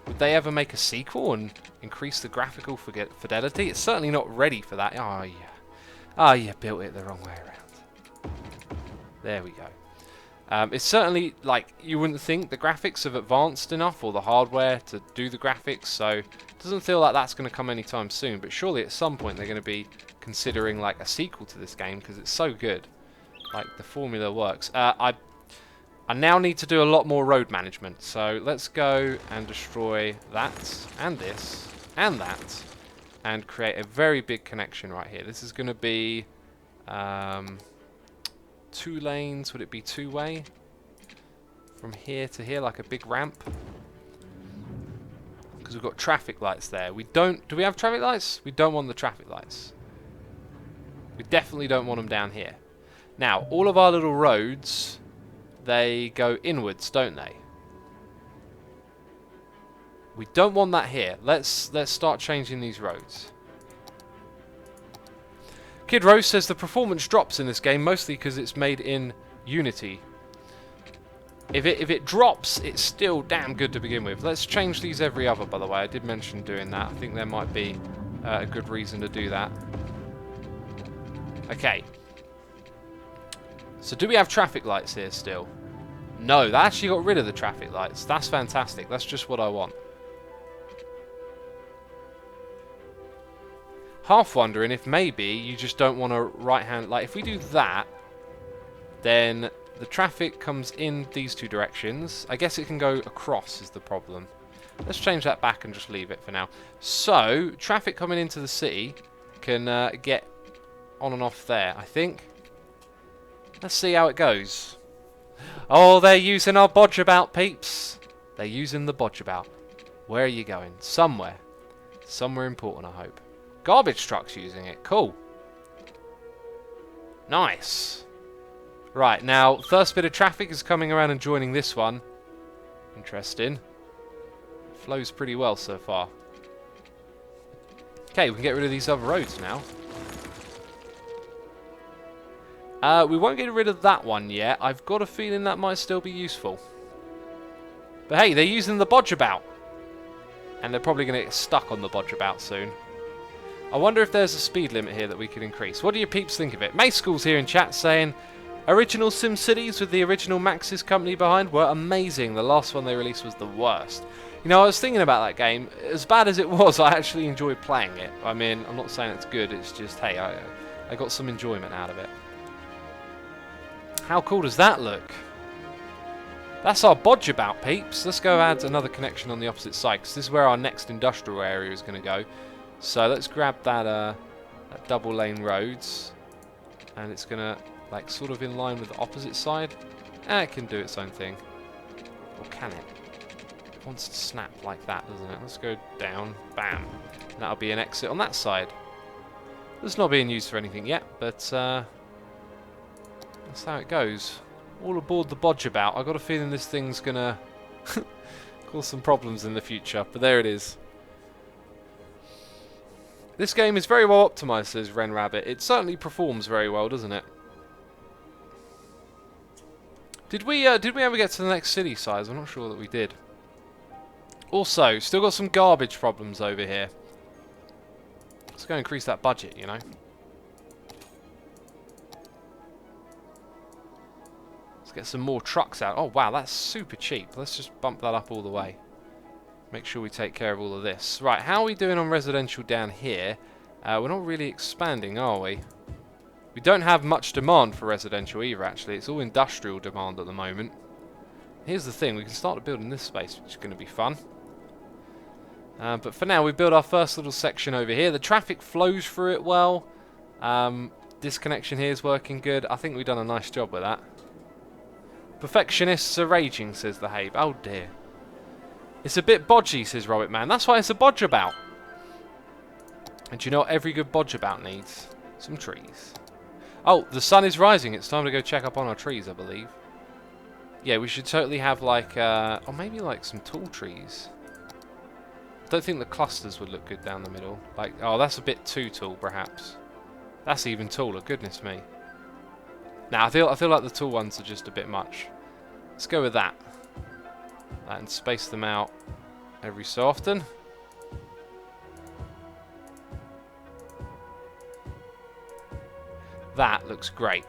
[SPEAKER 1] would they ever make a sequel and increase the graphical fidelity? It's certainly not ready for that. Oh, yeah. Oh, you built it the wrong way around. There we go. It's certainly, like, you wouldn't think the graphics have advanced enough, or the hardware to do the graphics, so it doesn't feel like that's going to come anytime soon, but surely at some point they're going to be considering, like, a sequel to this game, because it's so good. Like, the formula works. I now need to do a lot more road management, so let's go and destroy that, and this, and that, and create a very big connection right here. This is going to be... 2 lanes, would it be 2-way? From here to here, like a big ramp? Because we've got traffic lights there. We don't... Do we have traffic lights? We don't want the traffic lights. We definitely don't want them down here. Now, all of our little roads, they go inwards, don't they? We don't want that here. Let's start changing these roads. Kid Rose says the performance drops in this game mostly because it's made in Unity. If it drops, it's still damn good to begin with. Let's change these every other, by the way. I did mention doing that. I think there might be a good reason to do that. Okay. So do we have traffic lights here still? No, they actually got rid of the traffic lights. That's fantastic. That's just what I want. Half wondering if maybe you just don't want a right hand... Like, if we do that, then the traffic comes in these two directions. I guess it can go across is the problem. Let's change that back and just leave it for now. So, traffic coming into the city can get on and off there, I think. Let's see how it goes. Oh, they're using our bodgeabout, peeps. They're using the bodgeabout. Where are you going? Somewhere. Somewhere important, I hope. Garbage trucks using it. Cool. Nice. Right, now, first bit of traffic is coming around and joining this one. Interesting. Flows pretty well so far. Okay, we can get rid of these other roads now. We won't get rid of that one yet. I've got a feeling that might still be useful. But hey, they're using the bodgeabout. And they're probably going to get stuck on the bodgeabout soon. I wonder if there's a speed limit here that we could increase. What do you peeps think of it? May School's here in chat saying, original SimCities with the original Maxis company behind were amazing. The last one they released was the worst. You know, I was thinking about that game. As bad as it was, I actually enjoyed playing it. I mean, I'm not saying it's good. It's just, hey, I got some enjoyment out of it. How cool does that look? That's our bodgeabout, peeps. Let's go add another connection on the opposite side, because this is where our next industrial area is going to go. So let's grab that, that double lane roads, and it's gonna like sort of in line with the opposite side. It can do its own thing, or can it? It wants to snap like that, doesn't it? Let's go down, bam, and that'll be an exit on that side. It's not being used for anything yet, but that's how it goes. All aboard the bodgeabout. I've got a feeling this thing's gonna cause some problems in the future, but there it is. This game is very well optimized, says Ren Rabbit. It certainly performs very well, doesn't it? Did we ever get to the next city size? I'm not sure that we did. Also, still got some garbage problems over here. Let's go increase that budget, you know. Let's get some more trucks out. Oh wow, that's super cheap. Let's just bump that up all the way. Make sure we take care of all of this. Right, how are we doing on residential down here? We're not really expanding, are we? We don't have much demand for residential either, actually. It's all industrial demand at the moment. Here's the thing, we can start to build in this space, which is going to be fun. But for now, we build our first little section over here. The traffic flows through it well. This connection here is working good. I think we've done a nice job with that. Perfectionists are raging, says the Habe. Oh dear. It's a bit bodgy, says Robert Man. That's why it's a bodgeabout. And do you know what every good bodgeabout needs? Some trees. Oh, the sun is rising. It's time to go check up on our trees, I believe. Yeah, we should totally have like, or maybe like some tall trees. I don't think the clusters would look good down the middle. Like, oh, that's a bit too tall, perhaps. That's even taller. Goodness me. Now, I feel like the tall ones are just a bit much. Let's go with that. And space them out every so often. That looks great.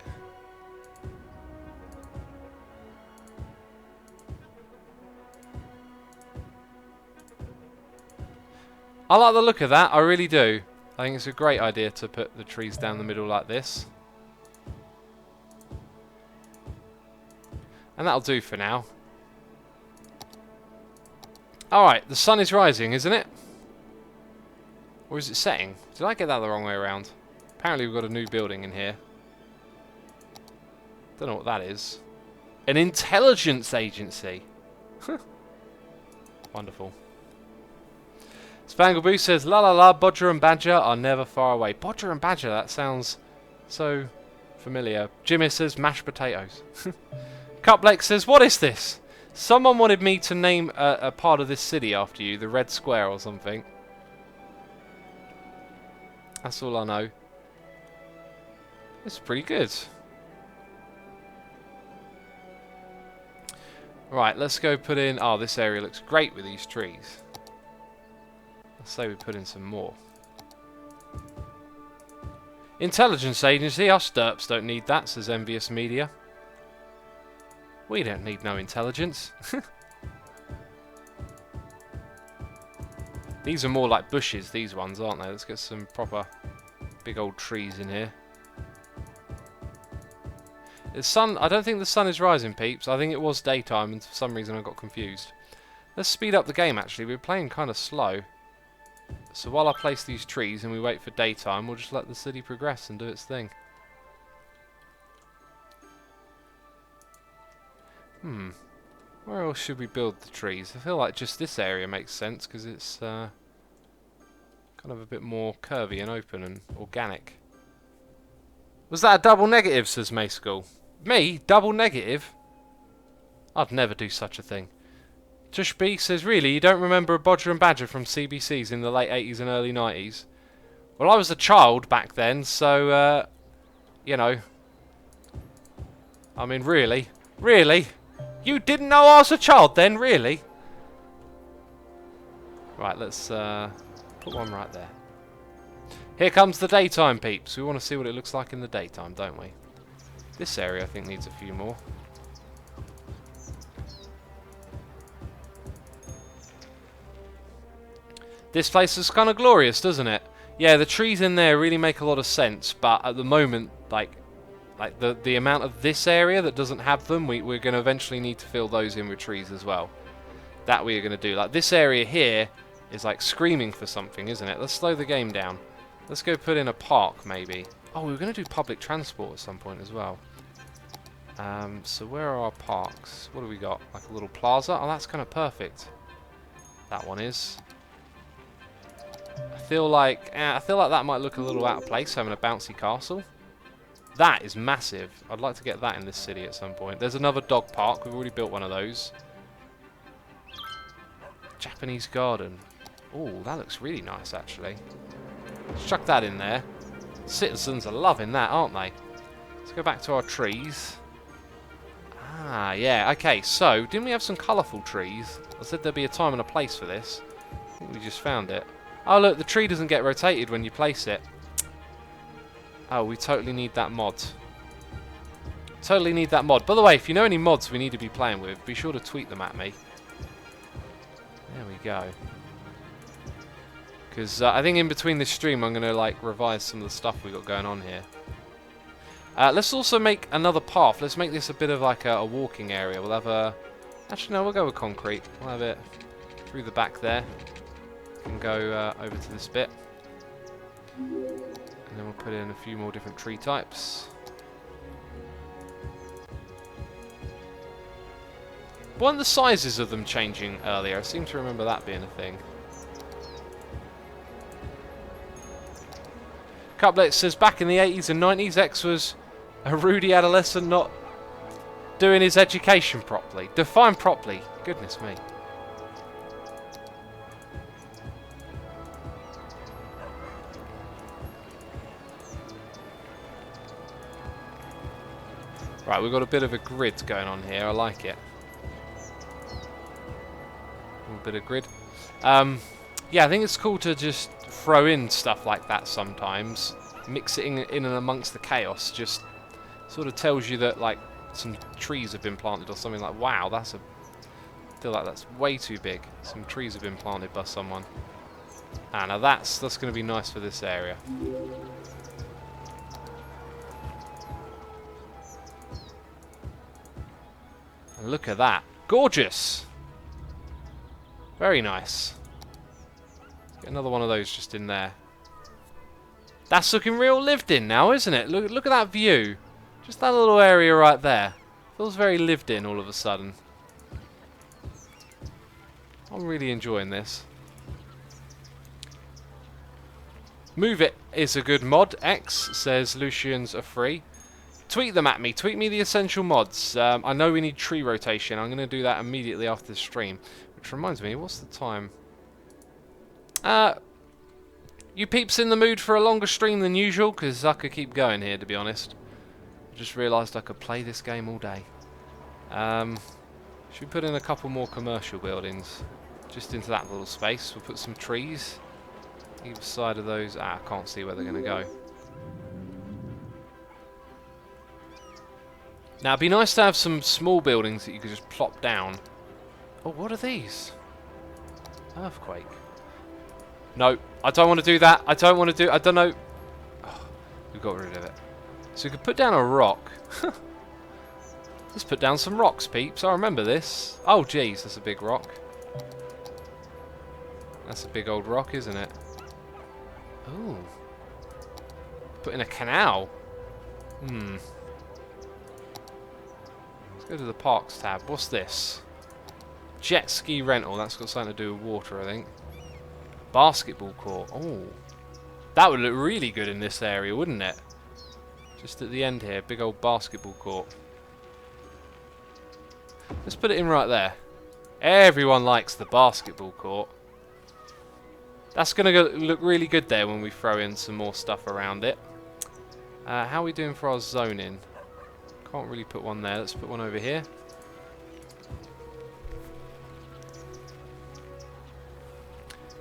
[SPEAKER 1] I like the look of that, I really do. I think it's a great idea to put the trees down the middle like this. And that'll do for now. Alright, the sun is rising, isn't it? Or is it setting? Did I get that the wrong way around? Apparently we've got a new building in here. Don't know what that is. An intelligence agency. Wonderful. Spangleboo says, la la la, Bodger and Badger are never far away. Bodger and Badger, that sounds so familiar. Jimmy says, mashed potatoes. Cuplex says, what is this? Someone wanted me to name a part of this city after you, the Red Square or something. That's all I know. It's pretty good. Right, let's go put in... Oh, this area looks great with these trees. Let's say we put in some more. Intelligence agency, us derps don't need that, says Envious Media. We don't need no intelligence. These are more like bushes, these ones, aren't they? Let's get some proper big old trees in here. The sun, I don't think the sun is rising, peeps. I think it was daytime and for some reason I got confused. Let's speed up the game actually. We're playing kind of slow. So while I place these trees and we wait for daytime, we'll just let the city progress and do its thing. Where else should we build the trees? I feel like just this area makes sense because it's kind of a bit more curvy and open and organic. Was that a double negative, says Mayschool? Me? Double negative? I'd never do such a thing. Tush B says, really, you don't remember a Bodger and Badger from CBCs in the late 80s and early 90s? Well, I was a child back then, so, you know. I mean, really? Really? You didn't know I was a child then, really? Right, let's put one right there. Here comes the daytime, peeps. We want to see what it looks like in the daytime, don't we? This area, I think, needs a few more. This place is kind of glorious, doesn't it? Yeah, the trees in there really make a lot of sense, but at the moment, like the amount of this area that doesn't have them, we're going to eventually need to fill those in with trees as well. That we are going to do. Like, this area here is like screaming for something, isn't it? Let's slow the game down. Let's go put in a park, maybe. Oh, we were going to do public transport at some point as well. So where are our parks? What do we got? Like a little plaza? Oh, that's kind of perfect. That one is. I feel like that might look a little out of place, having a bouncy castle. That is massive. I'd like to get that in this city at some point. There's another dog park. We've already built one of those. Japanese garden. Oh, that looks really nice, actually. Let's chuck that in there. Citizens are loving that, aren't they? Let's go back to our trees. Ah, yeah. Okay, so, didn't we have some colourful trees? I said there'd be a time and a place for this. I think we just found it. Oh, look, the tree doesn't get rotated when you place it. Oh, we totally need that mod. Totally need that mod. By the way, if you know any mods we need to be playing with, be sure to tweet them at me. There we go. Because I think in between this stream I'm going to like revise some of the stuff we got going on here. Let's also make another path. Let's make this a bit of like a walking area. We'll have a... Actually, no, we'll go with concrete. We'll have it through the back there. can go over to this bit. And then we'll put in a few more different tree types. Weren't the sizes of them changing earlier? I seem to remember that being a thing. Cuplet says back in the 80s and 90s, X was a ruddy adolescent not doing his education properly. Define properly. Goodness me. Right, we've got a bit of a grid going on here. I like it. A little bit of grid. Yeah, I think it's cool to just throw in stuff like that sometimes. Mix it in and amongst the chaos. Just sort of tells you that like some trees have been planted or something. Like, wow, I feel like that's way too big. Some trees have been planted by someone. Ah, now that's going to be nice for this area. And look at that. Gorgeous! Very nice. Let's get another one of those just in there. That's looking real lived in now, isn't it? Look at that view. Just that little area right there. Feels very lived in all of a sudden. I'm really enjoying this. Move It is a good mod. X says Lucians are free. Tweet them at me. Tweet me the essential mods. I know we need tree rotation. I'm going to do that immediately after the stream. Which reminds me, what's the time? You peeps in the mood for a longer stream than usual? Because I could keep going here, to be honest. I just realised I could play this game all day. Should we put in a couple more commercial buildings? Just into that little space. We'll put some trees. Either side of those. I can't see where they're going to go. Now, it'd be nice to have some small buildings that you could just plop down. Oh, what are these? Earthquake. No, I don't want to do that. I don't know. Oh, we got rid of it. So we could put down a rock. Let's put down some rocks, peeps. I remember this. Oh, geez, that's a big rock. That's a big old rock, isn't it? Oh. Put in a canal. Let's go to the parks tab. What's this? Jet ski rental. That's got something to do with water, I think. Basketball court. Oh. That would look really good in this area, wouldn't it? Just at the end here. Big old basketball court. Let's put it in right there. Everyone likes the basketball court. That's going to look really good there when we throw in some more stuff around it. How are we doing for our zoning? Can't really put one there. Let's put one over here.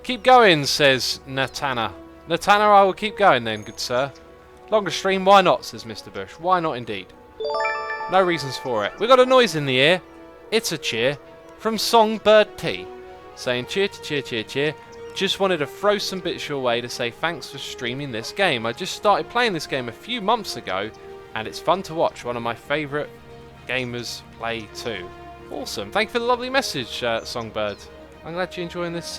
[SPEAKER 1] Keep going, says Natana. Natana, I will keep going then, good sir. Longer stream, why not, says Mr. Bush. Why not indeed? No reasons for it. We got a noise in the ear. It's a cheer from Songbird T. Saying cheer to cheer, cheer, cheer. Just wanted to throw some bits your way to say thanks for streaming this game. I just started playing this game a few months ago, and it's fun to watch. One of my favourite gamers play too. Awesome. Thank you for the lovely message, Songbird. I'm glad you're enjoying this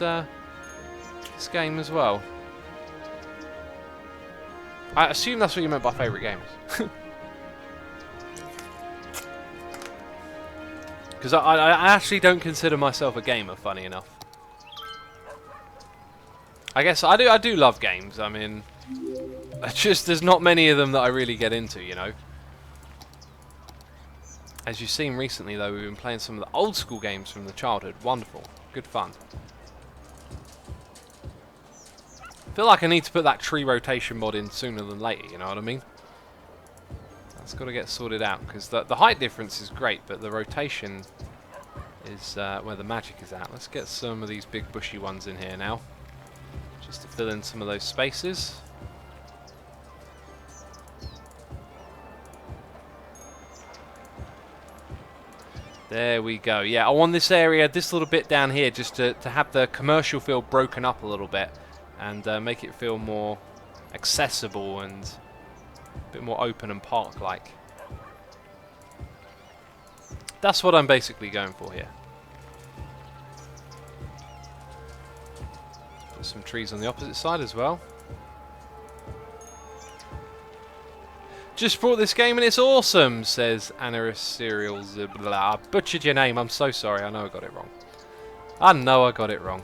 [SPEAKER 1] this game as well. I assume that's what you meant by favourite gamers. Because I actually don't consider myself a gamer, funny enough. I guess I do love games. I mean, there's not many of them that I really get into, you know. As you've seen recently, though, we've been playing some of the old school games from the childhood. Wonderful. Good fun. I feel like I need to put that tree rotation mod in sooner than later, you know what I mean? That's got to get sorted out, because the height difference is great, but the rotation is where the magic is at. Let's get some of these big bushy ones in here now, just to fill in some of those spaces. There we go. Yeah, I want this area, this little bit down here, just to have the commercial field broken up a little bit, and make it feel more accessible and a bit more open and park-like. That's what I'm basically going for here. Put some trees on the opposite side as well. Just brought this game and it's awesome, says Anaris Cereals. I butchered your name, I'm so sorry, I know I got it wrong. I know I got it wrong.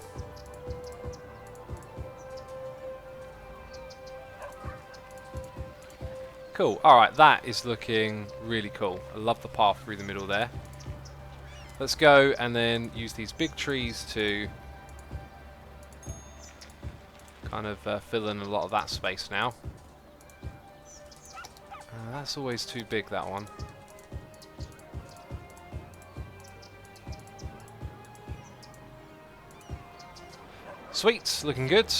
[SPEAKER 1] Cool, alright, that is looking really cool. I love the path through the middle there. Let's go and then use these big trees to kind of fill in a lot of that space now. That's always too big, that one. Sweet, looking good.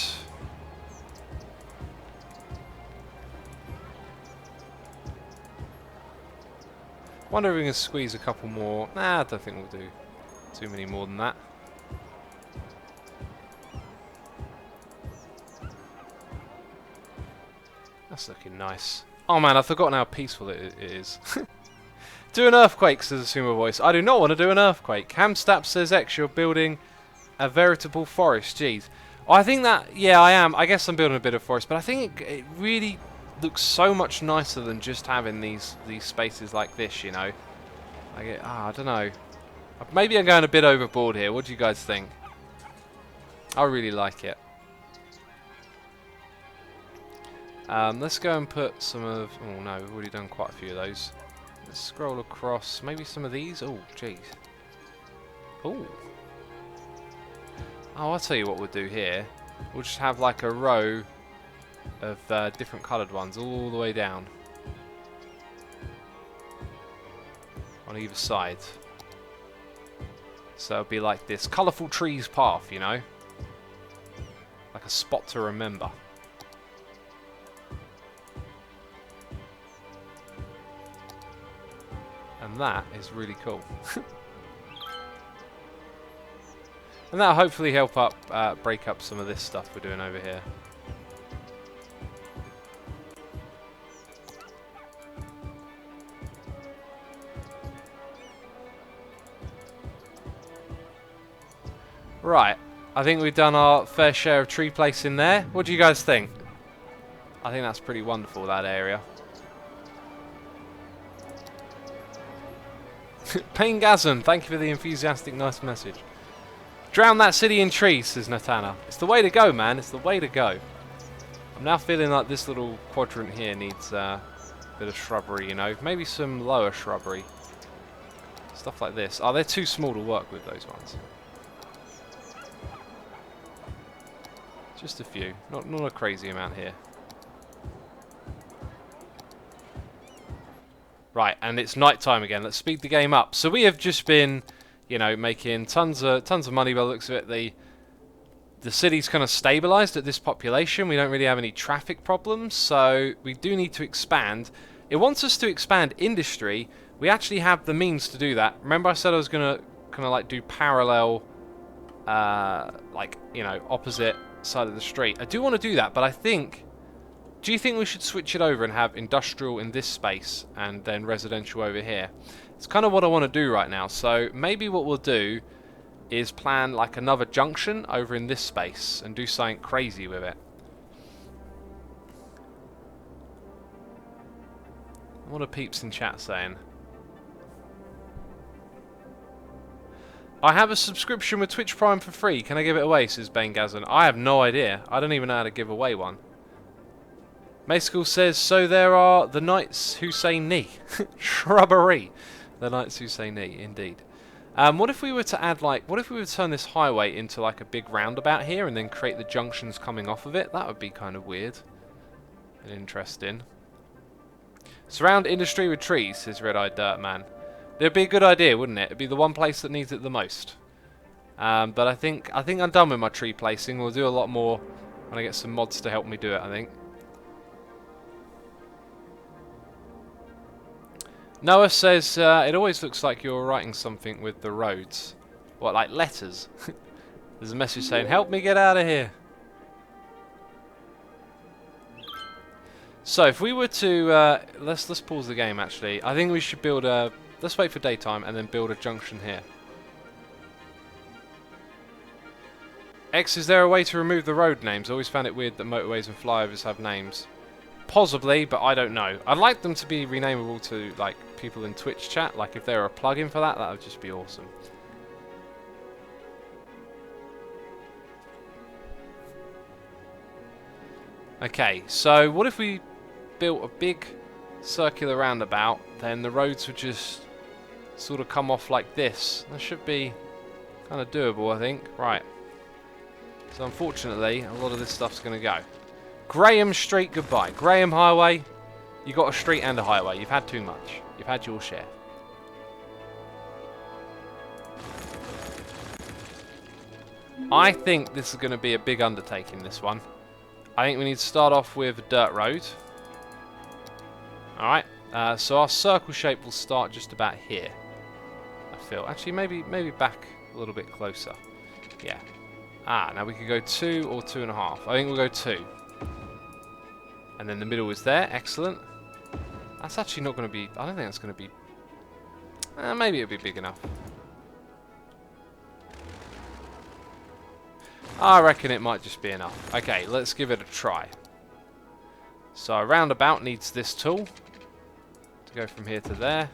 [SPEAKER 1] Wonder if we can squeeze a couple more. Nah, I don't think we'll do too many more than that. That's looking nice. Oh man, I've forgotten how peaceful it is. Do an earthquake, says a sumo voice. I do not want to do an earthquake. Hamstap says X, you're building a veritable forest. Jeez. Oh, I think that, yeah, I am. I guess I'm building a bit of forest, but I think it really looks so much nicer than just having these spaces like this, you know. I don't know. Maybe I'm going a bit overboard here. What do you guys think? I really like it. Let's go and put some of... Oh no, we've already done quite a few of those. Let's scroll across. Maybe some of these. Oh, jeez. Oh. Oh, I'll tell you what we'll do here. We'll just have like a row of different coloured ones all the way down. On either side. So it'll be like this colourful trees path, you know? Like a spot to remember. And that is really cool. And that'll hopefully help break up some of this stuff we're doing over here. Right, I think we've done our fair share of tree placing there. What do you guys think? I think that's pretty wonderful, that area. Paingasm, thank you for the enthusiastic, nice message. Drown that city in trees, says Natana. It's the way to go, man. It's the way to go. I'm now feeling like this little quadrant here needs a bit of shrubbery, you know. Maybe some lower shrubbery. Stuff like this. Oh, they're too small to work with, those ones. Just a few. Not a crazy amount here. Right, and it's night time again. Let's speed the game up. So we have just been, you know, making tons of money by the looks of it. The city's kind of stabilized at this population. We don't really have any traffic problems, so we do need to expand. It wants us to expand industry. We actually have the means to do that. Remember I said I was going to kind of like do parallel, like, you know, opposite side of the street. I do want to do that, but I think... Do you think we should switch it over and have industrial in this space and then residential over here? It's kind of what I want to do right now. So maybe what we'll do is plan like another junction over in this space and do something crazy with it. What are peeps in chat saying? I have a subscription with Twitch Prime for free. Can I give it away, says Bangazan. I have no idea. I don't even know how to give away one. Mayskool says, so there are the knights who say knee. Shrubbery. The knights who say knee, indeed. What if we were to add, like, what if we were to turn this highway into like a big roundabout here and then create the junctions coming off of it? That would be kind of weird and interesting. Surround industry with trees, says Red-Eyed Dirt Man. It'd be a good idea, wouldn't it? It'd be the one place that needs it the most. But I think I'm done with my tree placing. We'll do a lot more when I get some mods to help me do it, I think. Noah says, it always looks like you're writing something with the roads. What, like letters? There's a message saying, help me get out of here. So if we were to, let's pause the game actually. I think we should build a, let's wait for daytime and then build a junction here. X, is there a way to remove the road names? I always found it weird that motorways and flyovers have names. Possibly, but I don't know. I'd like them to be renameable to like people in Twitch chat. Like if there were a plugin for that, that would just be awesome. Okay, so what if we built a big circular roundabout, then the roads would just sort of come off like this. That should be kind of doable, I think. Right. So unfortunately, a lot of this stuff's going to go. Graham Street, goodbye. Graham Highway, you got a street and a highway. You've had too much. You've had your share. I think this is going to be a big undertaking, this one. I think we need to start off with a dirt road. Alright, so our circle shape will start just about here. I feel. Actually, maybe back a little bit closer. Yeah. Now we could go 2 or 2.5. I think we'll go 2. And then the middle is there. Excellent. That's actually not going to be... I don't think that's going to be... maybe it'll be big enough. I reckon it might just be enough. Okay, let's give it a try. So a roundabout needs this tool to go from here to there.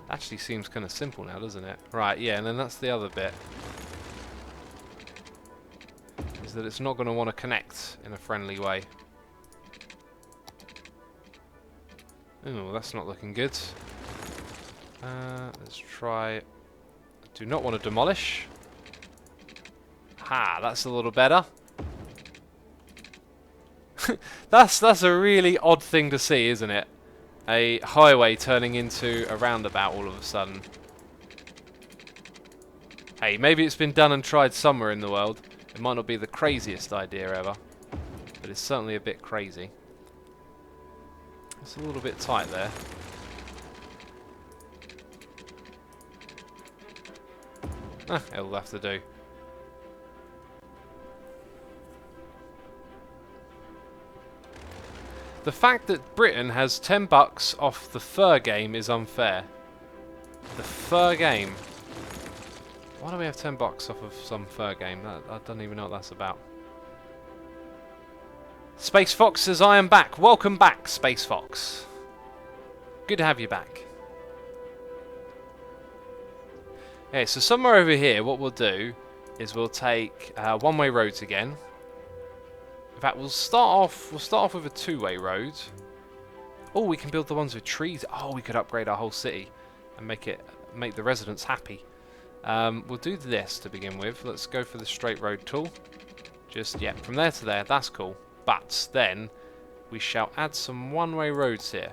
[SPEAKER 1] Actually seems kind of simple now, doesn't it? Right, yeah, and then that's the other bit. Is that it's not going to want to connect in a friendly way. Ooh, that's not looking good. Let's try... Do not want to demolish. Ha, that's a little better. That's a really odd thing to see, isn't it? A highway turning into a roundabout all of a sudden. Hey, maybe it's been done and tried somewhere in the world. It might not be the craziest idea ever, but it's certainly a bit crazy. It's a little bit tight there. It'll have to do. The fact that Britain has $10 off the fur game is unfair. The fur game. Why do we have $10 off of some fur game? I don't even know what that's about. Space Fox says, I am back. Welcome back, Space Fox. Good to have you back. Okay, so somewhere over here, what we'll do is we'll take one-way roads again. In fact, we'll start off with a two-way road. Oh, we can build the ones with trees. Oh, we could upgrade our whole city and make the residents happy. We'll do this to begin with. Let's go for the straight road tool. Just, yeah, from there to there, that's cool. But then we shall add some one-way roads here.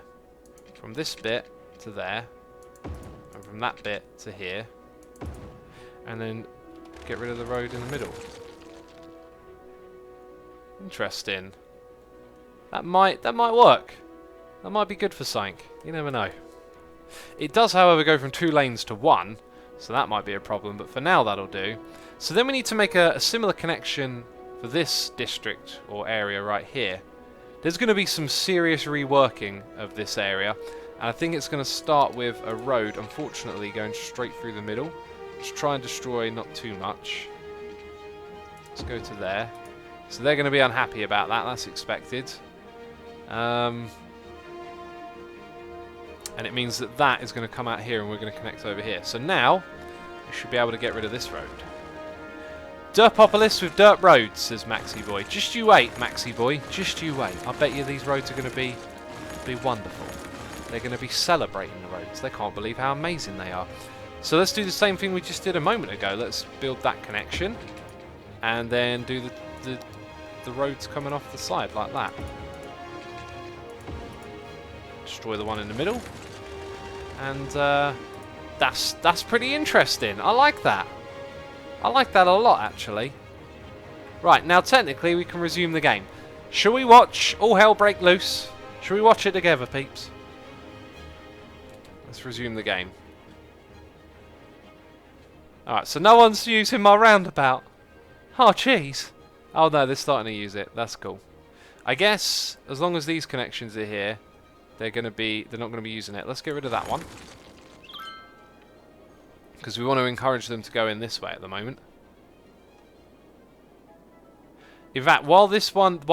[SPEAKER 1] From this bit to there, and from that bit to here. And then get rid of the road in the middle. Interesting. That might work. That might be good for something. You never know. It does, however, go from 2 lanes to 1, so that might be a problem, but for now that'll do. So then we need to make a similar connection for this district or area right here. There's going to be some serious reworking of this area, and I think it's going to start with a road, unfortunately, going straight through the middle. Let's try and destroy not too much. Let's go to there. So they're going to be unhappy about that, that's expected. And it means that that is going to come out here and we're going to connect over here. So now, we should be able to get rid of this road. Derpopolis with dirt roads, says Maxi Boy. Just you wait, Maxi Boy. Just you wait. I bet you these roads are going to be wonderful. They're going to be celebrating the roads. They can't believe how amazing they are. So let's do the same thing we just did a moment ago. Let's build that connection. And then do the roads coming off the side like that. Destroy the one in the middle. And that's pretty interesting. I like that. I like that a lot, actually. Right, now technically we can resume the game. Shall we watch All Hell Break Loose? Shall we watch it together, peeps? Let's resume the game. Alright, so no one's using my roundabout. Oh, jeez. Oh no, they're starting to use it. That's cool. I guess as long as these connections are here, they're not going to be using it. Let's get rid of that one. because we want to encourage them to go in this way at the moment. In fact, while this one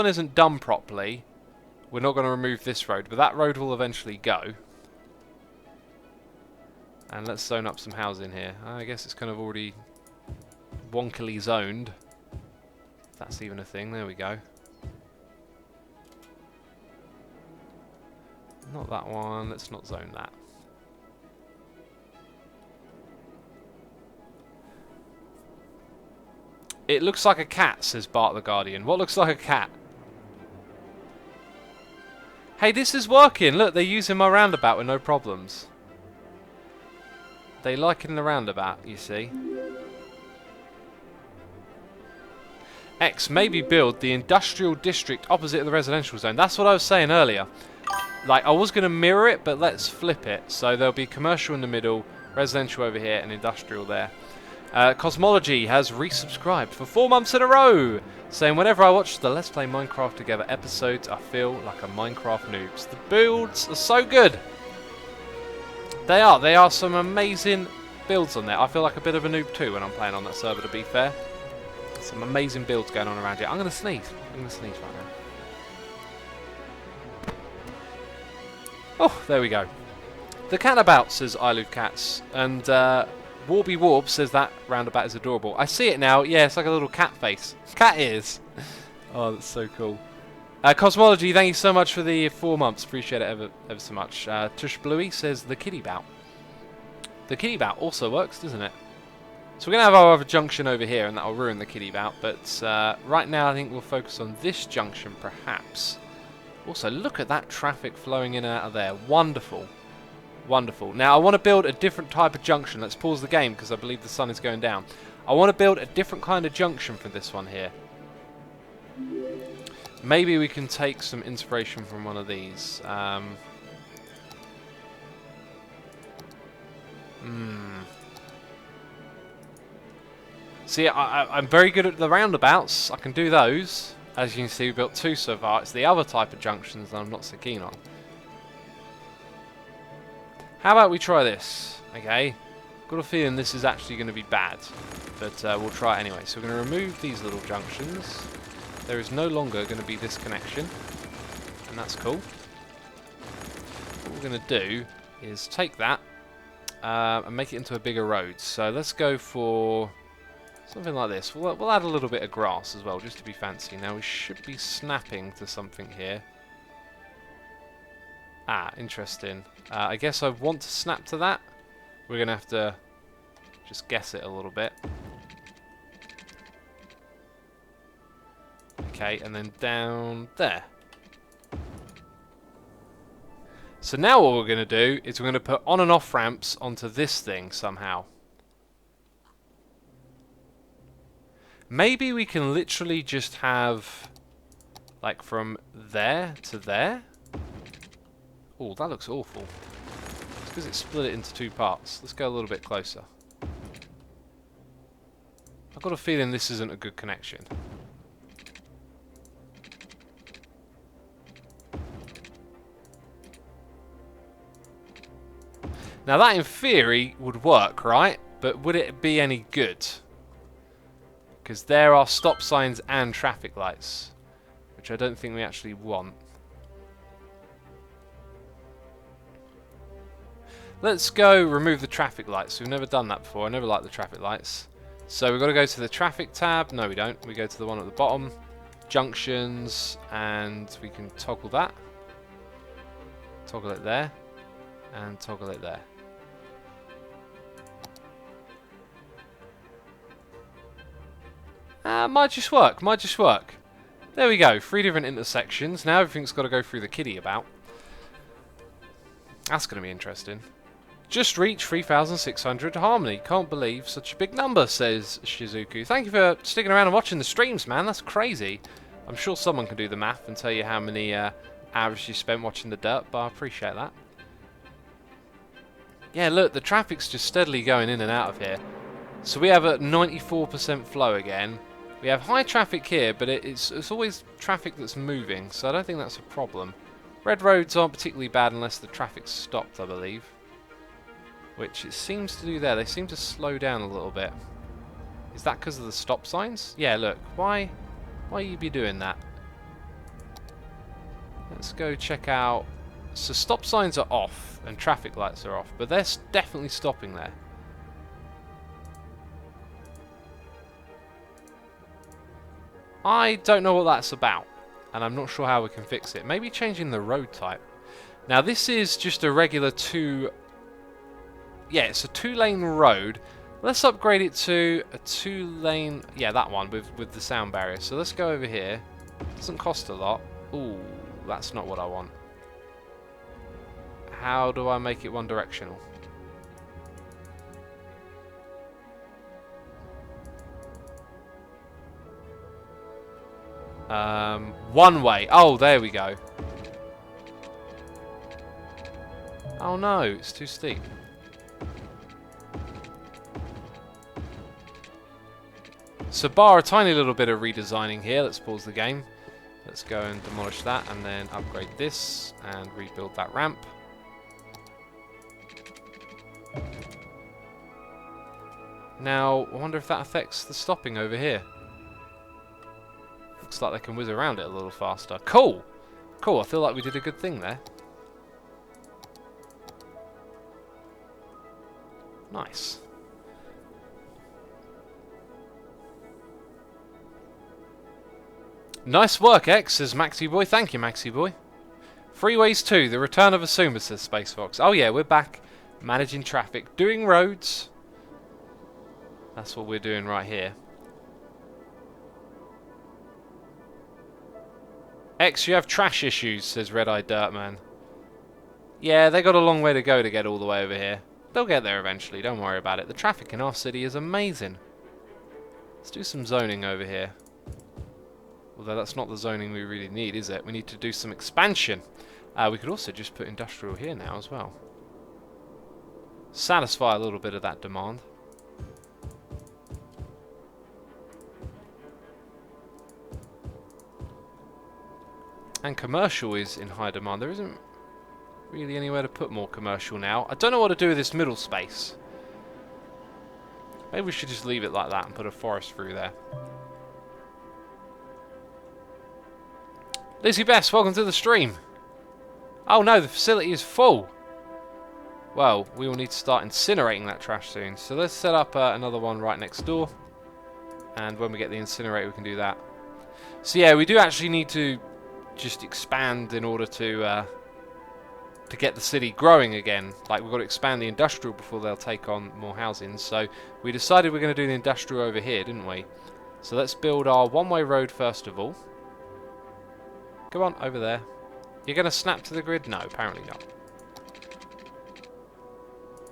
[SPEAKER 1] isn't done properly, we're not going to remove this road, but that road will eventually go. And let's zone up some housing here. I guess it's kind of already wonkily zoned. If that's even a thing. There we go. Not that one. Let's not zone that. It looks like a cat, says Bart the Guardian. What looks like a cat? Hey, this is working. Look, they're using my roundabout with no problems. They liken the roundabout, you see. X, maybe build the industrial district opposite the residential zone. That's what I was saying earlier. Like, I was going to mirror it, but let's flip it. So there'll be commercial in the middle, residential over here, and industrial there. Cosmology has resubscribed for 4 months in a row, saying whenever I watch the Let's Play Minecraft Together episodes, I feel like a Minecraft noob. The builds are so good. They are some amazing builds on there. I feel like a bit of a noob too when I'm playing on that server, to be fair. Some amazing builds going on around here. I'm going to sneeze. I'm going to sneeze right now. Oh, there we go. The cat about, says I Love Cats. And Warby Warb says that roundabout is adorable. I see it now. Yeah, it's like a little cat face. Cat ears. Oh, that's so cool. Cosmology, thank you so much for the 4 months. Appreciate it ever so much. Tush Bluey says the kitty bout. The kitty bout also works, doesn't it? So we're going to have our other junction over here, and that will ruin the kitty bout. But right now, I think we'll focus on this junction, perhaps. Also, look at that traffic flowing in and out of there. Wonderful. Wonderful. Now, I want to build a different type of junction. Let's pause the game, because I believe the sun is going down. I want to build a different kind of junction for this one here. Maybe we can take some inspiration from one of these. See, I'm very good at the roundabouts. I can do those. As you can see, we built 2 so far. It's the other type of junctions that I'm not so keen on. How about we try this? Okay. Got a feeling this is actually going to be bad. But we'll try it anyway. So we're going to remove these little junctions. There is no longer going to be this connection. And that's cool. What we're going to do is take that and make it into a bigger road. So let's go for something like this. We'll add a little bit of grass as well, just to be fancy. Now we should be snapping to something here. Ah, interesting. I guess I want to snap to that. We're going to have to just guess it a little bit. Okay, and then down there. So now what we're going to do is we're going to put on and off ramps onto this thing somehow. Maybe we can literally just have, like, from there to there. Oh, that looks awful. It's because it split it into 2 parts. Let's go a little bit closer. I've got a feeling this isn't a good connection. Now that in theory would work, right? But would it be any good? Because there are stop signs and traffic lights, which I don't think we actually want. Let's go remove the traffic lights. We've never done that before. I never liked the traffic lights. So we've got to go to the traffic tab. No, we don't. We go to the one at the bottom. Junctions, and we can toggle that. Toggle it there. And toggle it there. Might just work. Might just work. There we go. 3 different intersections. Now everything's got to go through the kitty about. That's going to be interesting. Just reached 3,600 Harmony. Can't believe such a big number, says Shizuku. Thank you for sticking around and watching the streams, man. That's crazy. I'm sure someone can do the math and tell you how many hours you spent watching the dirt, but I appreciate that. Yeah, look, the traffic's just steadily going in and out of here. So we have a 94% flow again. We have high traffic here, but it's always traffic that's moving, so I don't think that's a problem. Red roads aren't particularly bad unless the traffic's stopped, I believe. which it seems to do there. They seem to slow down a little bit. Is that because of the stop signs? Yeah, look. Why you be doing that? Let's go check out. So stop signs are off and traffic lights are off, but they're definitely stopping there. I don't know what that's about, and I'm not sure how we can fix it. Maybe changing the road type. Now this is just a regular yeah, it's a 2-lane road. Let's upgrade it to a 2-lane, yeah, that one with the sound barrier. So let's go over here. Doesn't cost a lot. Ooh, that's not what I want. How do I make it one directional? One way. Oh, there we go. Oh no, it's too steep. So bar a tiny little bit of redesigning here. Let's pause the game. Let's go and demolish that and then upgrade this and rebuild that ramp. Now, I wonder if that affects the stopping over here. Looks like they can whiz around it a little faster. Cool! Cool, I feel like we did a good thing there. Nice. Nice work, X, says Maxi Boy. Thank you, Maxi Boy. Freeways 2, the return of Asuma, says Space Fox. Oh yeah, we're back managing traffic, doing roads. That's what we're doing right here. X, you have trash issues, says Red Eye Dirtman. Yeah, they got a long way to go to get all the way over here. They'll get there eventually, don't worry about it. The traffic in our city is amazing. Let's do some zoning over here. Although that's not the zoning we really need, is it? We need to do some expansion. We could also just put industrial here now as well. Satisfy a little bit of that demand. And commercial is in high demand. There isn't really anywhere to put more commercial now. I don't know what to do with this middle space. Maybe we should just leave it like that and put a forest through there. Lucy Best, welcome to the stream. Oh no, the facility is full. Well, we will need to start incinerating that trash soon. So let's set up another one right next door. And when we get the incinerator, we can do that. So yeah, we do actually need to just expand in order to get the city growing again. Like, we've got to expand the industrial before they'll take on more housing. So we decided we're going to do the industrial over here, didn't we? So let's build our one-way road first of all. Come on, over there. You're going to snap to the grid? No, apparently not.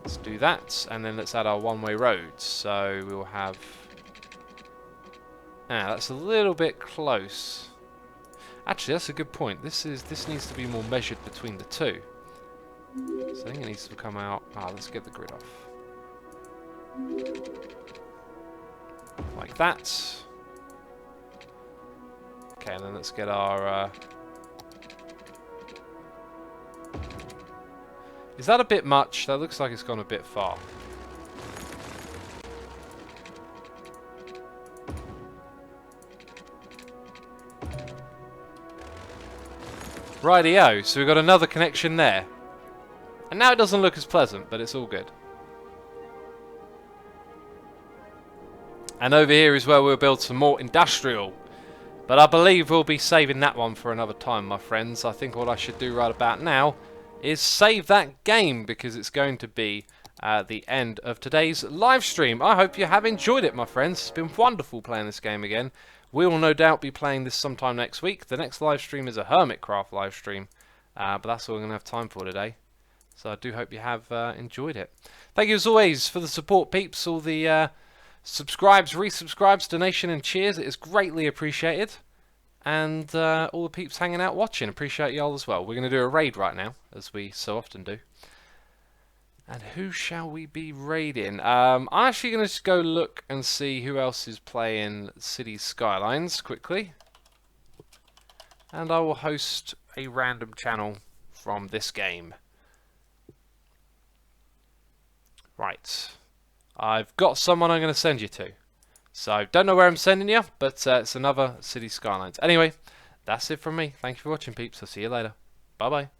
[SPEAKER 1] Let's do that, and then let's add our one-way roads. So we'll have... Ah, that's a little bit close. Actually, that's a good point. This needs to be more measured between the two. So I think it needs to come out... Ah, let's get the grid off. Like that. Okay, and then let's get our... Is that a bit much? That looks like it's gone a bit far. Rightio, so we've got another connection there. And now it doesn't look as pleasant, but it's all good. And over here is where we'll build some more industrial. But I believe we'll be saving that one for another time, my friends. I think what I should do right about now is save that game, because it's going to be the end of today's live stream. I hope you have enjoyed it, my friends. It's been wonderful playing this game again. We will no doubt be playing this sometime next week. The next live stream is a Hermitcraft live stream, but that's all we're going to have time for today. So I do hope you have enjoyed it. Thank you as always for the support, peeps. All the subscribes, resubscribes, donation and cheers. It is greatly appreciated. And all the peeps hanging out watching. Appreciate y'all as well. We're going to do a raid right now, as we so often do. And who shall we be raiding? I'm actually going to just go look and see who else is playing City Skylines quickly. And I will host a random channel from this game. Right. I've got someone I'm going to send you to. So, don't know where I'm sending you, but it's another City Skylines. Anyway, that's it from me. Thank you for watching, peeps. I'll see you later. Bye-bye.